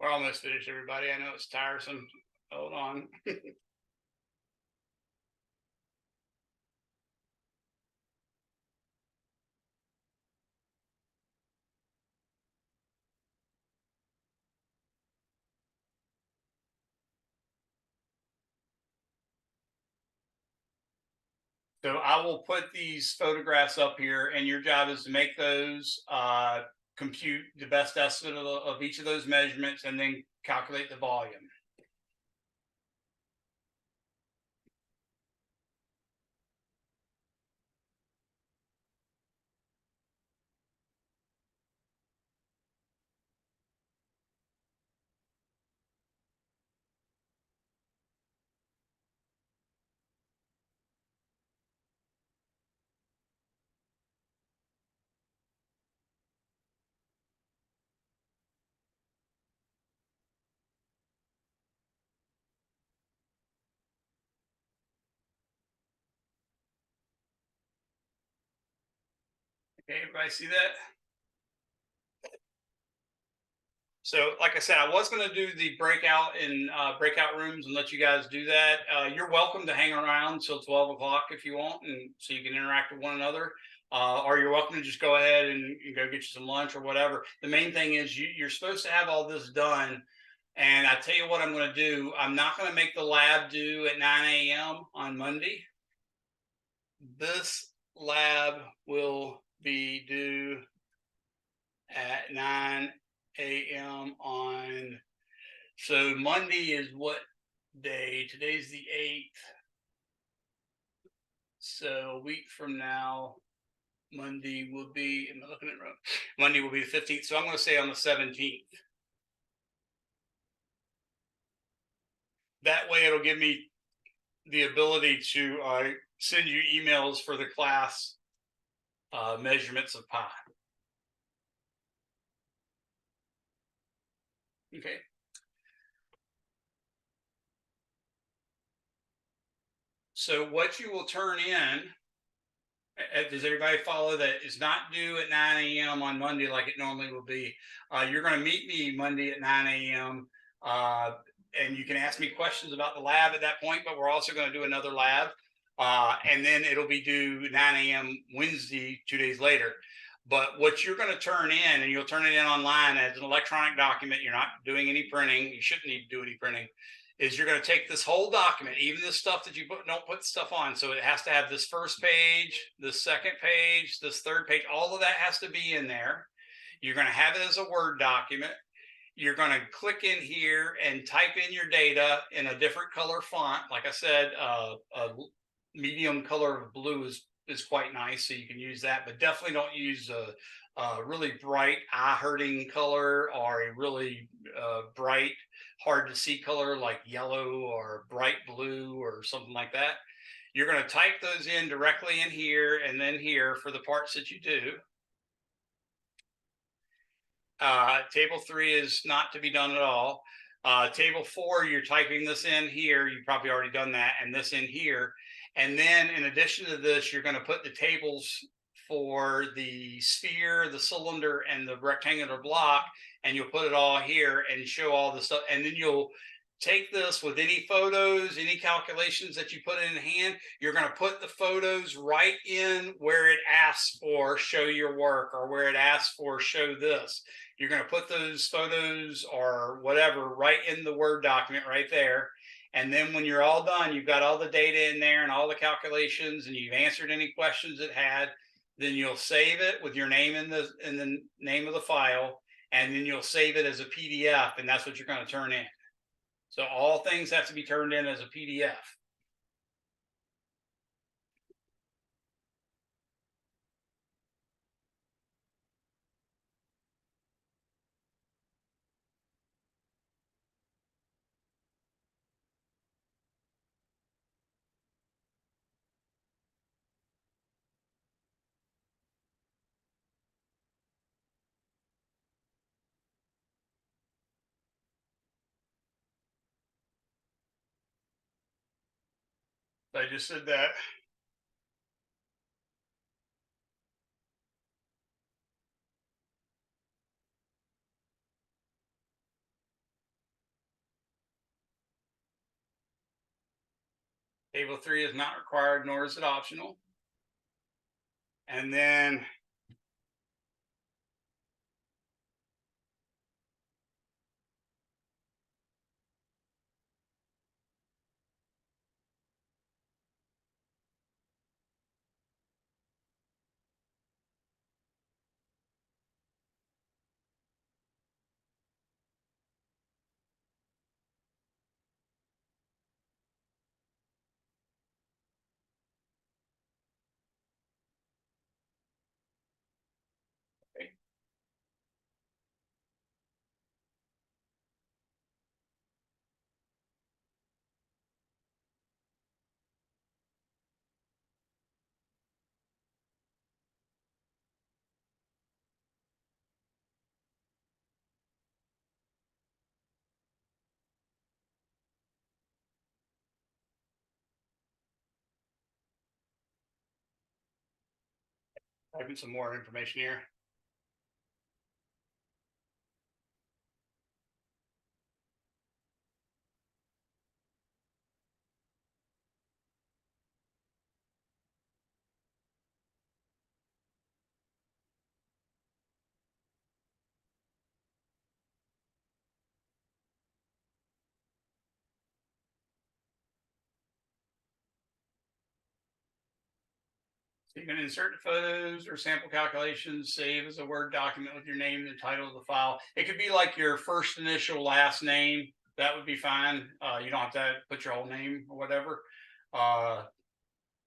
We're almost finished, everybody. I know it's tiresome. Hold on. So I will put these photographs up here, and your job is to make those, compute the best estimate of each of those measurements, and then calculate the volume. Okay, everybody see that? So, like I said, I was going to do the breakout in breakout rooms and let you guys do that. You're welcome to hang around till 12 o'clock if you want, and so you can interact with one another. Or you're welcome to just go ahead and go get you some lunch or whatever. The main thing is you're supposed to have all this done. And I tell you what I'm going to do. I'm not going to make the lab due at 9 a.m. on Monday. This lab will be due at 9 a.m. on, so Monday is what day? Today's the 8th. So a week from now, Monday will be, am I looking at it wrong? Monday will be the 15th. So I'm going to say on the 17th. That way it'll give me the ability to send you emails for the class measurements of pi. Okay. So what you will turn in, does everybody follow that? It's not due at 9 a.m. on Monday like it normally will be. You're going to meet me Monday at 9 a.m. And you can ask me questions about the lab at that point, but we're also going to do another lab. And then it'll be due 9 a.m. Wednesday, 2 days later. But what you're going to turn in, and you'll turn it in online as an electronic document, you're not doing any printing, you shouldn't need to do any printing, is you're going to take this whole document, even the stuff that you don't put stuff on. So it has to have this first page, this second page, this third page, all of that has to be in there. You're going to have it as a Word document. You're going to click in here and type in your data in a different color font. Like I said, a medium color of blue is quite nice, so you can use that, but definitely don't use a really bright eye-hurting color or a really bright, hard to see color like yellow or bright blue or something like that. You're going to type those in directly in here and then here for the parts that you do. Table 3 is not to be done at all. Table 4, you're typing this in here. You've probably already done that, and this in here. And then in addition to this, you're going to put the tables for the sphere, the cylinder, and the rectangular block, and you'll put it all here and show all the stuff. And then you'll take this with any photos, any calculations that you put in hand. You're going to put the photos right in where it asks for show your work, or where it asks for show this. You're going to put those photos or whatever right in the Word document right there. And then when you're all done, you've got all the data in there and all the calculations, and you've answered any questions it had. Then you'll save it with your name in the name of the file, and then you'll save it as a PDF, and that's what you're going to turn in. So all things have to be turned in as a PDF. I just said that. Table 3 is not required, nor is it optional. And then typing some more information here. So you can insert the photos or sample calculations, save as a Word document with your name and the title of the file. It could be like your first initial, last name. That would be fine. You don't have to put your whole name or whatever.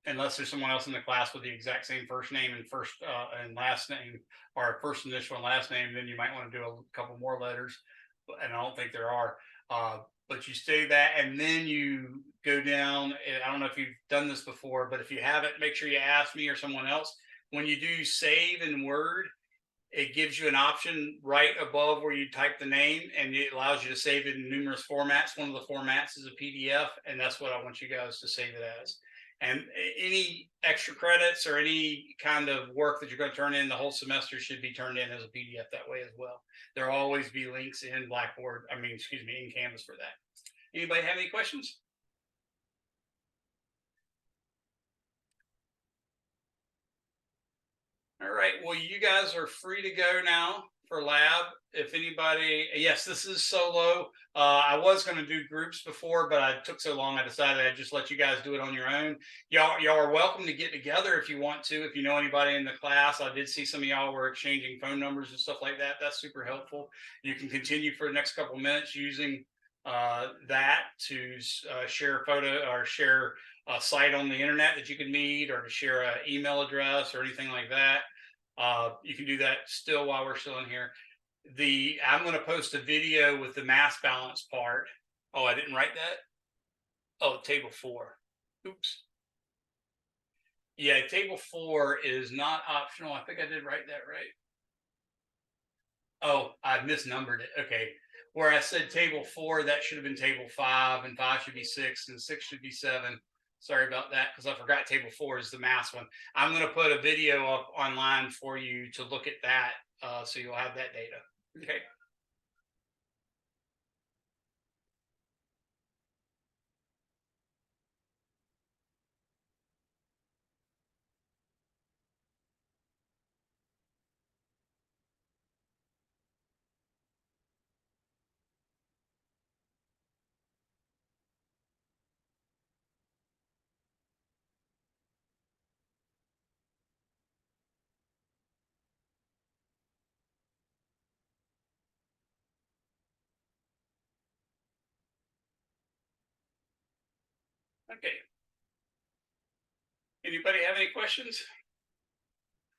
Unless there's someone else in the class with the exact same first name and first and last name, or first initial and last name, then you might want to do a couple more letters. And I don't think there are. But you say that, and then you go down. I don't know if you've done this before, but if you haven't, make sure you ask me or someone else. When you do save in Word, it gives you an option right above where you type the name, and it allows you to save it in numerous formats. One of the formats is a PDF, and that's what I want you guys to save it as. And any extra credits or any kind of work that you're going to turn in the whole semester should be turned in as a PDF that way as well. There'll always be links in Blackboard, in Canvas for that. Anybody have any questions? All right, well, you guys are free to go now for lab. If anybody, yes, this is solo. I was going to do groups before, but I took so long, I decided I'd just let you guys do it on your own. Y'all are welcome to get together if you want to. If you know anybody in the class, I did see some of y'all were exchanging phone numbers and stuff like that. That's super helpful. You can continue for the next couple minutes using that to share a photo or share a site on the internet that you can meet, or to share an email address or anything like that. You can do that still while we're still in here. I'm going to post a video with the mass balance part. Oh, I didn't write that. Oh, table 4. Oops. Yeah, table 4 is not optional. I think I did write that right. Oh, I misnumbered it. Okay. where I said table 4, that should have been table 5, and 5 should be 6, and 6 should be 7. Sorry about that, because I forgot table 4 is the math one. I'm going to put a video up online for you to look at that, so you'll have that data. Okay. Okay. Anybody have any questions?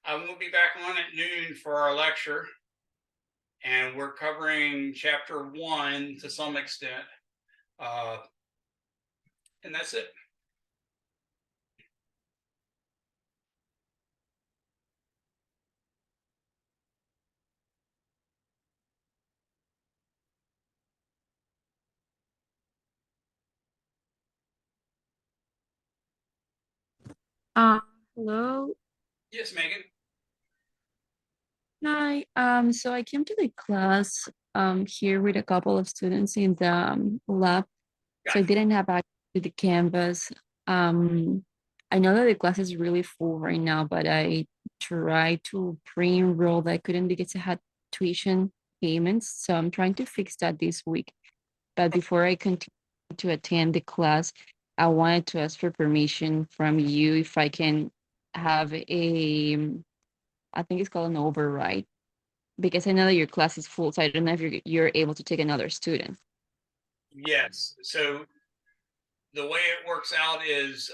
I will be back on at noon for our lecture, and we're covering chapter 1 to some extent, and that's it. Uh, Hello. Yes, Megan. Hi. So I came to the class here with a couple of students in the lab. So I Gotcha. didn't have access to the Canvas. I know that the class is really full right now, but I tried to pre-enroll. I couldn't because I had tuition payments. So I'm trying to fix that this week. But before I continue to attend the class, I wanted to ask for permission from you if I can have I think it's called an override, because I know that your class is full, so I don't know if you're able to take another student. Yes. So the way it works out is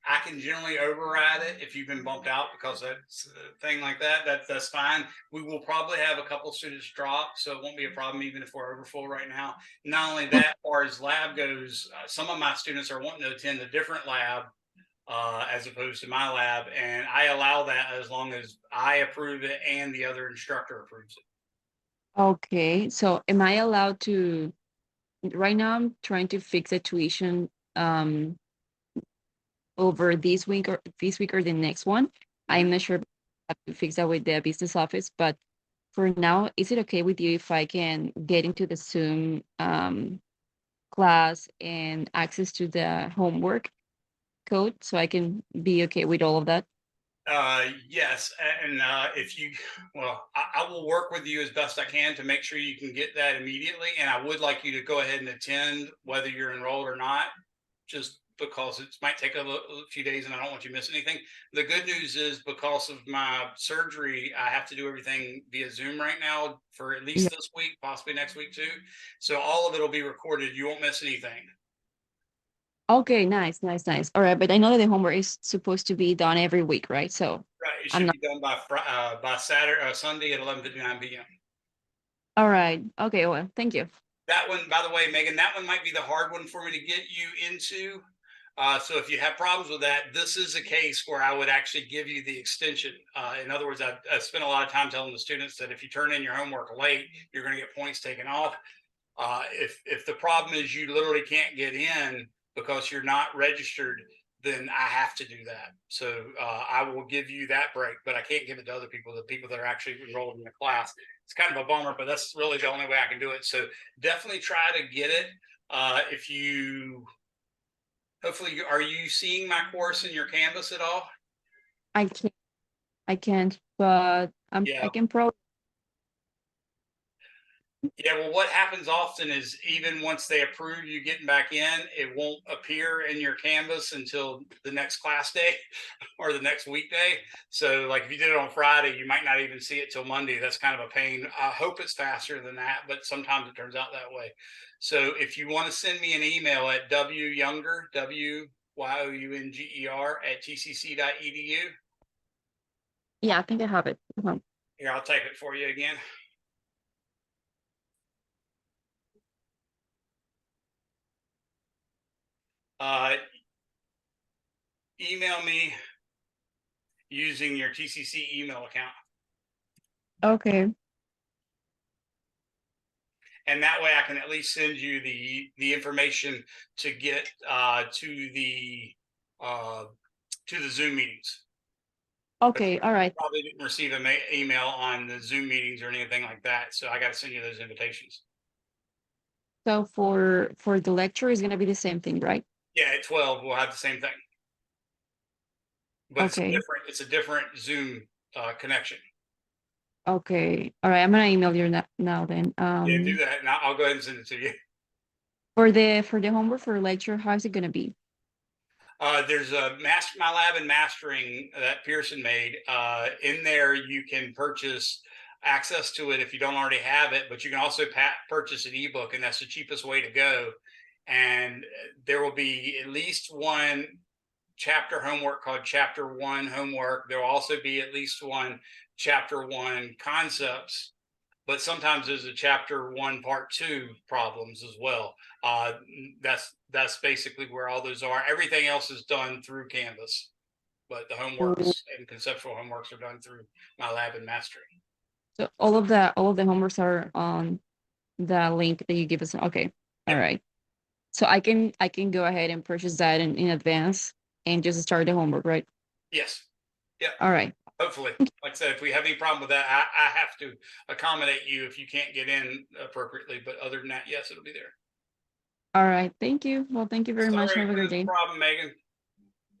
I can generally override it if you've been bumped out, because that's a thing like that. That's fine. We will probably have a couple students drop, so it won't be a problem even if we're overfull right now. Not only that, as far as lab goes, some of my students are wanting to attend a different lab as opposed to my lab, and I allow that as long as I approve it and the other instructor approves it. Okay, so am I allowed to? Right now, I'm trying to fix a tuition over this week or the next one. I'm not sure if I have to fix that with the business office, but for now, is it okay with you if I can get into the Zoom class and access to the homework code so I can be okay with all of that? Yes, and if you, well, I will work with you as best I can to make sure you can get that immediately. And I would like you to go ahead and attend whether you're enrolled or not, just because it might take a few days and I don't want you to miss anything. The good news is, because of my surgery, I have to do everything via Zoom right now for at least Yeah. this week, possibly next week too. So all of it will be recorded. You won't miss anything. Okay, nice, nice, nice. All right, but I know that the homework is supposed to be done every week, right? So Right. It I'm should not. be done by Saturday, Sunday at 11:59 p.m. All right. Okay, well, thank you. That one, by the way, Megan, that one might be the hard one for me to get you into. So if you have problems with that, this is a case where I would actually give you the extension. In other words, I spent a lot of time telling the students that if you turn in your homework late, you're going to get points taken off. If the problem is you literally can't get in because you're not registered, then I have to do that. So I will give you that break, but I can't give it to other people, the people that are actually enrolled in the class. It's kind of a bummer, but that's really the only way I can do it. So definitely try to get it. If you, hopefully, are you seeing my course in your Canvas at all? I can't, I can't, but Yeah. I can probably. Yeah, well, what happens often is, even once they approve you getting back in, it won't appear in your Canvas until the next class day or the next weekday. So, like, if you did it on Friday, you might not even see it till Monday. That's kind of a pain. I hope it's faster than that, but sometimes it turns out that way. So, if you want to send me an email at WYounger, WYOUNGER at tcc.edu. Yeah, I think I have it. Here, I'll type it for you again. Email me using your TCC email account. Okay. and that way I can at least send you the information to get to the Zoom meetings. Okay, all right. Probably didn't receive an email on the Zoom meetings or anything like that, so I got to send you those invitations. So for the lecture is gonna be the same thing, right? Yeah, at 12 we'll have the same thing, but Okay. it's a different Zoom connection. Okay. All right. I'm gonna email you now then. Yeah, do that, and I'll go ahead and send it to you. For the homework for lecture, how is it gonna be? There's a My Lab and Mastering that Pearson made. In there, you can purchase access to it if you don't already have it, but you can also purchase an ebook, and that's the cheapest way to go. And there will be at least one chapter homework called Chapter 1 homework. There will also be at least one Chapter 1 concepts, but sometimes there's a Chapter 1 Part 2 problems as well. That's basically where all those are. Everything else is done through Canvas, but the homeworks and conceptual homeworks are done through My Lab and Mastering. So all of the homeworks are on the link that you give us. Okay. All right. So I can go ahead and purchase that in advance and just start the homework, right? Yes. Yeah. All right. Hopefully, like I said, if we have any problem with that, I have to accommodate you if you can't get in appropriately. But other than that, yes, it'll be there. All right. Thank you. Well, thank you very much. Have a great day. No problem, Megan.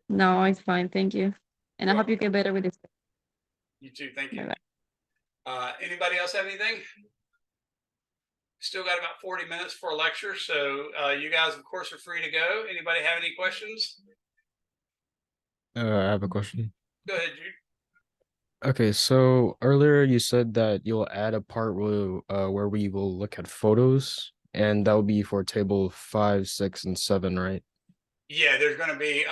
No, it's fine. Thank you. And I hope you get better with this. You too. Thank you. Bye-bye. Anybody else have anything? Still got about 40 minutes for a lecture, so you guys, of course, are free to go. Anybody have any questions? I have a question. Go ahead, Jude. Okay, so earlier you said that you'll add a part where we will look at photos, and that will be for table 5, 6, and 7, right? Yeah, there's going to be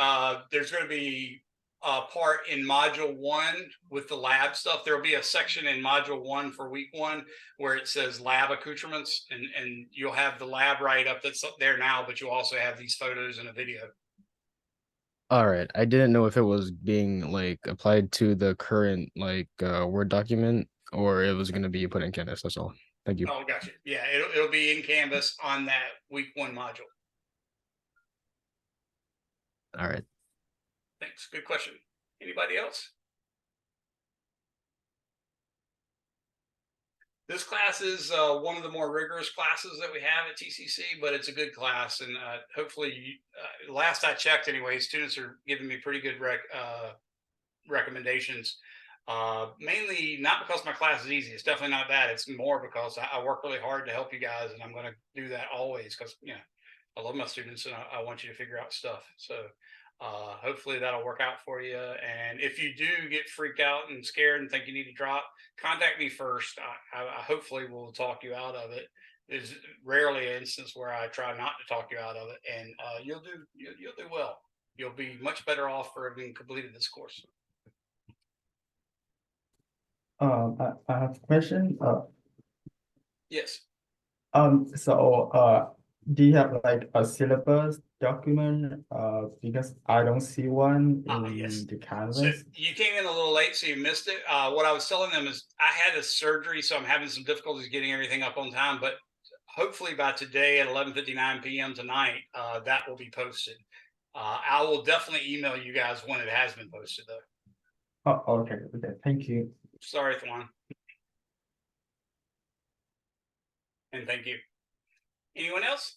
a part in module 1 with the lab stuff. There'll be a section in module 1 for week 1 where it says lab accoutrements, and you'll have the lab write up that's up there now, but you'll also have these photos and a video. All right. I didn't know if it was being like applied to the current Word document or it was going to be put in Canvas. That's all. Thank you. Oh, gotcha. Yeah, it'll be in Canvas on that week 1 module. All right. Thanks. Good question. Anybody else? This class is one of the more rigorous classes that we have at TCC, but it's a good class. And hopefully, last I checked anyway, students are giving me pretty good recommendations. Mainly not because my class is easy. It's definitely not that. It's more because I work really hard to help you guys, and I'm going to do that always because, I love my students and I want you to figure out stuff. So hopefully that'll work out for you. And if you do get freaked out and scared and think you need to drop, contact me first. I hopefully will talk you out of it. There's rarely an instance where I try not to talk you out of it, and you'll do well. You'll be much better off for having completed this course. I have a question. Yes. Do you have like a syllabus document? Because I don't see one in Yes. the So Canvas. you came in a little late, so you missed it. What I was telling them is I had a surgery, so I'm having some difficulties getting everything up on time. But hopefully by today at 11:59 p.m. tonight, that will be posted. I will definitely email you guys when it has been posted, though. Oh, okay. Thank you. Sorry, Thwan. And thank you. Anyone else?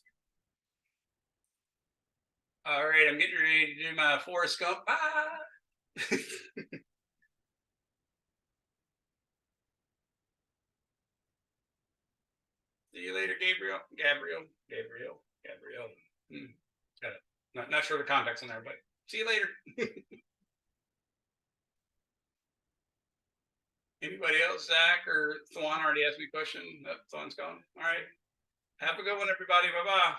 All right, I'm getting ready to do my Forrest Gump. Bye. See you later, Gabriel. Got it. Not sure the contact's on there, but see you later. Anybody else? Zach or Thwan already asked me a question. Thwan's gone. All right. Have a good one, everybody. Bye-bye.